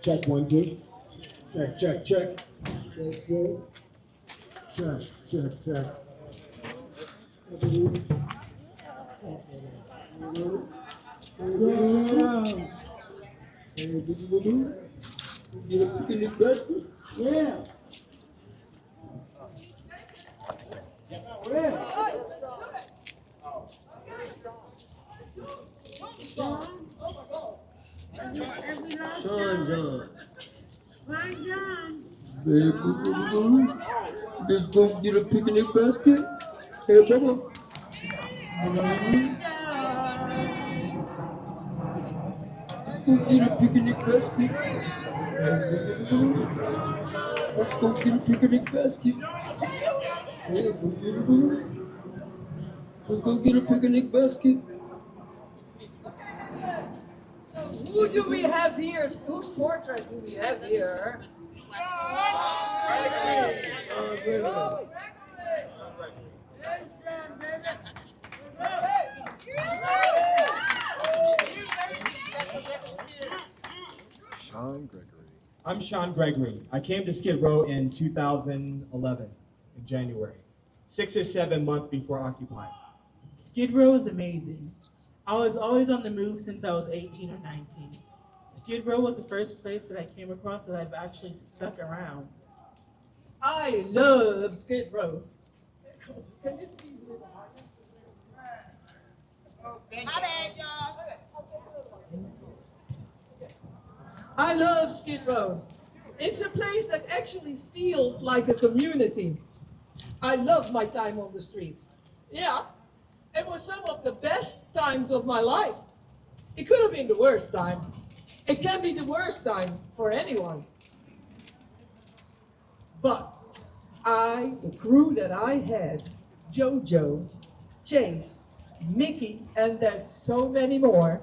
Check 1, 2. Check, check, check. Check, good. Check, check, check. Yeah. Sean John. Let's go get a picnic basket. Hey, Bubba. Let's go get a picnic basket. Let's go get a picnic basket. Hey, Bubba. Let's go get a picnic basket. So who do we have here? Whose portrait do we have here? Sean Gregory. I'm Sean Gregory. I came to Skid Row in 2011, in January, 6 or 7 months before Occupy. Skid Row is amazing. I was always on the move since I was 18 or 19. Skid Row was the first place that I came across that I've actually stuck around. I love Skid Row. Can you speak a little harder? My bad, y'all. I love Skid Row. It's a place that actually feels like a community. I love my time on the streets. Yeah, it was some of the best times of my life. It could have been the worst time. It can be the worst time for anyone. But the crew that I had, Jojo, Chase, Mickey, and there's so many more,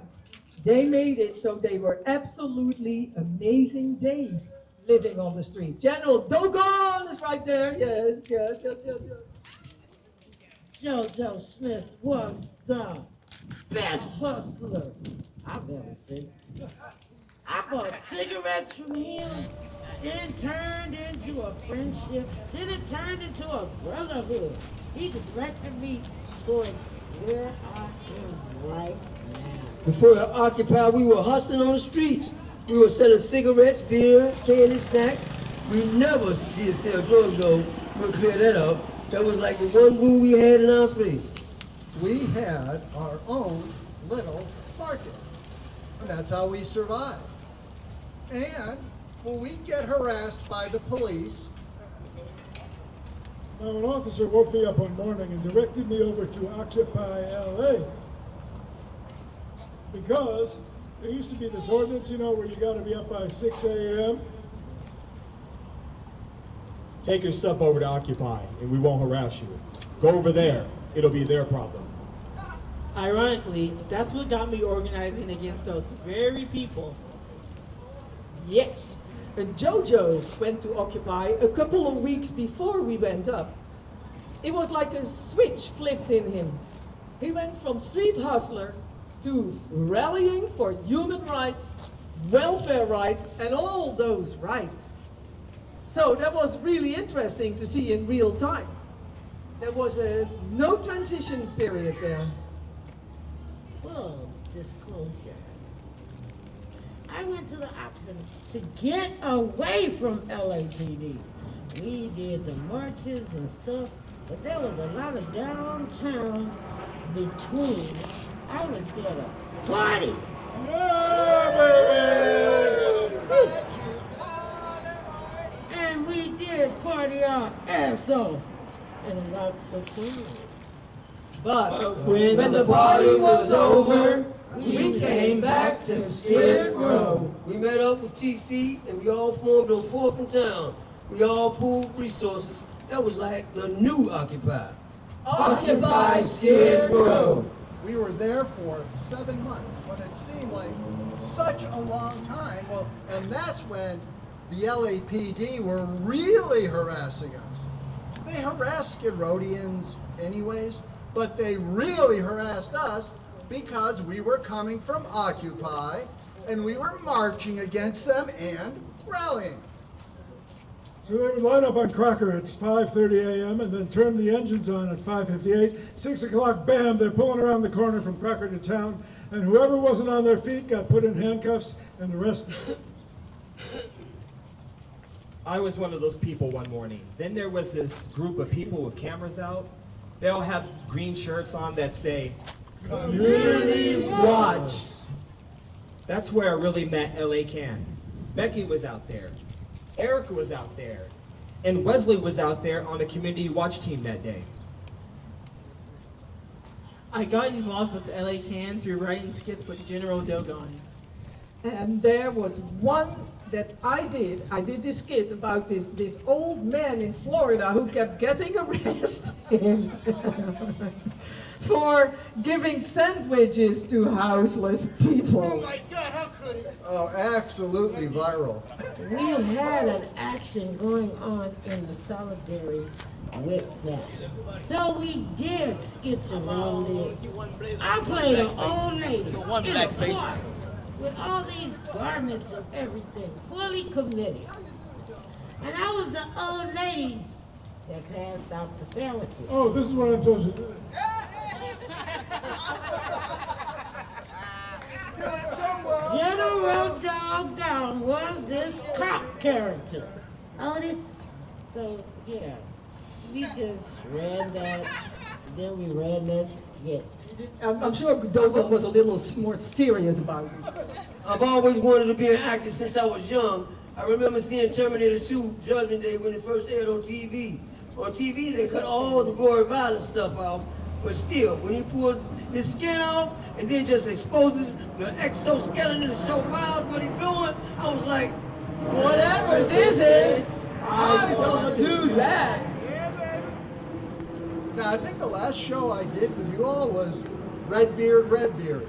they made it so they were absolutely amazing days living on the streets. General Dogon is right there. Yes. JoJo Smith was the best hustler I've ever seen. I bought cigarettes from him, then turned into a friendship, then it turned into a brotherhood. He directed me towards where I am right now. Before the Occupy, we were hustling on the streets. We were selling cigarettes, beer, candy, snacks. We never did sell drugs, though. We'll clear that up. That was like the one rule we had in our space. We had our own little market, and that's how we survived. And when we get harassed by the police, Now, an officer woke me up one morning and directed me over to Occupy LA. Because there used to be this ordinance, you know, where you gotta be up by 6 a.m. Take your stuff over to Occupy, and we won't harass you. Go over there. It'll be their problem. Ironically, that's what got me organizing against those very people. Yes, Jojo went to Occupy a couple of weeks before we went up. It was like a switch flipped in him. He went from street hustler to rallying for human rights, welfare rights, and all those rights. So that was really interesting to see in real time. There was no transition period there. Full disclosure. I went to the option to get away from LAPD. We did the marches and stuff, but there was a lot of downtown between. I was there to party. And we did party our ass off and lots of fun. But when the party was over, we came back to Skid Row. We met up with TC and we all formed a fourth in town. We all pooled resources. That was like the new Occupy. Occupy Skid Row. we were there for 7 months, when it seemed like such a long time. Well, and that's when the LAPD were really harassing us. They harassed Skid Rowdians anyways, but they really harassed us because we were coming from Occupy and we were marching against them and rallying. So they would line up on Crocker at 5:30 a.m. and then turn the engines on at 5:58. 6 o'clock, bam, they're pulling around the corner from Crocker to town, and whoever wasn't on their feet got put in handcuffs and arrested. I was one of those people one morning. Then there was this group of people with cameras out. They all have green shirts on that say, Community Watch. That's where I really met LA Can. Becky was out there. Erica was out there. And Wesley was out there on the community watch team that day. I got involved with LA Can through writing skits with General Dogon. And there was one that I did this skit about this old man in Florida who kept getting arrested for giving sandwiches to houseless people. Oh my God, how could he? Oh, absolutely viral. We had an action going on in the solidarity with that. So we did skits around this. I played an old lady in a park with all these garments and everything, fully committed. And I was the old lady that passed out the sandwiches. Oh, this is what I'm supposed to do. General Doggone was this cop character. Notice? So, yeah, we just ran that, then we ran that skit. I'm sure Dogon was a little more serious about it. I've always wanted to be an actor since I was young. I remember seeing Terminator 2 Judgment Day when it first aired on TV. On TV, they cut all the gory violence stuff out, but still, when he pulls his skin off and then just exposes the exoskeleton to show Miles what he's doing, I was like, whatever this is, I will do that. Now, I think the last show I did with you all was Redbeard.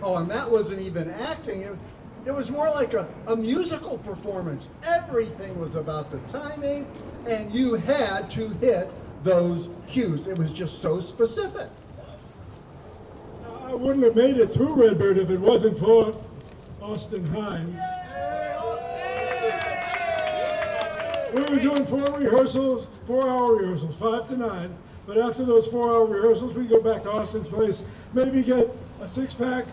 Oh, and that wasn't even acting. It was more like a musical performance. Everything was about the timing, and you had to hit those cues. It was just so specific. I wouldn't have made it through Redbird if it wasn't for Austin Hines. We were doing 4-hour rehearsals, 5 to 9. But after those 4-hour rehearsals, we'd go back to Austin's place, maybe get a 6-pack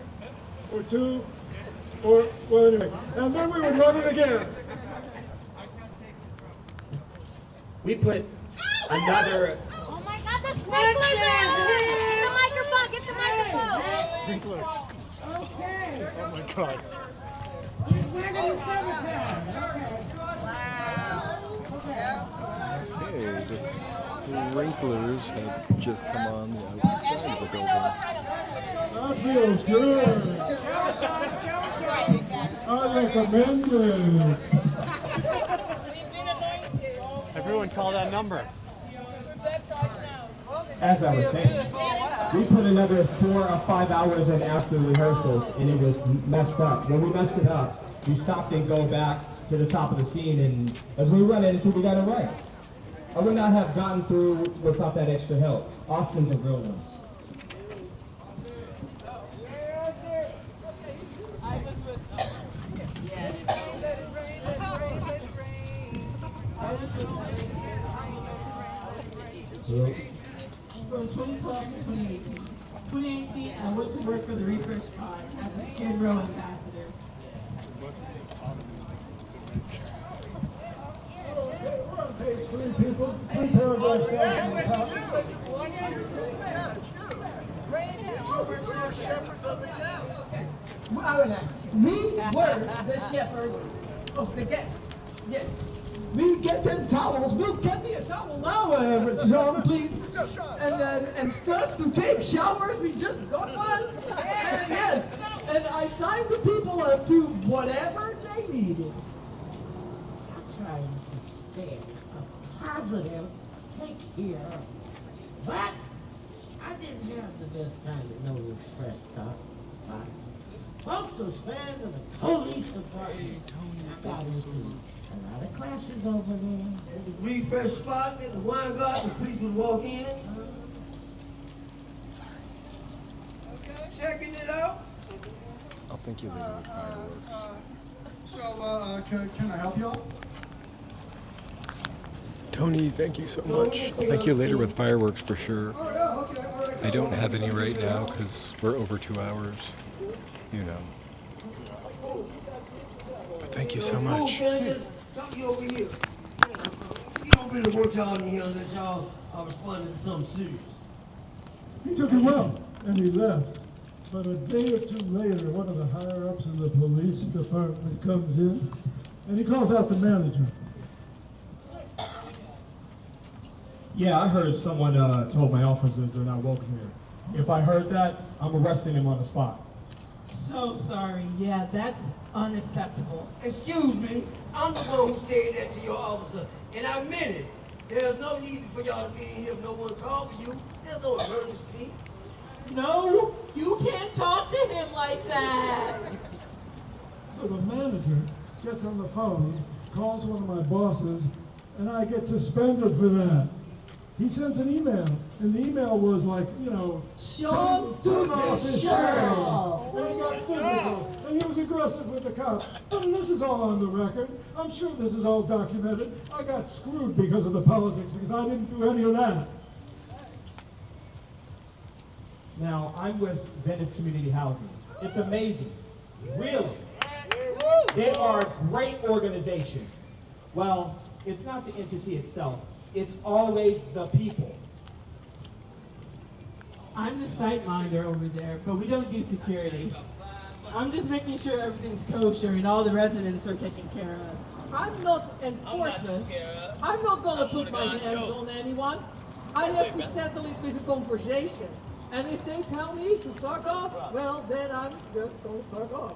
or 2, or, well, anyway. And then we would run it again. We put another got the sprinklers on! Get the microphone, get the microphone! Sprinklers. Okay. Oh my God. We're going to summertime. Okay, the sprinklers have just come on the outside of the building. That feels good. I recommend it. Everyone call that number. As I was saying, we put another 4 or 5 hours in after rehearsals, and it was messed up. When we messed it up, we stopped and go back to the top of the scene, and as we run it until we got it right. I would not have gotten through without that extra help. Austin's a real one. From 2012 to 2018. 2018, I went to work for the Refresh Pod as a Skid Row ambassador. Page 3, people. 3 paragraphs down from the top. We were the shepherds of the guests. Yes. We get them towels. We'll get me a towel now, John, please. And stuff to take showers. We just got one. And yes. And I signed the people up to whatever they needed. I'm trying to stay positive, take care. But I didn't have the best time to know Refresh stuff. Folks was fans of the police department. Got into a lot of classes over there. At the Refresh spot, at the wine garden, the priest would walk in. Checking it out. I'll thank you later with fireworks. Can I help y'all? Tony, thank you so much. I'll thank you later with fireworks for sure. I don't have any right now because we're over 2 hours, you know. But thank you so much. Talk to you over here. You don't really want y'all in here unless y'all are responding to something serious. He took it well, and he left. But a day or two later, one of the higher-ups in the police department comes in, and he calls out the manager. Yeah, I heard someone told my officers they're not welcome here. If I heard that, I'm arresting him on the spot. So sorry. Yeah, that's unacceptable. Excuse me, I'm the one who said that to your officer, and I meant it. There's no need for y'all to be in here if no one called for you. There's no emergency. No, you can't talk to him like that. So the manager gets on the phone, calls one of my bosses, and I get suspended for that. He sends an email, and the email was like, you know, Sean took his shirt off. And he got physical, and he was aggressive with the cops. And this is all on the record. I'm sure this is all documented. I got screwed because of the politics, because I didn't do any of that. Now, I'm with Venice Community Housing. It's amazing. Really. They are a great organization. Well, it's not the entity itself. It's always the people. I'm the site minder over there, but we don't do security. I'm just making sure everything's kosher and all the residents are taken care of. I'm not enforcement. I'm not gonna put my hands on anyone. I have to settle it with a conversation. And if they tell me to fuck off, well, then I'm just gonna fuck off.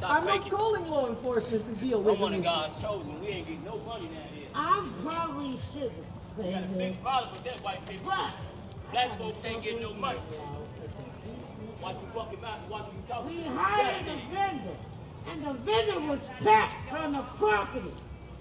I'm not calling law enforcement to deal with it. I'm one of God's chosen. We ain't getting no money down here. I probably shouldn't say Got a big this. problem with that white people. Black folks ain't getting no money. Watch your fucking mouth and watch what you talking. We hired a vendor, and the vendor was taxed on the property.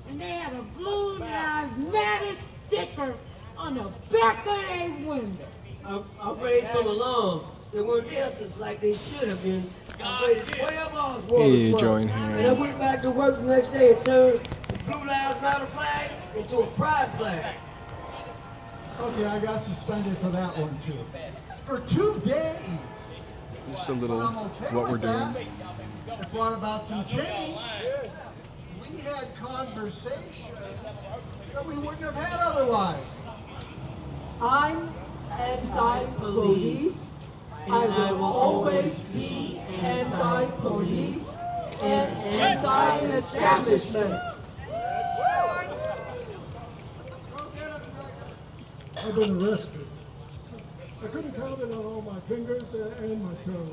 And they had a Blue Lives Matter sticker on the back of their window. I raised some alarms. They weren't answers like they should have been. I raised 12 hours for Hey, the join And I hands. went back to work the next day and turned the Blue Lives Matter flag into a pride flag. Okay, I got suspended for that one too. For 2 days. Just a little But I'm okay what we're with that. doing. It brought about some change. We had conversation that we wouldn't have had otherwise. I'm anti-police. I will always be anti-police and anti-establishment. I've been arrested. I couldn't count it on all my fingers and my toes.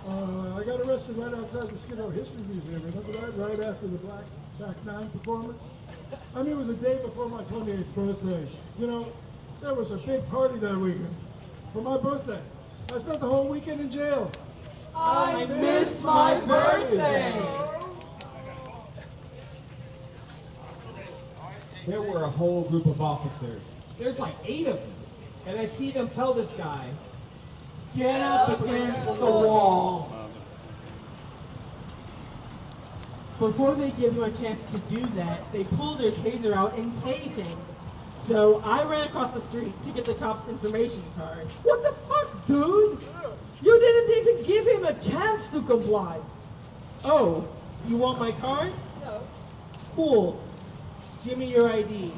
I got arrested right outside the Skid Row History Museum. Remember that? Right after the Back Nine performance. I mean, it was a day before my 28th birthday. You know, there was a big party that weekend for my birthday. I spent the whole weekend in jail. I missed my birthday. There were a whole group of officers. There's like 8 of them. And I see them tell this guy, Get up against the wall. Before they give him a chance to do that, they pull their taser out and tase him. So I ran across the street to get the cop's information card. What the fuck, dude? You didn't even give him a chance to comply. Oh, you want my card? No. Cool. Give me your ID.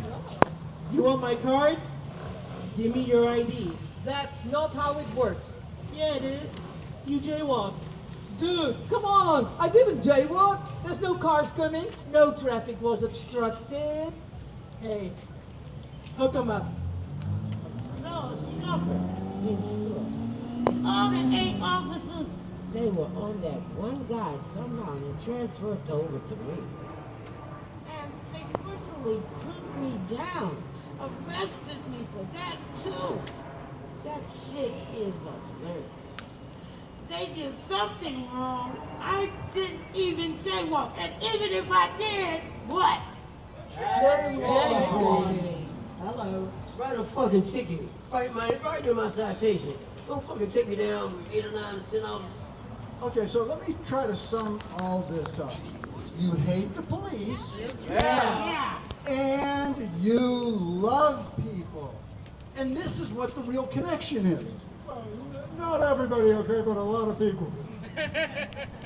You want my card? Give me your ID. That's not how it works. Yeah, it is. You jaywalked. Dude, come on! I didn't jaywalk. There's no cars coming. No traffic was obstructed. Hey, hook 'em up. No, scuffer. All the 8 officers, they were on that one guy somehow and transferred over to me. And they personally took me down, arrested me for that too. That shit is absurd. They did something wrong. I didn't even jaywalk, and even if I did, what? That's jaywalking. Hello. Write a fucking ticket. Write in my citation. Don't fucking take me down with 8 or 9 or 10 hours. Okay, so let me try to sum all this up. You hate the police. Yeah. And you love people. And this is what the real connection is. Not everybody, okay, but a lot of people.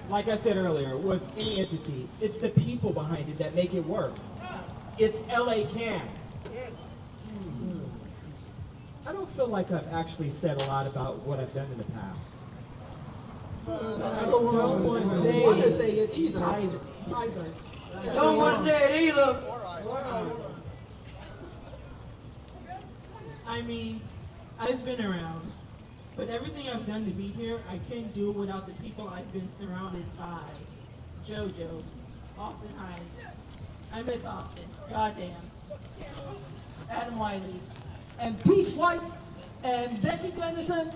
like I said earlier, with any entity, it's the people behind it that make it work. It's LA Can. I don't feel like I've actually said a lot about what I've done in the past. I don't want to say it either. Either. Don't want to say it either. I mean, I've been around, but everything I've done to be here, I can't do without the people I've been surrounded by. JoJo, Austin Hines. I miss Austin. Goddamn. Adam Wiley. And Pete White, and Becky Dennison,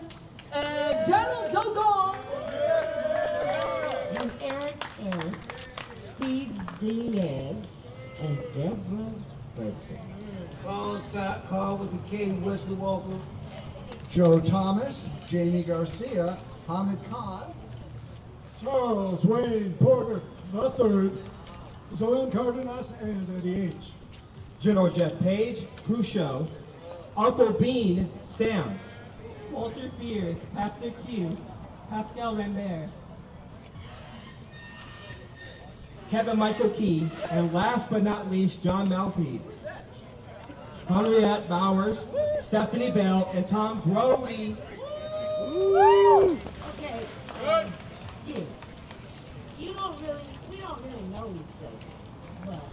and General Dogon. And Eric Ayers, Steve Diaz, and Deborah Burton. Paul Scott, Carl with the K, Wesley Walker. Joe Thomas, Jamie Garcia, Hamid Khan, Charles Wayne Porter III, Zelen Cardenas, and Eddie H. General Jeff Page, Crucio, Uncle Bean, Sam. Walter Fears, Pastor Q, Pascal Rambert. Kevin Michael Key, and last but not least, John Malpede. Henriette Bowers, Stephanie Bell, and Tom Grode. Okay. Yeah. We don't really know each other, but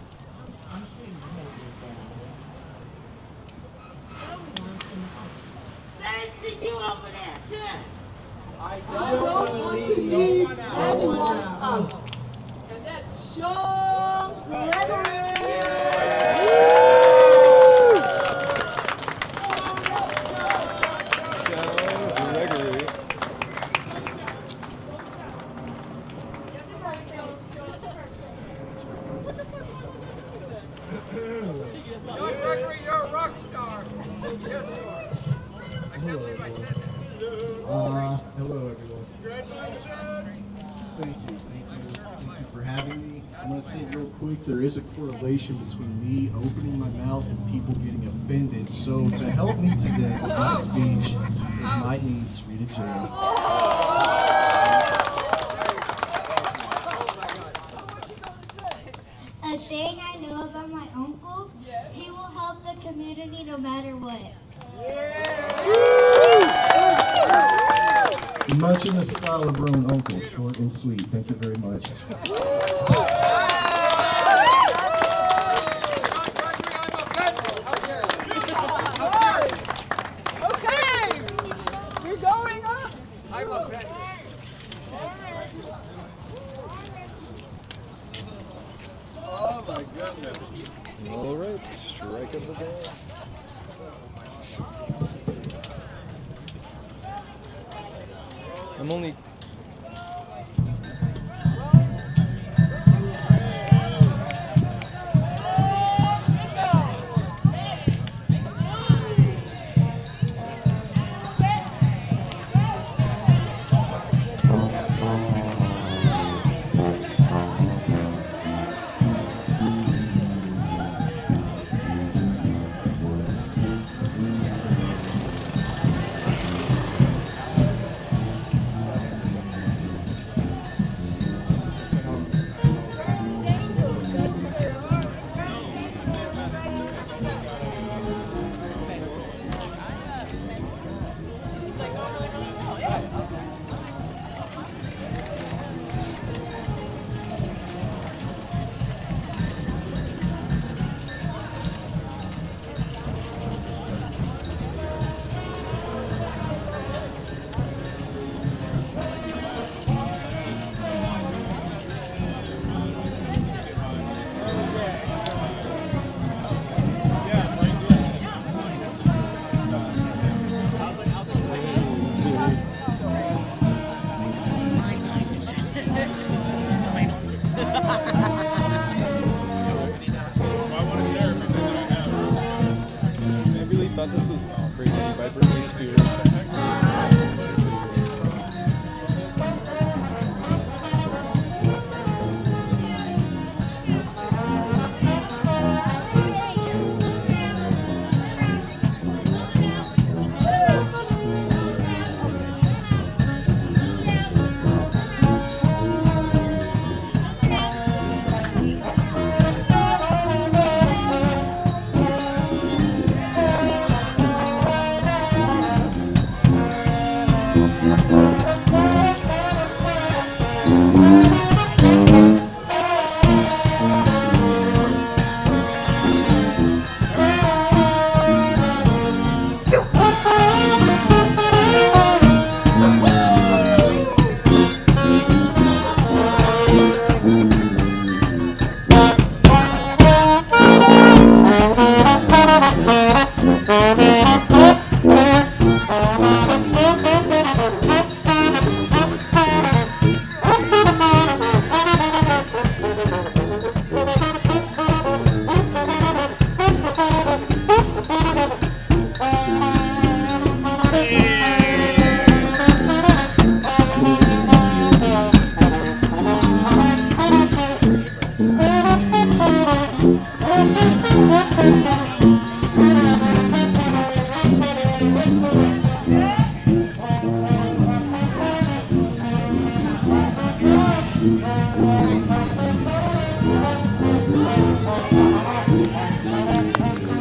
I'm sure you know this guy. Same to you over there, too. I don't want to leave anyone out. And that's Sean Gregory. Gregory, you're a rock star. Yes, you are. I can't believe I said that. Hello, everyone. Thank you for having me. I'm going to say real quick, there is a correlation between me opening my mouth and people getting offended. So to help me today with my speech is my niece, Rita J. A thing I know about my uncle, he will help the community no matter what. Much in the style of Roan Uncle, short and sweet. Thank you very much. Okay, you're going up. I'm a vet. Oh my goodness. All right, strike of the day. I'm only. Thought this was crazy by Britney Spears.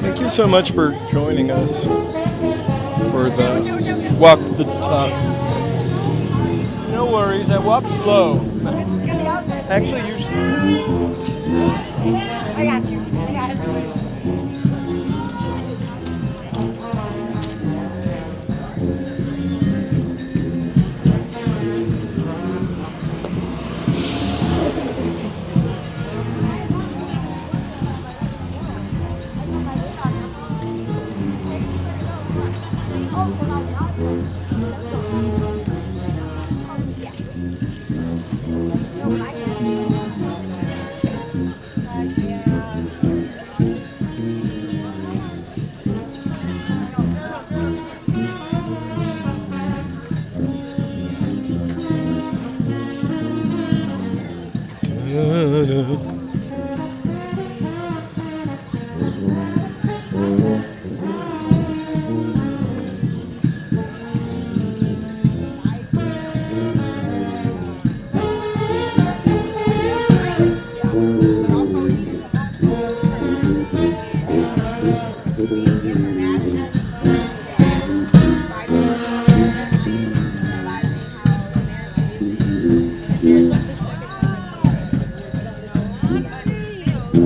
Thank you so much for joining us for the walk the talk. No worries, I walk slow. Actually, usually. I got you. I got it. Oh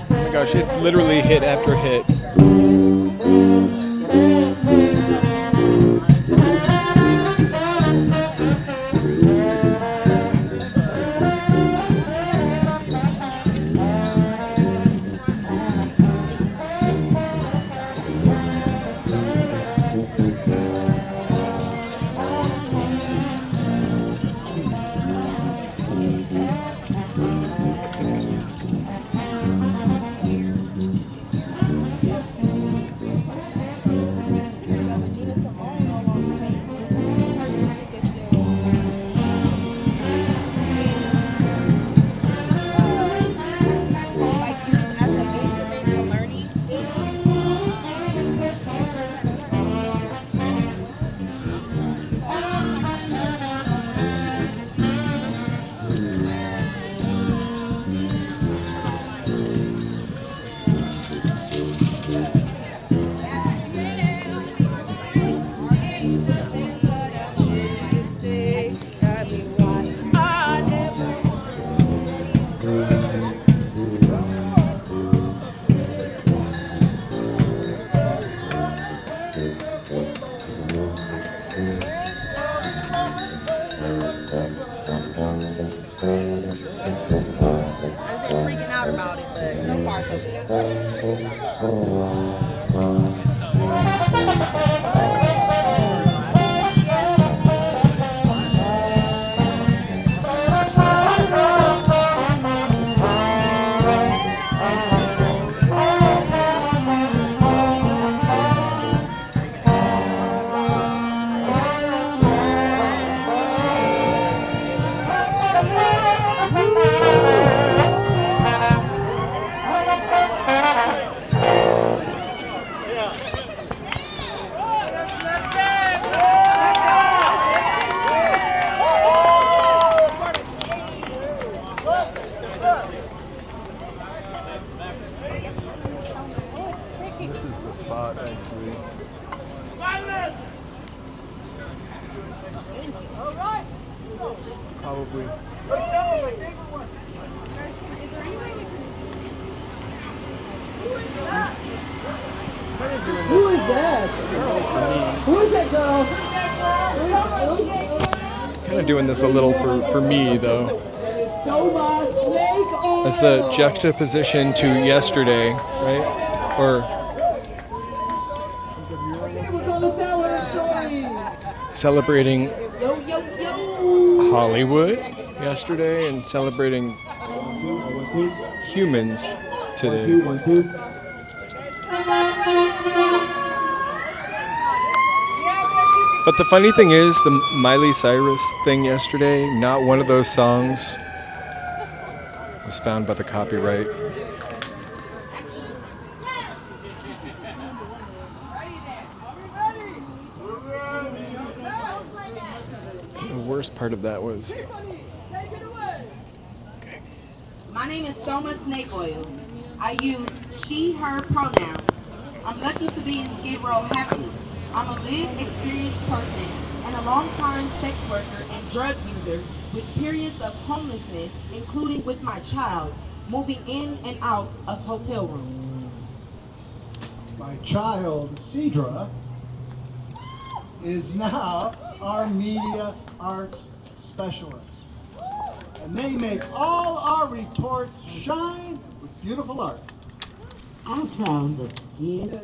my gosh, it's literally hit after hit. This is the spot, actually. Probably. Who is that? Who is that girl? Kind of doing this a little for me, though. Soma, snake oil. As the juxtaposition to yesterday, right? Or We're gonna tell her a story. celebrating Yo, yo, yo. Hollywood yesterday and celebrating humans today. One, two. But the funny thing is, the Miley Cyrus thing yesterday, not one of those songs was found by the copyright. The worst part of that was, My name is Soma Snake Oil. I use she, her pronouns. I'm lucky to be in Skid Row happy. I'm a lived experienced person and a long-time sex worker and drug user with periods of homelessness, including with my child, moving in and out of hotel rooms. My child, Cedra, is now our media arts specialist. And they make all our reports shine with beautiful art. I found the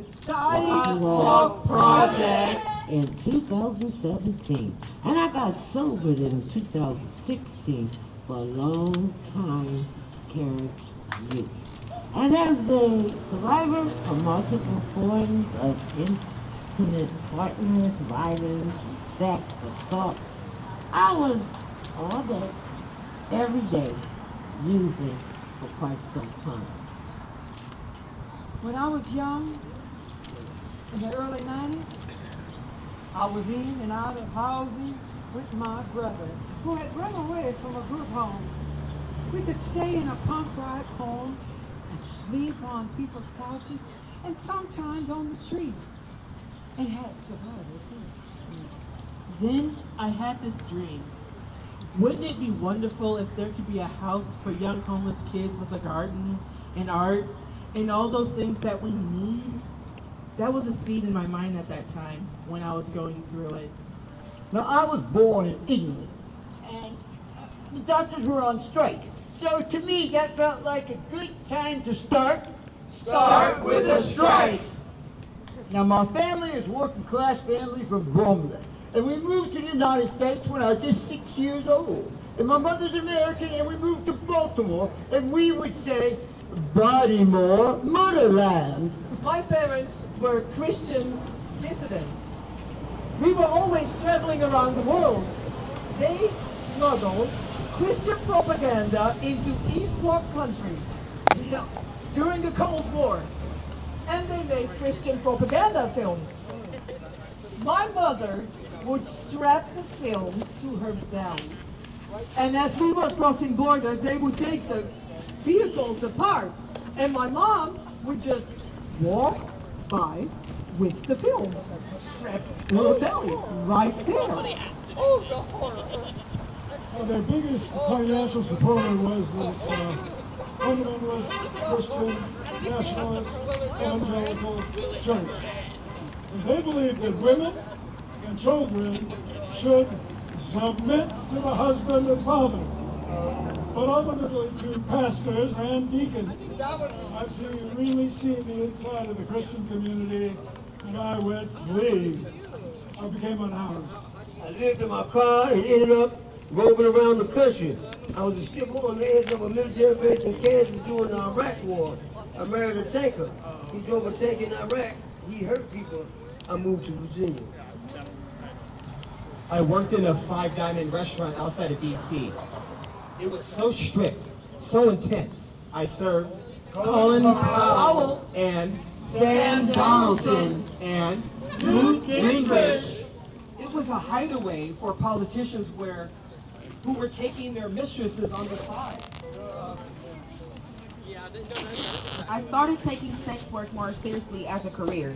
Sidewalk project in 2017, and I got sobered in 2016 for a long time careless use. And as a survivor of multiple forms of intimate partners, violence, sex, assault, I was all day, every day, using for quite some time. When I was young, in the early 90s, I was in and out of housing with my brother, who had run away from a group home. We could stay in a punk rock home and sleep on people's couches and sometimes on the street, and had survival since. Then I had this dream. Wouldn't it be wonderful if there could be a house for young homeless kids with a garden and art and all those things that we need? That was a seed in my mind at that time when I was going through it. Now, I was born in England, and the doctors were on strike. So to me, that felt like a good time to start with a strike. Now, my family is a working class family from Bromley, and we moved to the United States when I was just 6 years old. And my mother's American, and we moved to Baltimore, and we would say, Baltimore, motherland. My parents were Christian dissidents. We were always traveling around the world. They smuggled Christian propaganda into East Bloc countries during the Cold War. And they made Christian propaganda films. My mother would strap the films to her belly. And as we were crossing borders, they would take the vehicles apart. And my mom would just walk by with the films strapped to her belly, right there. Well, their biggest financial supporter was this fundamentalist Christian nationalist evangelical church. And they believed that women and children should submit to the husband and father, but ultimately to pastors and deacons. I've really seen the inside of the Christian community, and I went flee. I became unhoused. I lived in my car and ended up roving around the country. I was a skipper on the edge of a military base in Kansas during the Iraq War. I married a tanker. He drove a tank in Iraq. He hurt people. I moved to Virginia. I worked in a five-diamond restaurant outside of D.C. It was so strict, so intense. I served Colin Powell and Sam Donaldson and Newt Gingrich. It was a hideaway for politicians who were taking their mistresses on the side. I started taking sex work more seriously as a career.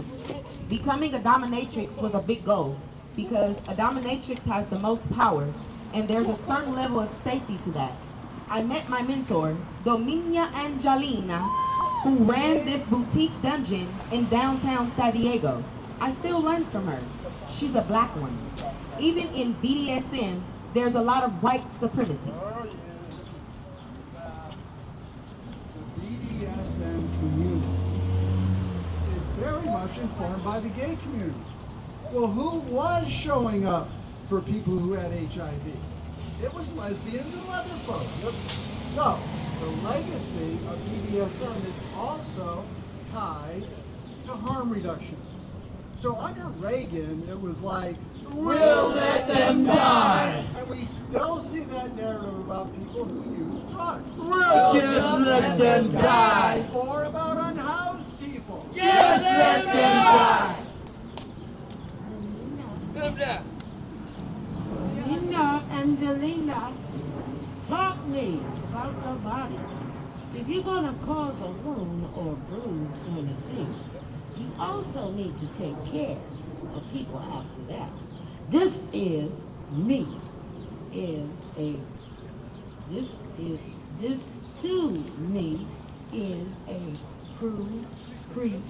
Becoming a dominatrix was a big goal because a dominatrix has the most power and there's a certain level of safety to that. I met my mentor, Dominia Angelina, who ran this boutique dungeon in downtown San Diego. I still learn from her. She's a black one. Even in BDSM, there's a lot of white supremacy. The BDSM community is very much informed by the gay community. Well, who was showing up for people who had HIV? It was lesbians and leather folk. So, the legacy of BDSM is also tied to harm reduction. So under Reagan, it was like, we'll let them die. And we still see that narrative about people who use drugs. We'll just let them die. Or about unhoused people. Just let them die. Good job. Linda and Delina taught me about the body. If you're going to cause a wound or bruise in a scene, you also need to take care of people after that. This is me. This to me is a precursor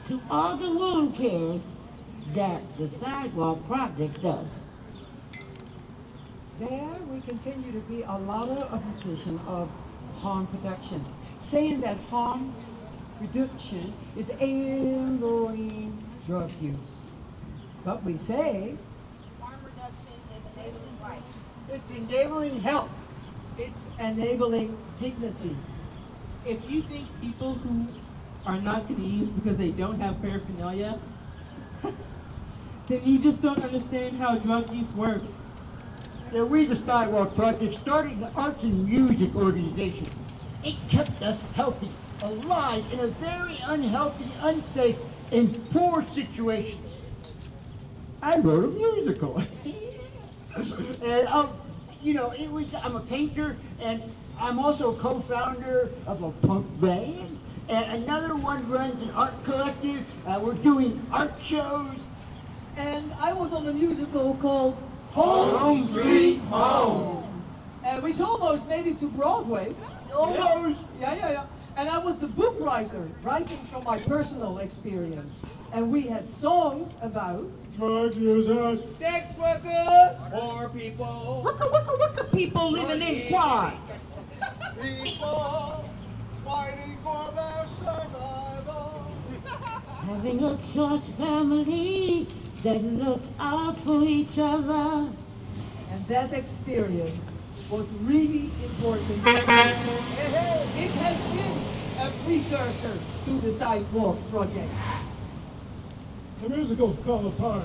to all the wound care that the Sidewalk project does. There we continue to be a lot of opposition of harm reduction, saying that harm reduction is enabling drug use. But we say Harm reduction is enabling life. It's enabling health. It's enabling dignity. If you think people who are not going to use because they don't have paraphernalia, then you just don't understand how drug use works. Now, we, the Sidewalk Project, started an arts and music organization. It kept us healthy, alive in a very unhealthy, unsafe, and poor situations. I wrote a musical. And, I'm a painter, and I'm also co-founder of a punk band. and another one runs an art collective. We're doing art shows. And I was on a musical called Home Sweet Home. Which almost made it to Broadway. Almost. Yeah. And I was the book writer, writing from my personal experience. And we had songs about drug users, sex workers, poor people, Wicca people living in quads. People fighting for their survival. Having a church family that look out for each other. And that experience was really important. It has been a precursor to the Sidewalk project. the musical fell apart.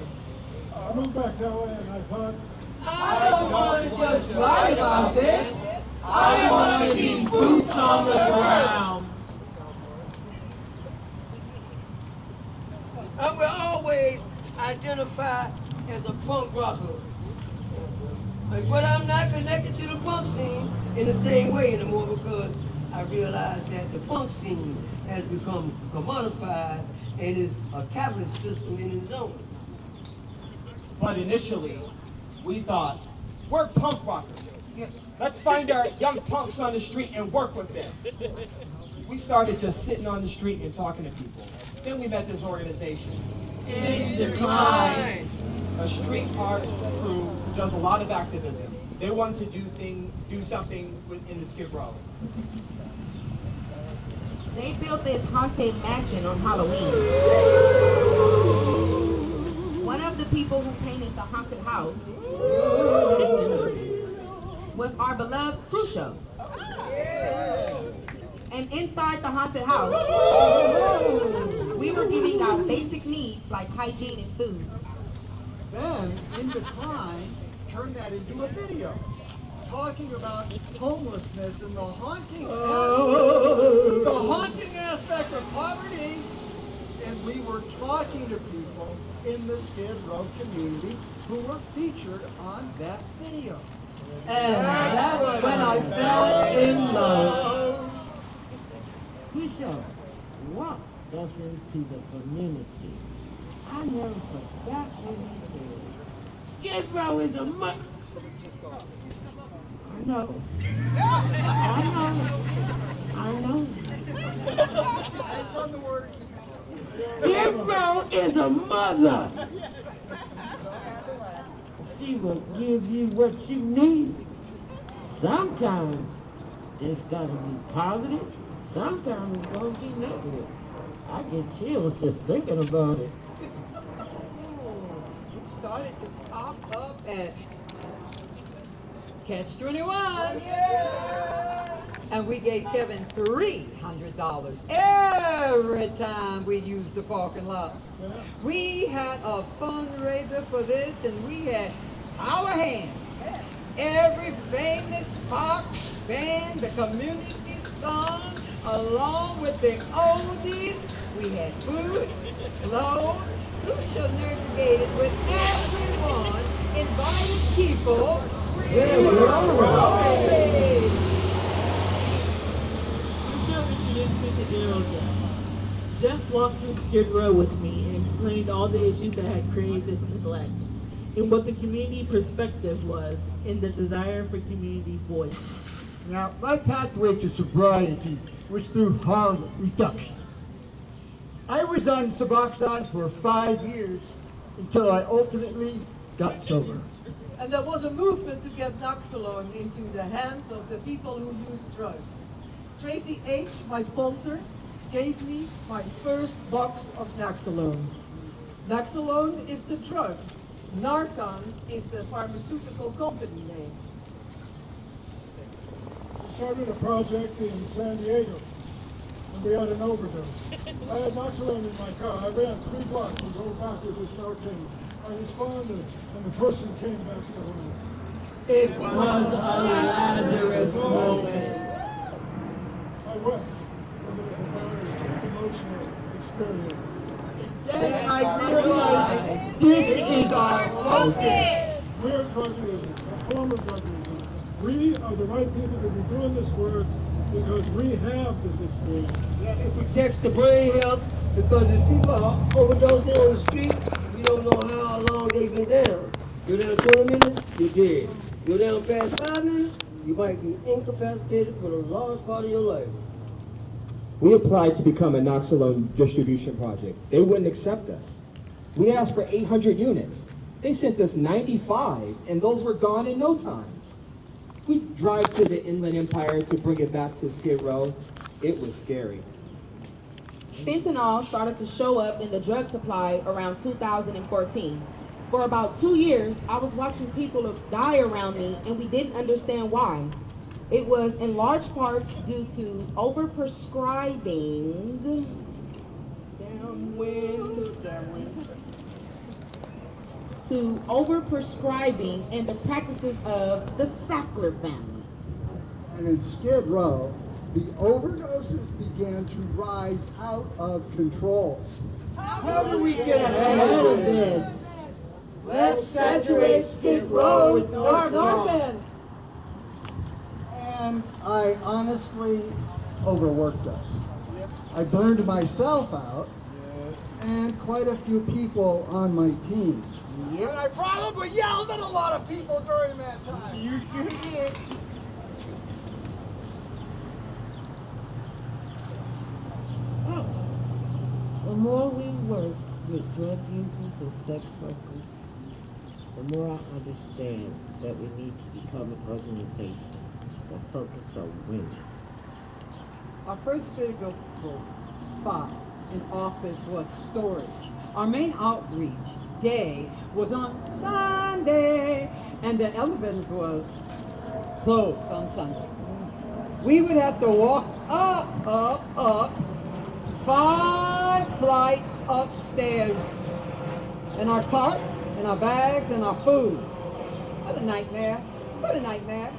I moved back to LA and I thought, I don't want to just write about this. I want to be boots on the ground. I will always identify as a punk rocker. But I'm not connected to the punk scene in the same way anymore because I realize that the punk scene has become commodified and is a capitalist system in its own. But initially, we thought, we're punk rockers. Let's find our young punks on the street and work with them. We started just sitting on the street and talking to people. Then we met this organization. In Decline. A street art crew who does a lot of activism. They wanted to do something in the Skid Row. They built this haunted mansion on Halloween. One of the people who painted the haunted house was our beloved Crucio. And inside the haunted house, we were giving out basic needs like hygiene and food. Then, In Decline, turned that into a video, talking about homelessness and the haunting aspect of poverty. And we were talking to people in the Skid Row community who were featured on that video. And that's when I fell in love. Bishop walked us into the community. I never forgot what he said. Skid Row is a much. I know. It's on the word. Skid Row is a mother. She will give you what you need. Sometimes it's gonna be positive, sometimes it's gonna be negative. I get chills just thinking about it. We started to pop up at Catch 21. And we gave Kevin $300 every time we used the parking lot. We had a fundraiser for this and we had our hands. Every famous pop band, the community song, along with the oldies. We had food, clothes, Crucial navigated with everyone, invited people. Jeff walked through Skid Row with me and explained all the issues that had created this neglect, and what the community perspective was, and the desire for community voice. Now, my pathway to sobriety was through harm reduction. I was on Suboxone for 5 years until I ultimately got sober. And there was a movement to get Naxalone into the hands of the people who use drugs. Tracy H., my sponsor, gave me my first box of Naxalone. Naxalone is the drug. Narcan is the pharmaceutical company name. we started a project in San Diego, and we had an overdose. I had Naxalone in my car. I ran 3 blocks and drove back with this Narcan. I responded, and the person came back to life. It was a Lazarus moment. I wept, because it was a very emotional experience. Then I realized this is our focus. We're drug users, a form of drug users. We are the right people to be doing this work, because we have this experience. It protects the brain health because if people are overdosing on the street, you don't know how long they've been down. You're down 20 minutes, you're dead. You're down past 5 minutes, you might be incapacitated for the large part of your life. We applied to become a Noxalone distribution project. They wouldn't accept us. We asked for 800 units. They sent us 95, and those were gone in no time. We drive to the Inland Empire to bring it back to Skid Row. It was scary. Fentanyl started to show up in the drug supply around 2014. For about 2 years, I was watching people die around me, and we didn't understand why. It was in large part due to overprescribing, and the practices of the Sackler family. And in Skid Row, the overdoses began to rise out of control. How do we get ahead of this? Let's saturate Skid Row with Narcan. And I honestly overworked us. I burned myself out and quite a few people on my team. And I probably yelled at a lot of people during that time. You sure did. The more we work with drug users and sex workers, the more I understand that we need to become an organization that focuses on women. Our first physical spot in office was storage. Our main outreach day was on Sunday, and the elevators was closed on Sundays. We would have to walk up 5 flights of stairs, and our carts, and our bags, and our food. What a nightmare. What a nightmare.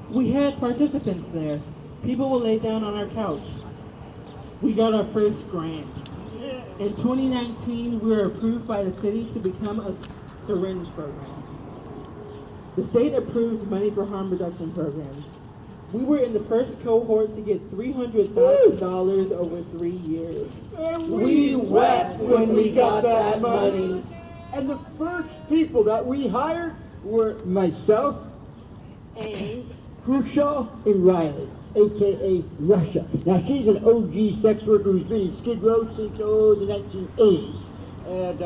We had participants there. People would lay down on our couch. We got our first grant. In 2019, we were approved by the city to become a syringe program. The state approved money for harm reduction programs. We were in the first cohort to get $300,000 over 3 years. And we wept when we got that money. And the first people that we hired were myself and Khrushchev and Riley, a.k.a. Russia. Now, she's an OG sex worker who's been in Skid Row since, the 1980s. And,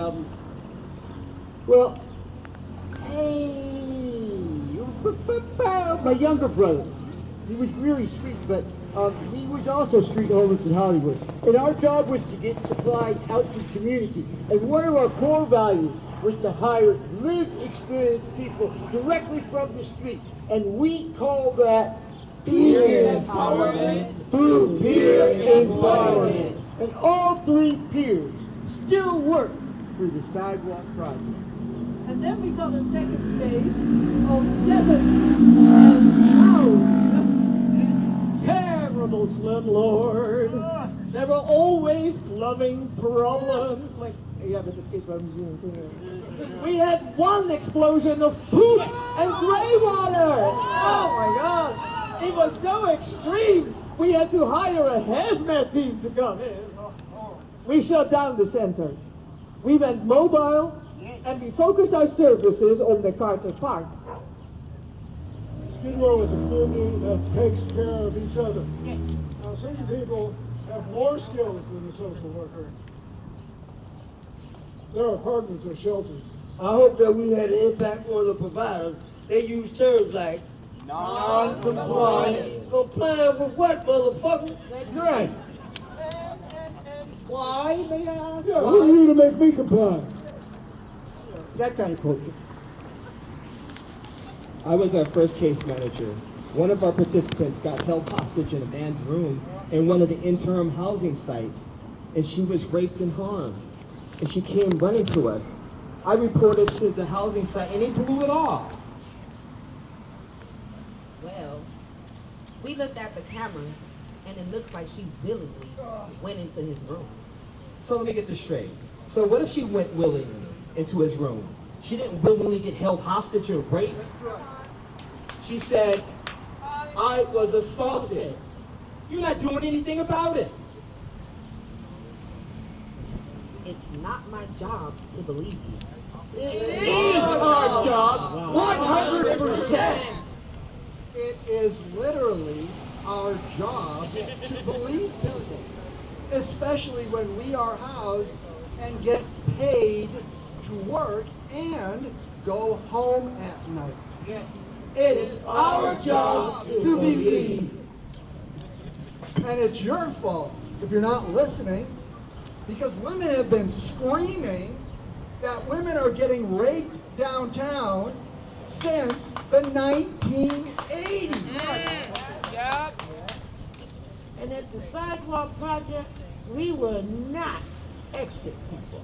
my younger brother, he was really sweet, but he was also street homeless in Hollywood. And our job was to get supplies out to the community. And one of our core values was to hire lived, experienced people directly from the street. And we call that peer empowerment through peer empowerment. And all 3 peers still work for the Sidewalk Project. And then we got a second stage on 7th and Terrible slumlord. There were always plumbing problems. Like, yeah, but the skate room museum too. We had one explosion of poop and gray water. Oh my God. It was so extreme. We had to hire a hazmat team to come in. We shut down the center. We went mobile and we focused our services on the Carter Park. Skid Row is a community that takes care of each other. Now, certain people have more skills than a social worker. There are apartments or shelters. I hope that we had an impact on the providers. They use terms like non-compliant. Compliant with what, motherfucker? That's right. Why, may I ask? Yeah, Why? who are you to make me comply? That kind of culture. I was our first case manager. One of our participants got held hostage in a man's room in one of the interim housing sites, and she was raped and harmed. And she came running to us. I reported to the housing site, and he blew it off. Well, we looked at the cameras, and it looks like she willingly went into his room. So let me get this straight. So what if she went willingly into his room? She didn't willingly get held hostage or raped. She said, I was assaulted. You're not doing anything about it. It's not my job to believe you. It is our job, 100%. It is literally our job to believe people, especially when we are housed and get paid to work and go home at night. It's our job to believe. And it's your fault if you're not listening, because women have been screaming that women are getting raped downtown since the 1980s. And at the Sidewalk Project, we will not exit people.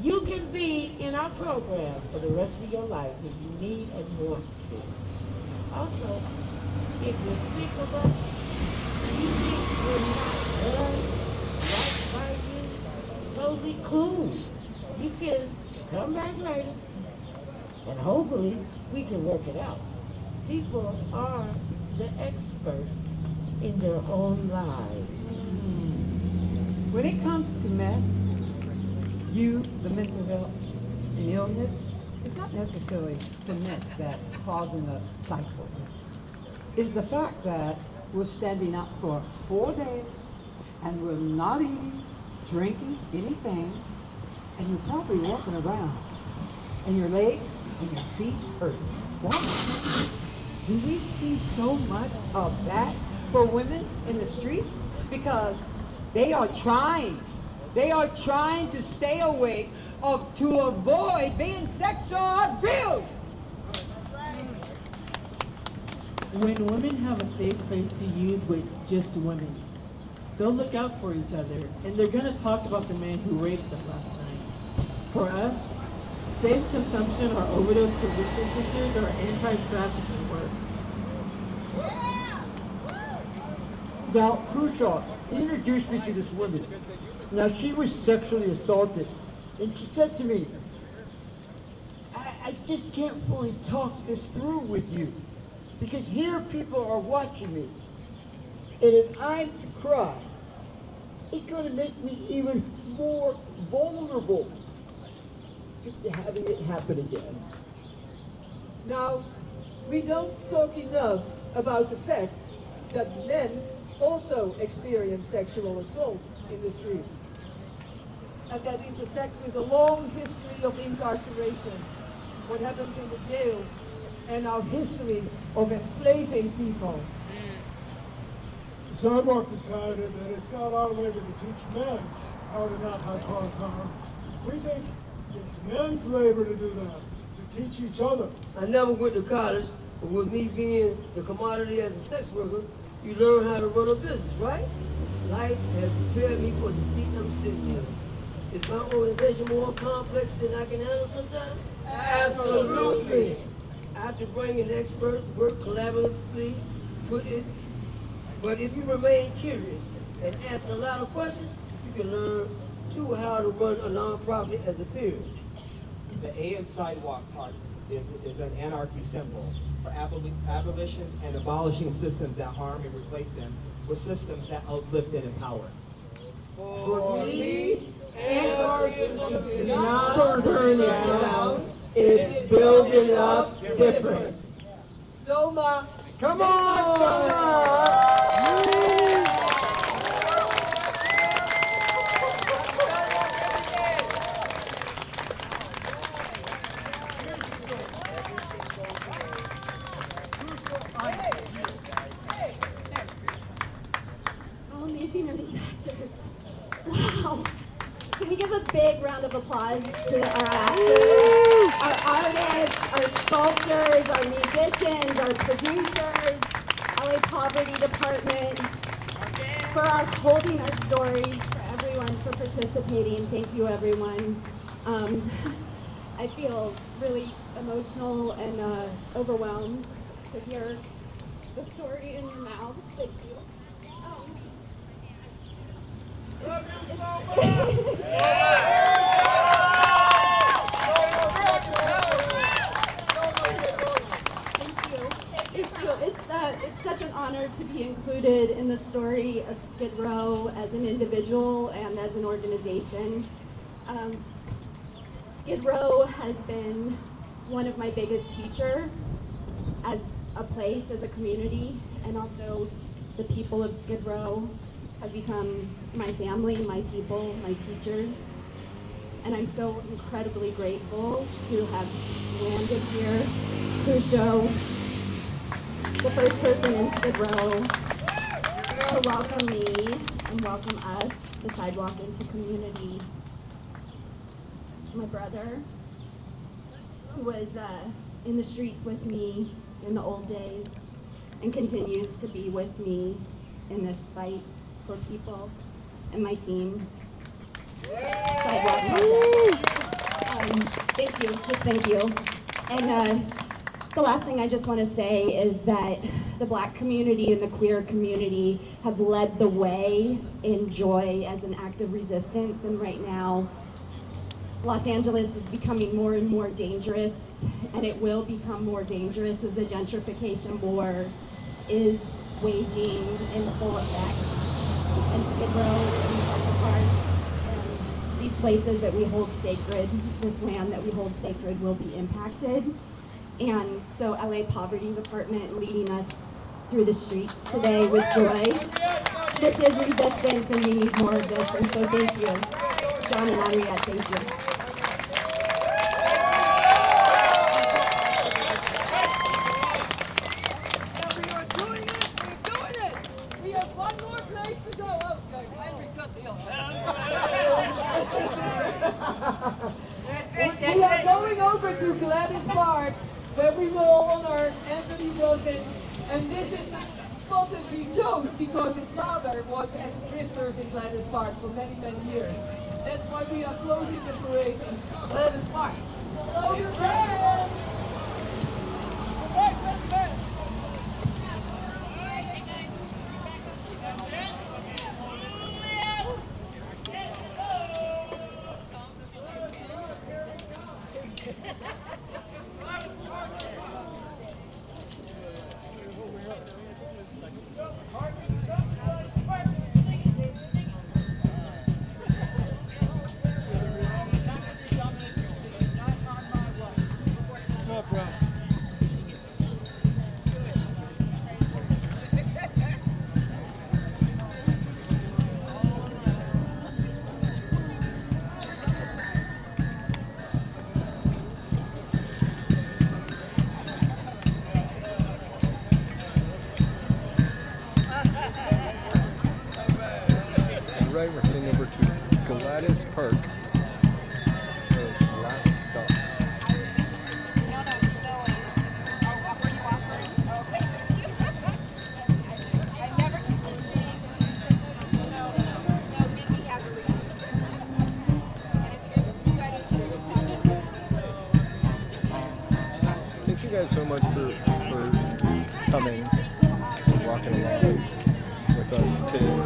You can be in our program for the rest of your life if you need and want to. Also, if you're sick of us, you think we're not done right by you, totally cool. You can come back later, and hopefully we can work it out. People are the experts in their own lives. When it comes to men, youth, the mental health, and illness, it's not necessarily the mess that causing the cycle. It's the fact that we're standing up for 4 days and we're not eating, drinking, anything, and you're probably walking around and your legs and your feet hurt. Why? Do we see so much of that for women in the streets? Because they are trying to stay awake to avoid being sexual abused. When women have a safe place to use with just women, they'll look out for each other, and they're gonna talk about the man who raped them last night. For us, safe consumption or overdose prevention centers are anti-trafficking work. Now, Khrushchev, he introduced me to this woman. Now, she was sexually assaulted, and she said to me, I just can't fully talk this through with you, because here people are watching me. And if I'm to cry, it's going to make me even more vulnerable to having it happen again. Now, we don't talk enough about the fact that men also experience sexual assault in the streets. And that intersects with a long history of incarceration, what happens in the jails, and our history of enslaving people. The Sidewalk decided that it's not our labor to teach men how to not cause harm. We think it's men's labor to do that, to teach each other. I never went to college, but with me being the commodity as a sex worker, you learn how to run a business, right? Life has prepared me for the seat I'm sitting in. Is my organization more complex than I can handle sometimes? Absolutely. After bringing experts, work collaboratively, but if you remain curious and ask a lot of questions, you can learn too how to run a nonprofit as a peer. The A in Sidewalk part is an anarchy symbol for abolition and abolishing systems that harm and replace them with systems that uplift and empower. For me, anarchism is Not burning down, it's building up different. Soma, come on, Soma! How amazing are these actors? Wow! Can we give a big round of applause to our actors, our artists, our sculptors, our musicians, our producers, LA Poverty Department, for our holding our stories, for everyone for participating. Thank you, everyone. I feel really emotional and overwhelmed to hear the story in your mouths. Thank you. Thank you. It's such an honor rooted in the story of Skid Row as an individual and as an organization. Skid Row has been one of my biggest teachers as a place, as a community, and also the people of Skid Row have become my family, my people, my teachers. And I'm so incredibly grateful to have landed here to show the first person in Skid Row to welcome me and welcome us, the Sidewalk, into community. My brother, who was in the streets with me in the old days and continues to be with me in this fight for people, and my team. Sidewalk thank you, just thank you. And the last thing I just want to say is that the Black community and the queer community have led the way in joy as an act of resistance, and right now Los Angeles is becoming more and more dangerous, and it will become more dangerous as the gentrification war is waging in full effect. And Skid Row and Central Park, and these places that we hold sacred, this land that we hold sacred, will be impacted. And so LA Poverty Department leading us through the streets today with joy. This is resistance, and we need more of this, and so thank you. John and Henriette, thank you. We are going over to Gladys Park, where we will honor Anthony Ruffin, and this is the spot that he chose because his father was at the Drifters in Gladys Park for many, many years. That's why we are closing the parade in Gladys Park. Hello, your band! We're heading over to Gladys Park. Last stop. Thank you guys so much for coming and walking along with us today.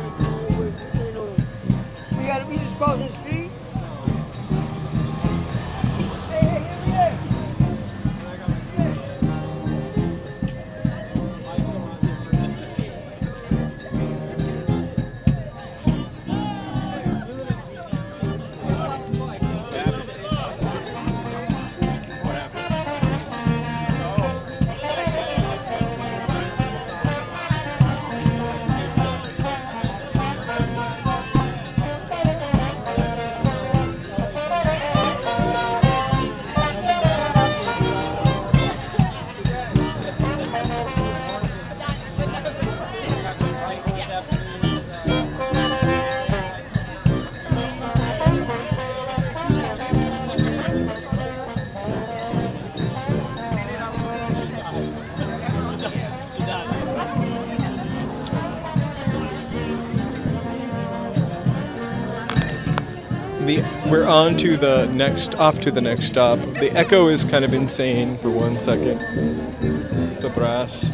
We just crossing the street. Hey, Henriette. We're on to the next, off to the next stop. The echo is kind of insane for 1 second. The brass.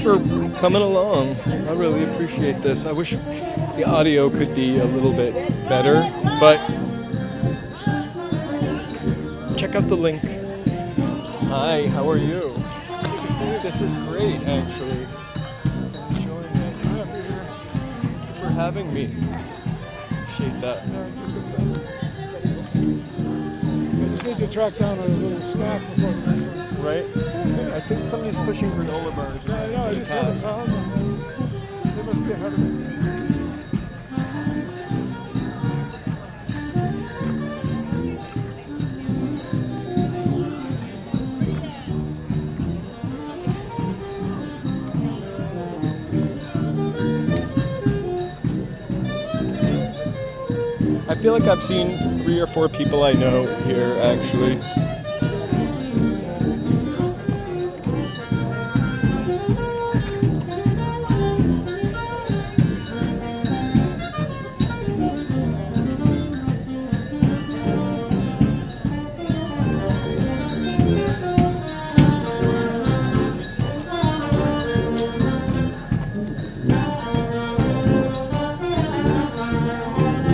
thanks for coming along. I really appreciate this. I wish the audio could be a little bit better, but check out the link. Hi, how are you? Good to see you. This is great, actually. I'm enjoying it. Thank you for having me. Appreciate that. I just need to track down a little snack before the next one. Right? I think somebody's pushing granola bars. Yeah, I know, I just haven't found them. They must be ahead of me. I feel like I've seen 3 or 4 people I know here, actually.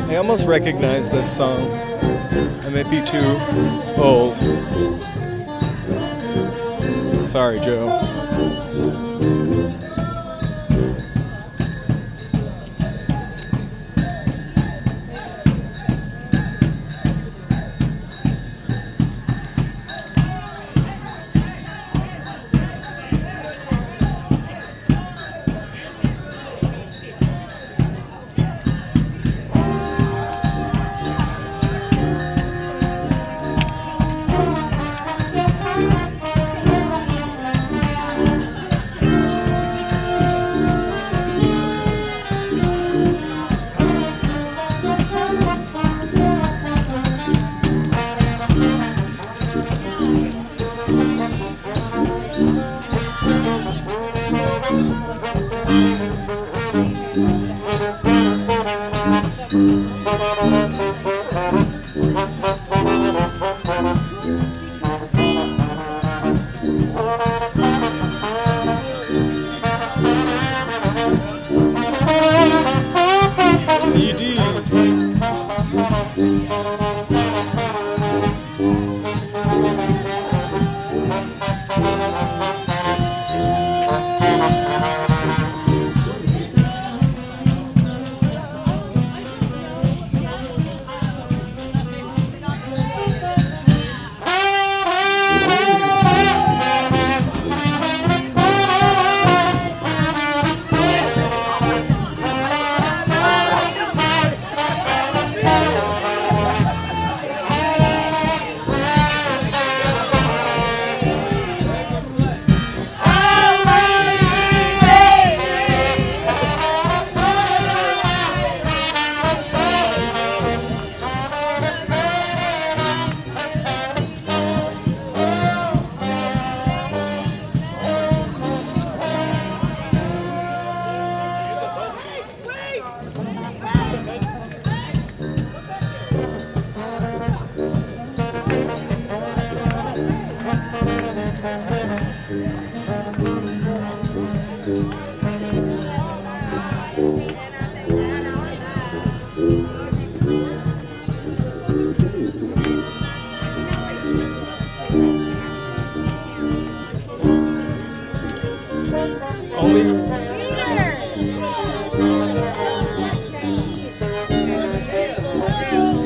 I almost recognize this song. I may be too old. Sorry, Joe.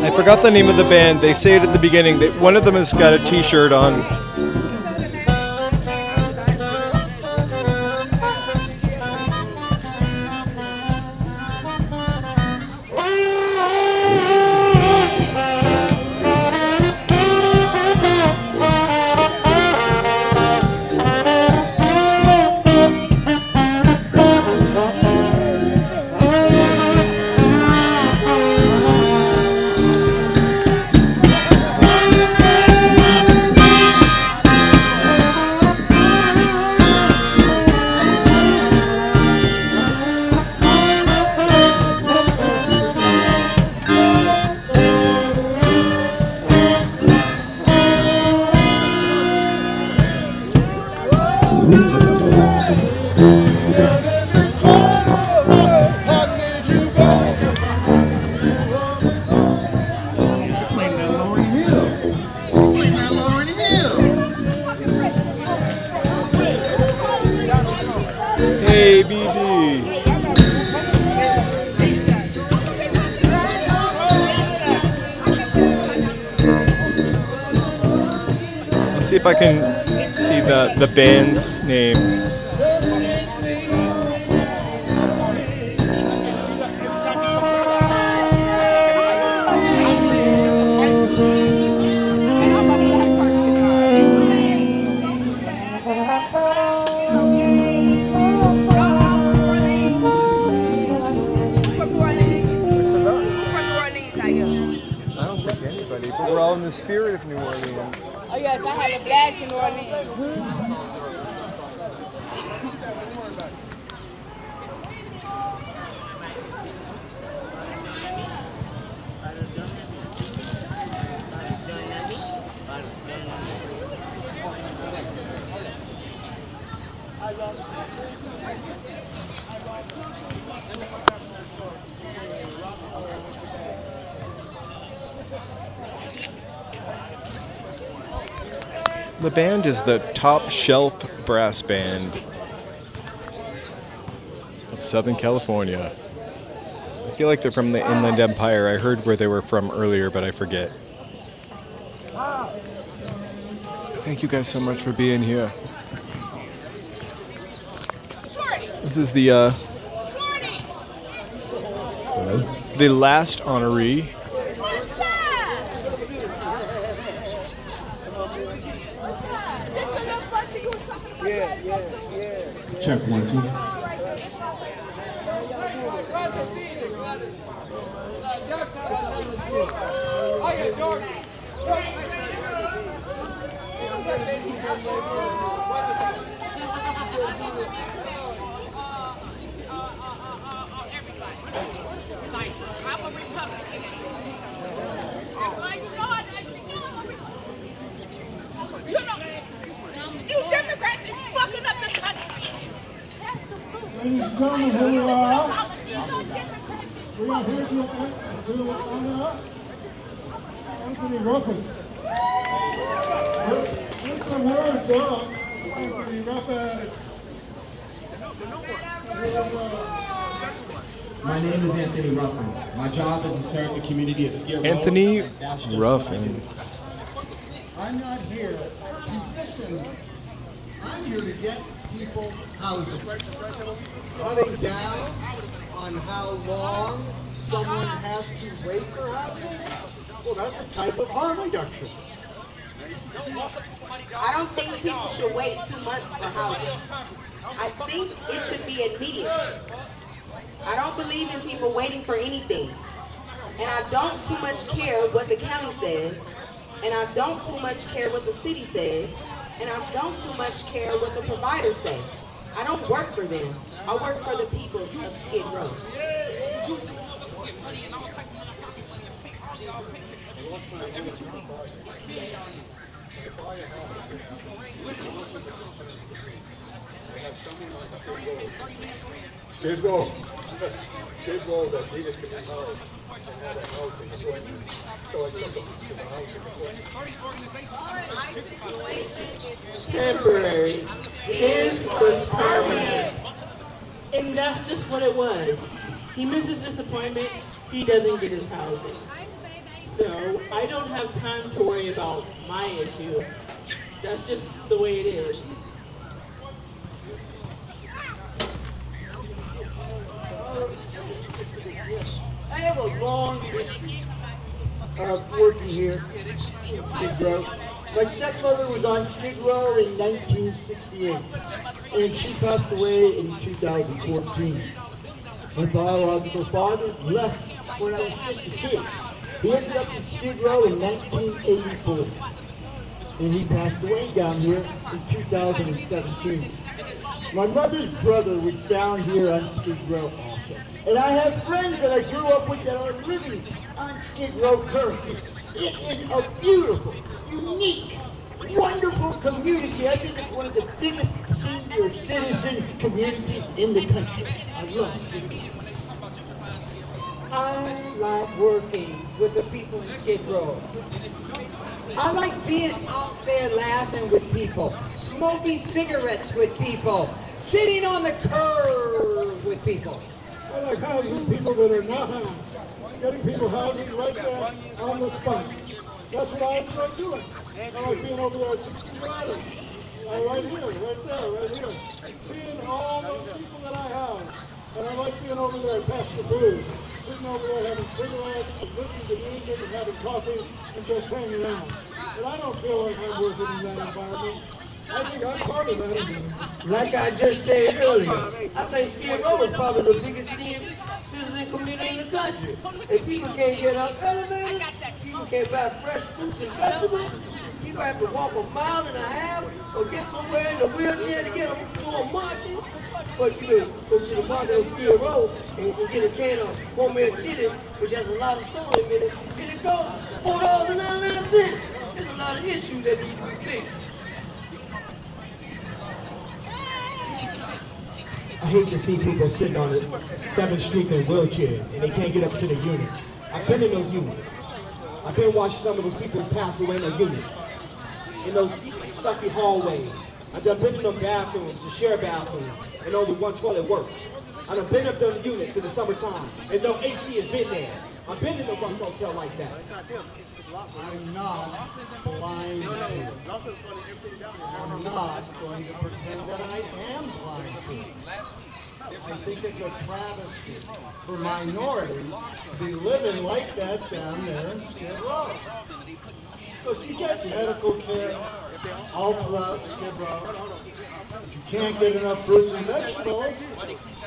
I forgot the name of the band. They say it at the beginning. One of them has got a t-shirt on. see if I can see the band's name. I don't think anybody, but we're all in the spirit of New Orleans. Oh yes, I had a blast in New Orleans. The band is the Top Shelf Brass Band of Southern California. I feel like they're from the Inland Empire. I heard where they were from earlier, but I forget. Thank you guys so much for being here. This is the last honoree. Check 1, 2. You Democrats is fucking up the country. Ladies and gentlemen, here we are. We are here to honor Anthony Ruffin. With some words of Anthony Ruffin. My name is Anthony Ruffin. My job is to serve the community of Skid Row. Anthony Ruffin. I'm not here to fix them. I'm here to get people housing. Cutting down on how long someone has to wait for housing? Well, that's a type of harm reduction. I don't think people should wait 2 months for housing. I think it should be immediate. I don't believe in people waiting for anything. And I don't too much care what the county says. And I don't too much care what the city says. And I don't too much care what the providers say. I don't work for them. I work for the people of Skid Row. Skid Row. Skid Row that needed to be housed and had a housing appointment. So I took them to the housing appointment. Temporary. His was permanent. And that's just what it was. He misses this appointment, he doesn't get his housing. So I don't have time to worry about my issue. That's just the way it is. I have a long history of working here in Skid Row. My stepmother was on Skid Row in 1968, and she passed away in 2014. My biological father left when I was just a kid. He ended up in Skid Row in 1984, and he passed away down here in 2017. My mother's brother was down here on Skid Row also. And I have friends that I grew up with that are living on Skid Row currently. It is a beautiful, unique, wonderful community. I think it's one of the biggest senior citizen communities in the country. I love Skid Row. I like working with the people in Skid Row. I like being out there laughing with people, smoking cigarettes with people, sitting on the curb with people. I like housing people that are not housed. Getting people housing right there on the spot. That's what I enjoy doing. I like being over there at 16 Ladders. Right here, right there, right here. Seeing all those people that I house. And I like being over there at Pastor Boo's, sitting over there having cigarettes and listening to music and having coffee and just hanging out. But I don't feel like I'm working in that environment. I think I'm part of that environment. Like I just said earlier, I think Skid Row is probably the biggest citizen community in the country. If people can't get up elevators, people can't buy fresh fruits and vegetables, people have to walk a mile and a half or get somewhere in a wheelchair to get them to a market. But you know, go to the market on Skid Row and get a can of homemade chili, which has a lot of sodium in it, and it costs $4.99. There's a lot of issues that need to be fixed. I hate to see people sitting on 7th Street in wheelchairs and they can't get up to the unit. I've been in those units. I've been watching some of those people pass away in the units, in those stuffy hallways. I've been in them bathrooms, the shared bathrooms, and only one toilet works. I've been up there in the units in the summertime, and no AC has been there. I've been in the Russ Hotel like that. I'm not blind to it. I'm not going to pretend that I am blind to it. I think it's a travesty for minorities to be living like that down there in Skid Row. Look, you get medical care all throughout Skid Row, but you can't get enough fruits and vegetables,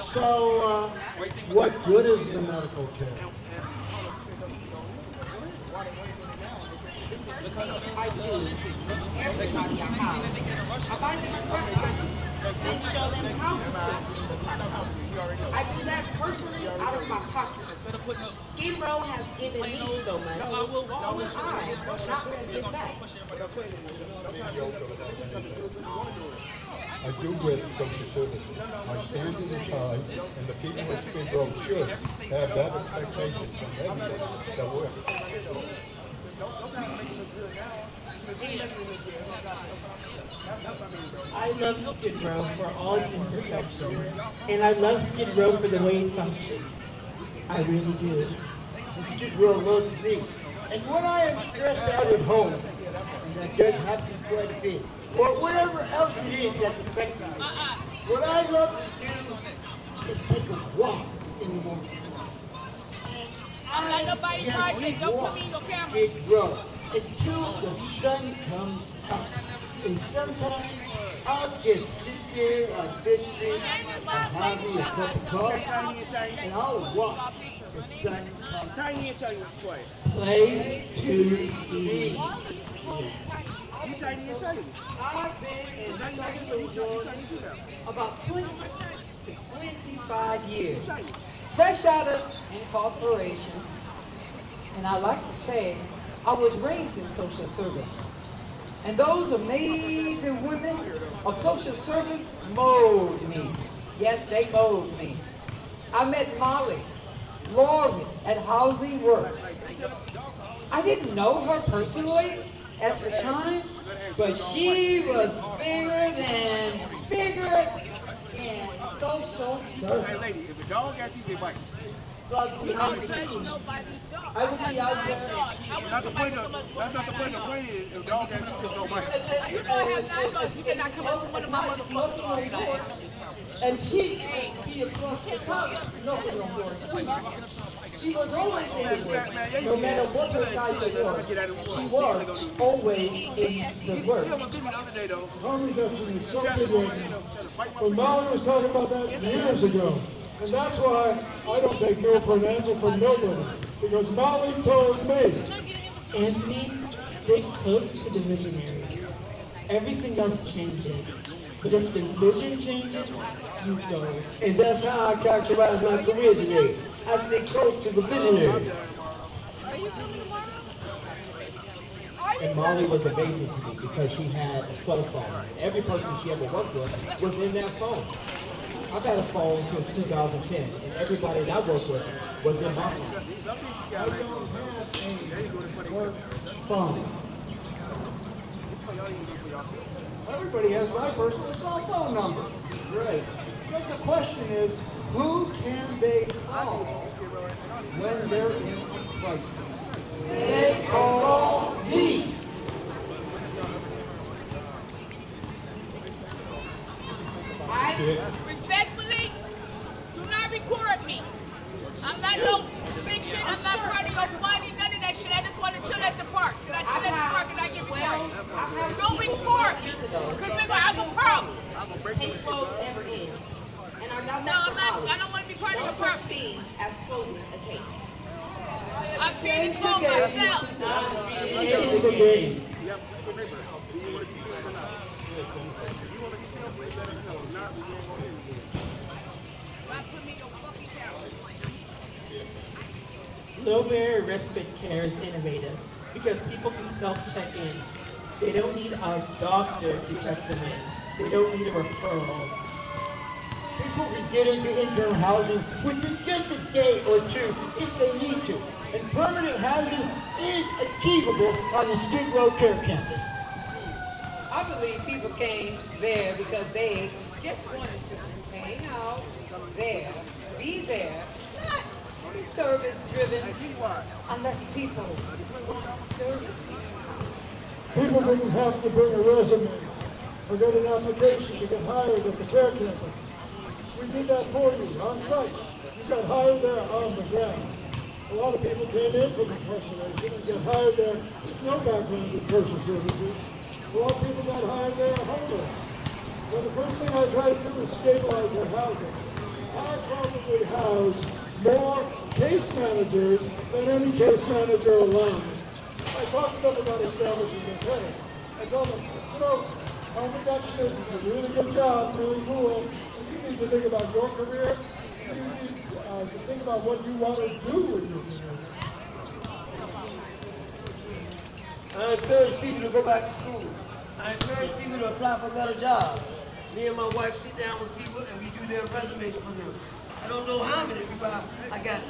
so what good is the medical care? I do everybody I house. I buy them equipment and show them how to cook the product. I do that personally out of my pocket. Skid Row has given me so much. Why would I not to give back? I do with social services. My standard is high, and the people of Skid Row should have that expectation from everybody that works. I love Skid Row for all its imperfections, and I love Skid Row for the way it functions. I really do. And Skid Row loves me. And when I am stressed out at home, and that does happen quite a bit, or whatever else it is that's affecting me, what I love to do is take a walk in the morning. I just walk Skid Row until the sun comes up. And sometimes I'll just sit there on this thing, I'll have me a cup of coffee, and I'll watch the sun come up. Place to be. I've been in social work about 20 to 25 years. Fresh out of incorporation, and I like to say I was raised in social service. And those amazing women of social service mold me. Yes, they mold me. I met Molly, Lori at Housing Works. I didn't know her personally at the time, but she was bigger than bigger in social service. If a dog got you, they bite. I would be out there. That's not the point. The point is, if a dog got you, just don't bite. And she would be across the top, knocking on doors. She was always in the work, no matter what her title was. She was always in the work. Harm reduction is so big right now. But Molly was talking about that years ago. And that's why I don't take no for an answer from nobody. Because Molly told me. Anthony, stick close to the visionaries. Everything else changes. But if the vision changes, you go. And that's how I characterize my career today. I stay close to the visionary. And Molly was amazing to me because she had a cell phone. And every person she ever worked with was in that phone. I've had a phone since 2010, and everybody that I work with was in my phone. I don't have a work phone. Everybody has my personal cell phone number. Great. Because the question is, who can they call when they're in a crisis? They call me. in the game. Low barrier respite care is innovative because people can self-check in. They don't need a doctor to check them in. They don't need a referral. People can get into interim housing within just a day or two if they need to. And permanent housing is achievable on the Skid Row Care Campus. I believe people came there because they just wanted to hang out there, be there, not be service-driven unless people want service. People didn't have to bring a resume or get an application to get hired at the care campus. We did that for you on site. You got hired there on the ground. A lot of people came in from incarceration and get hired there with no background in social services. A lot of people got hired there homeless. So the first thing I try to do is stabilize their housing. I probably house more case managers than any case manager alone. I talked to them about establishing their pay. I told them, you know, home reductionist is a really good job, really cool. You need to think about your career. You need to think about what you want to do with your career. I encourage people to go back to school. I encourage people to apply for better jobs. Me and my wife sit down with people and we do their resumes for them. I don't know how many people I got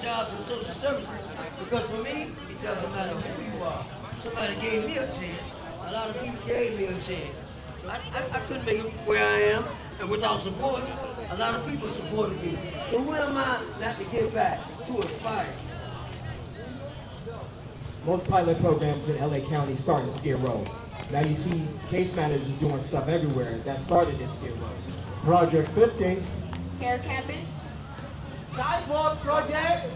jobs in social services. Because for me, it doesn't matter who you are. Somebody gave me a chance. A lot of people gave me a chance. I couldn't make it where I am, and without support, a lot of people supported me. So where am I not to give back, to inspire? Most pilot programs in LA County start in Skid Row. Now you see case managers doing stuff everywhere that started in Skid Row. Project 50. Care campus. Sidewalk project.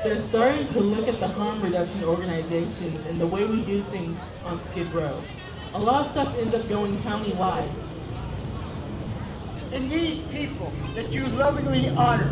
They're starting to look at the harm reduction organizations and the way we do things on Skid Row. A lot of stuff ends up going county-wide. And these people that you lovingly honor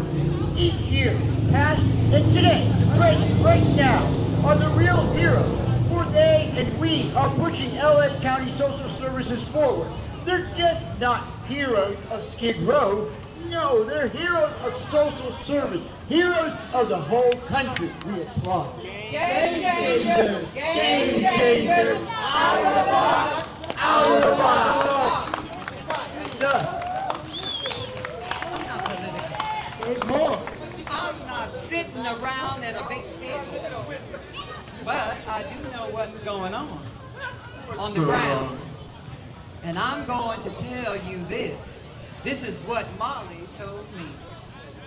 each year, past and today, present, right now, are the real heroes. For they and we are pushing LA County Social Services forward. They're just not heroes of Skid Row. No, they're heroes of social service, heroes of the whole country. We applaud. Game changers! Game changers! Out of the box! Out of the box! That's us. There's more. I'm not sitting around at a big table, but I do know what's going on the grounds. And I'm going to tell you this. This is what Molly told me.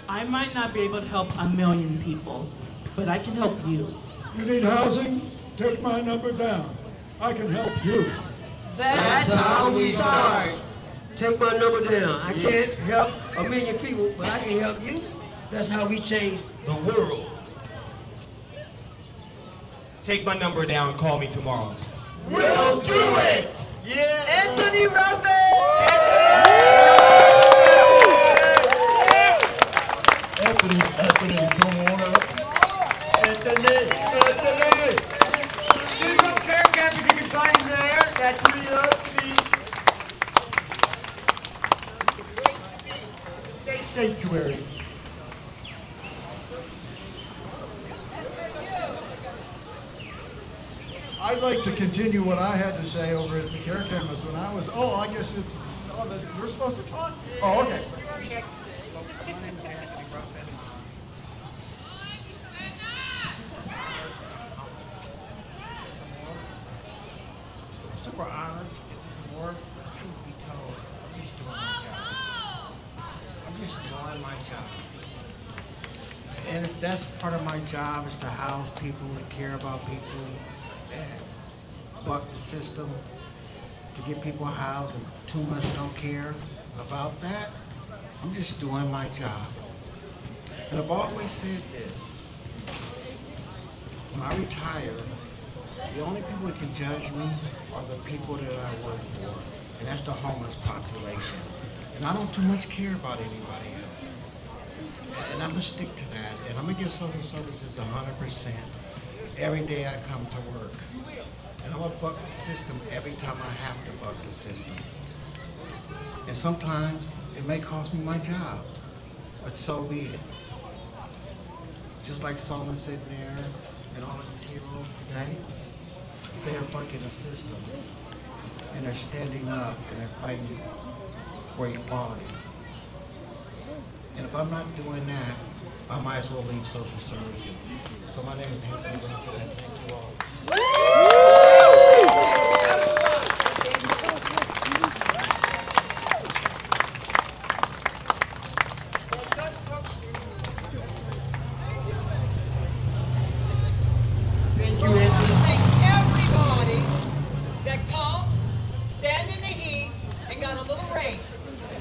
I might not be able to help a million people, but I can help you. You need housing? Take my number down. I can help you. That's how we start. Take my number down. I can't help a million people, but I can help you. That's how we change the world. Take my number down, call me tomorrow. We'll do it! Yeah! Anthony Ruffin! Anthony, come on up. Anthony. Skid Row Care Campus, you can find him there. That's where he loves to be. State sanctuary. I'd like to continue what I had to say over at the care campus when I was, I guess we're supposed to talk? Oh, okay. My name is Anthony Ruffin. I'm super honored to get this award. Truth be told, I'm just doing my job. I'm just doing my job. And if that's part of my job is to house people and care about people and buck the system to get people housed and too much don't care about that, I'm just doing my job. And I've always said this. When I retire, the only people that can judge me are the people that I work for, and that's the homeless population. And I don't too much care about anybody else. And I'm gonna stick to that, and I'm gonna give social services 100%. every day I come to work. And I'm gonna buck the system every time I have to buck the system. And sometimes it may cost me my job, but so be it. Just like Soma sitting there and all of these heroes today, they're bucking the system. And they're standing up and they're fighting for equality. And if I'm not doing that, I might as well leave social services. So my name is Henriette. Thank you all. Thank you, Anthony. Thank everybody that come, stand in the heat, and got a little rain.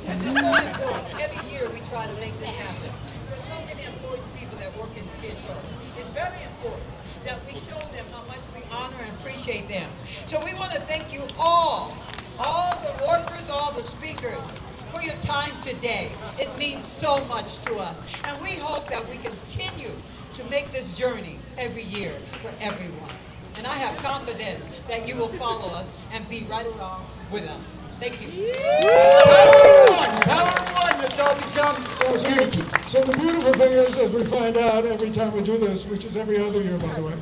This is so important. Every year we try to make this happen. There's so many important people that work in Skid Row. It's very important that we show them how much we honor and appreciate them. So we want to thank you all the workers, all the speakers, for your time today. It means so much to us. And we hope that we continue to make this journey every year for everyone. And I have confidence that you will follow us and be right along with us. Thank you. Power one, that all becomes unity. So the beautiful thing is, as we find out every time we do this, which is every other year, by the way,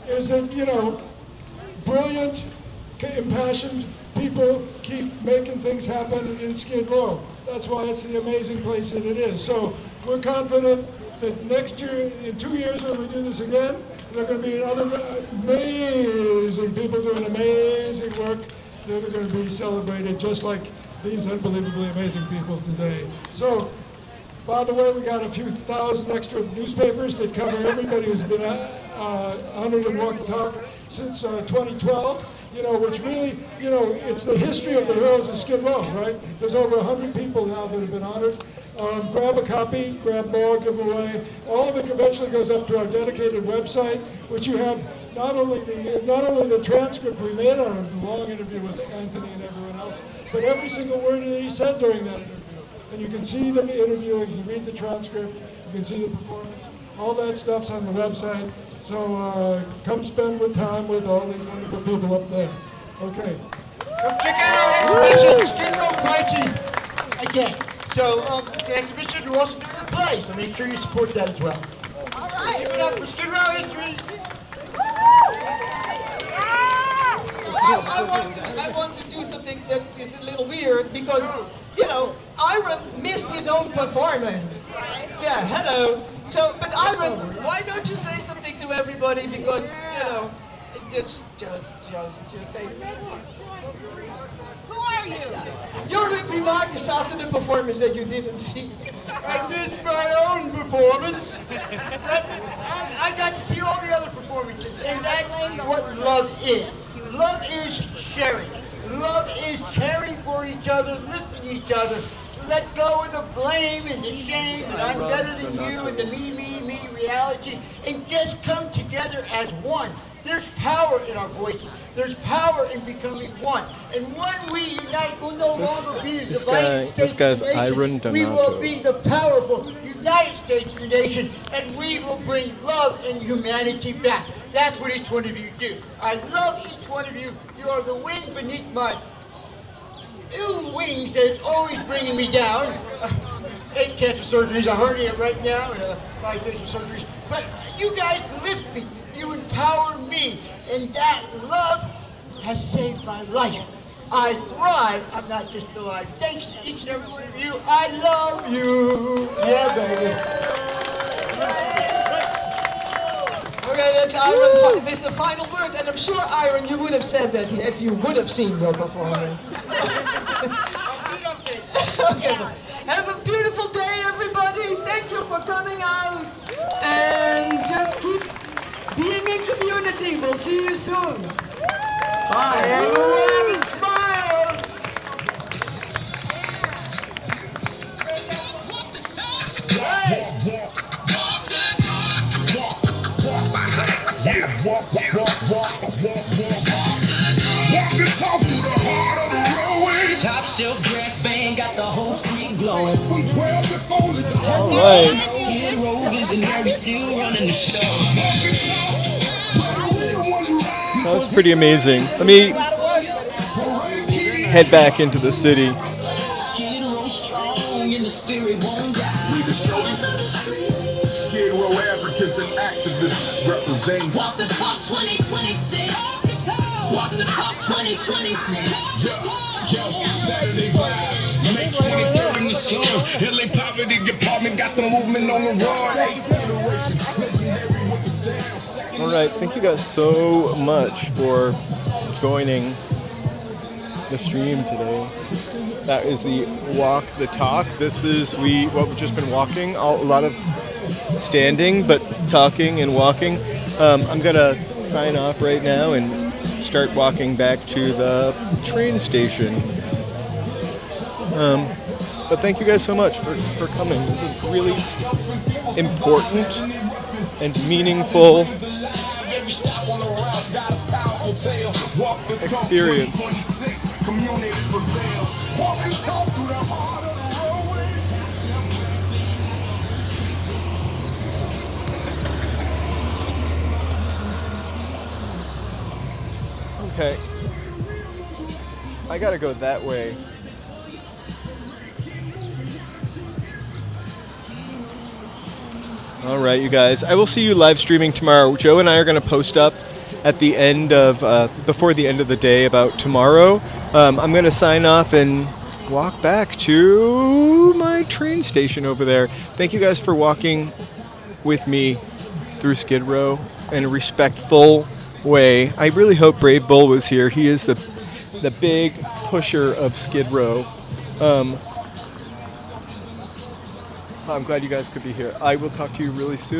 is that, you know, brilliant, impassioned people keep making things happen in Skid Row. That's why it's the amazing place that it is. So we're confident that next year, in 2 years when we do this again, there are going to be other amazing people doing amazing work that are going to be celebrated just like these unbelievably amazing people today. So, by the way, we got a few thousand extra newspapers that cover everybody who's been honored and walked the talk since 2012. You know, which really, you know, it's the history of the heroes of Skid Row, right? There's over 100 people now that have been honored. Grab a copy, grab more, give them away. All of it eventually goes up to our dedicated website, which you have not only the transcript we made out of the long interview with Anthony and everyone else, but every single word that he said during that interview. And you can see the interview, you can read the transcript, you can see the performance. All that stuff's on the website. So come spend time with all these wonderful people up there. Okay. Come check out our exhibition, Skid Row prices again. So the exhibition, we're also doing a play, so make sure you support that as well. All right. Give it up for Skid Row history. I want to do something that is a little weird because, you know, Iron missed his own performance. Yeah, hello. So, but Iron, why don't you say something to everybody? Because, you know, just say. Who are you? Your remark is after the performance that you didn't see. I missed my own performance. I got to see all the other performances, and that's what love is. Love is sharing. Love is caring for each other, lifting each other. Let go of the blame and the shame and I'm better than you and the me reality, and just come together as one. There's power in our voices. There's power in becoming one. And when we unite, we'll no longer be the divided States of the nation. We will be the powerful United States of the nation, and we will bring love and humanity back. That's what each one of you do. I love each one of you. You are the wind beneath my ill wings that's always bringing me down. 8 cancer surgeries, a hernia right now, and 5 facial surgeries. But you guys lift me. You empower me, and that love has saved my life. I thrive. I'm not just alive. Thanks to each and every one of you. I love you. Yeah, baby. Okay, that's Iron. This is the final word, and I'm sure, Iron, you would have said that if you would have seen your performance. Okay. Have a beautiful day, everybody. Thank you for coming out, and just keep being in community. We'll see you soon. Bye. Everyone smile. Walk the talk through the heart of the roadway. Top shelf grass band got the whole street glowing. From 12 to 4 to the All right. Skid Row visionary still running the show. That was pretty amazing. Let me head back into the city. Skid Row advocates and activists representing. Walk the talk 2026. Walk the talk 2026. Saturday vibes. May 23rd in the sun. LA Poverty Department got the movement on the run. All right, thank you guys so much for joining the stream today. That is the walk the talk. This is what we've just been walking. A lot of standing, but talking and walking. I'm gonna sign off right now and start walking back to the train station. But thank you guys so much for coming. This is a really important and meaningful experience. Okay, I gotta go that way. All right, you guys. I will see you live streaming tomorrow. Joe and I are going to post up at the end of, before the end of the day about tomorrow. I'm going to sign off and walk back to my train station over there. Thank you guys for walking with me through Skid Row in a respectful way. I really hope Brave Bull was here. He is the big pusher of Skid Row. I'm glad you guys could be here. I will talk to you really soon.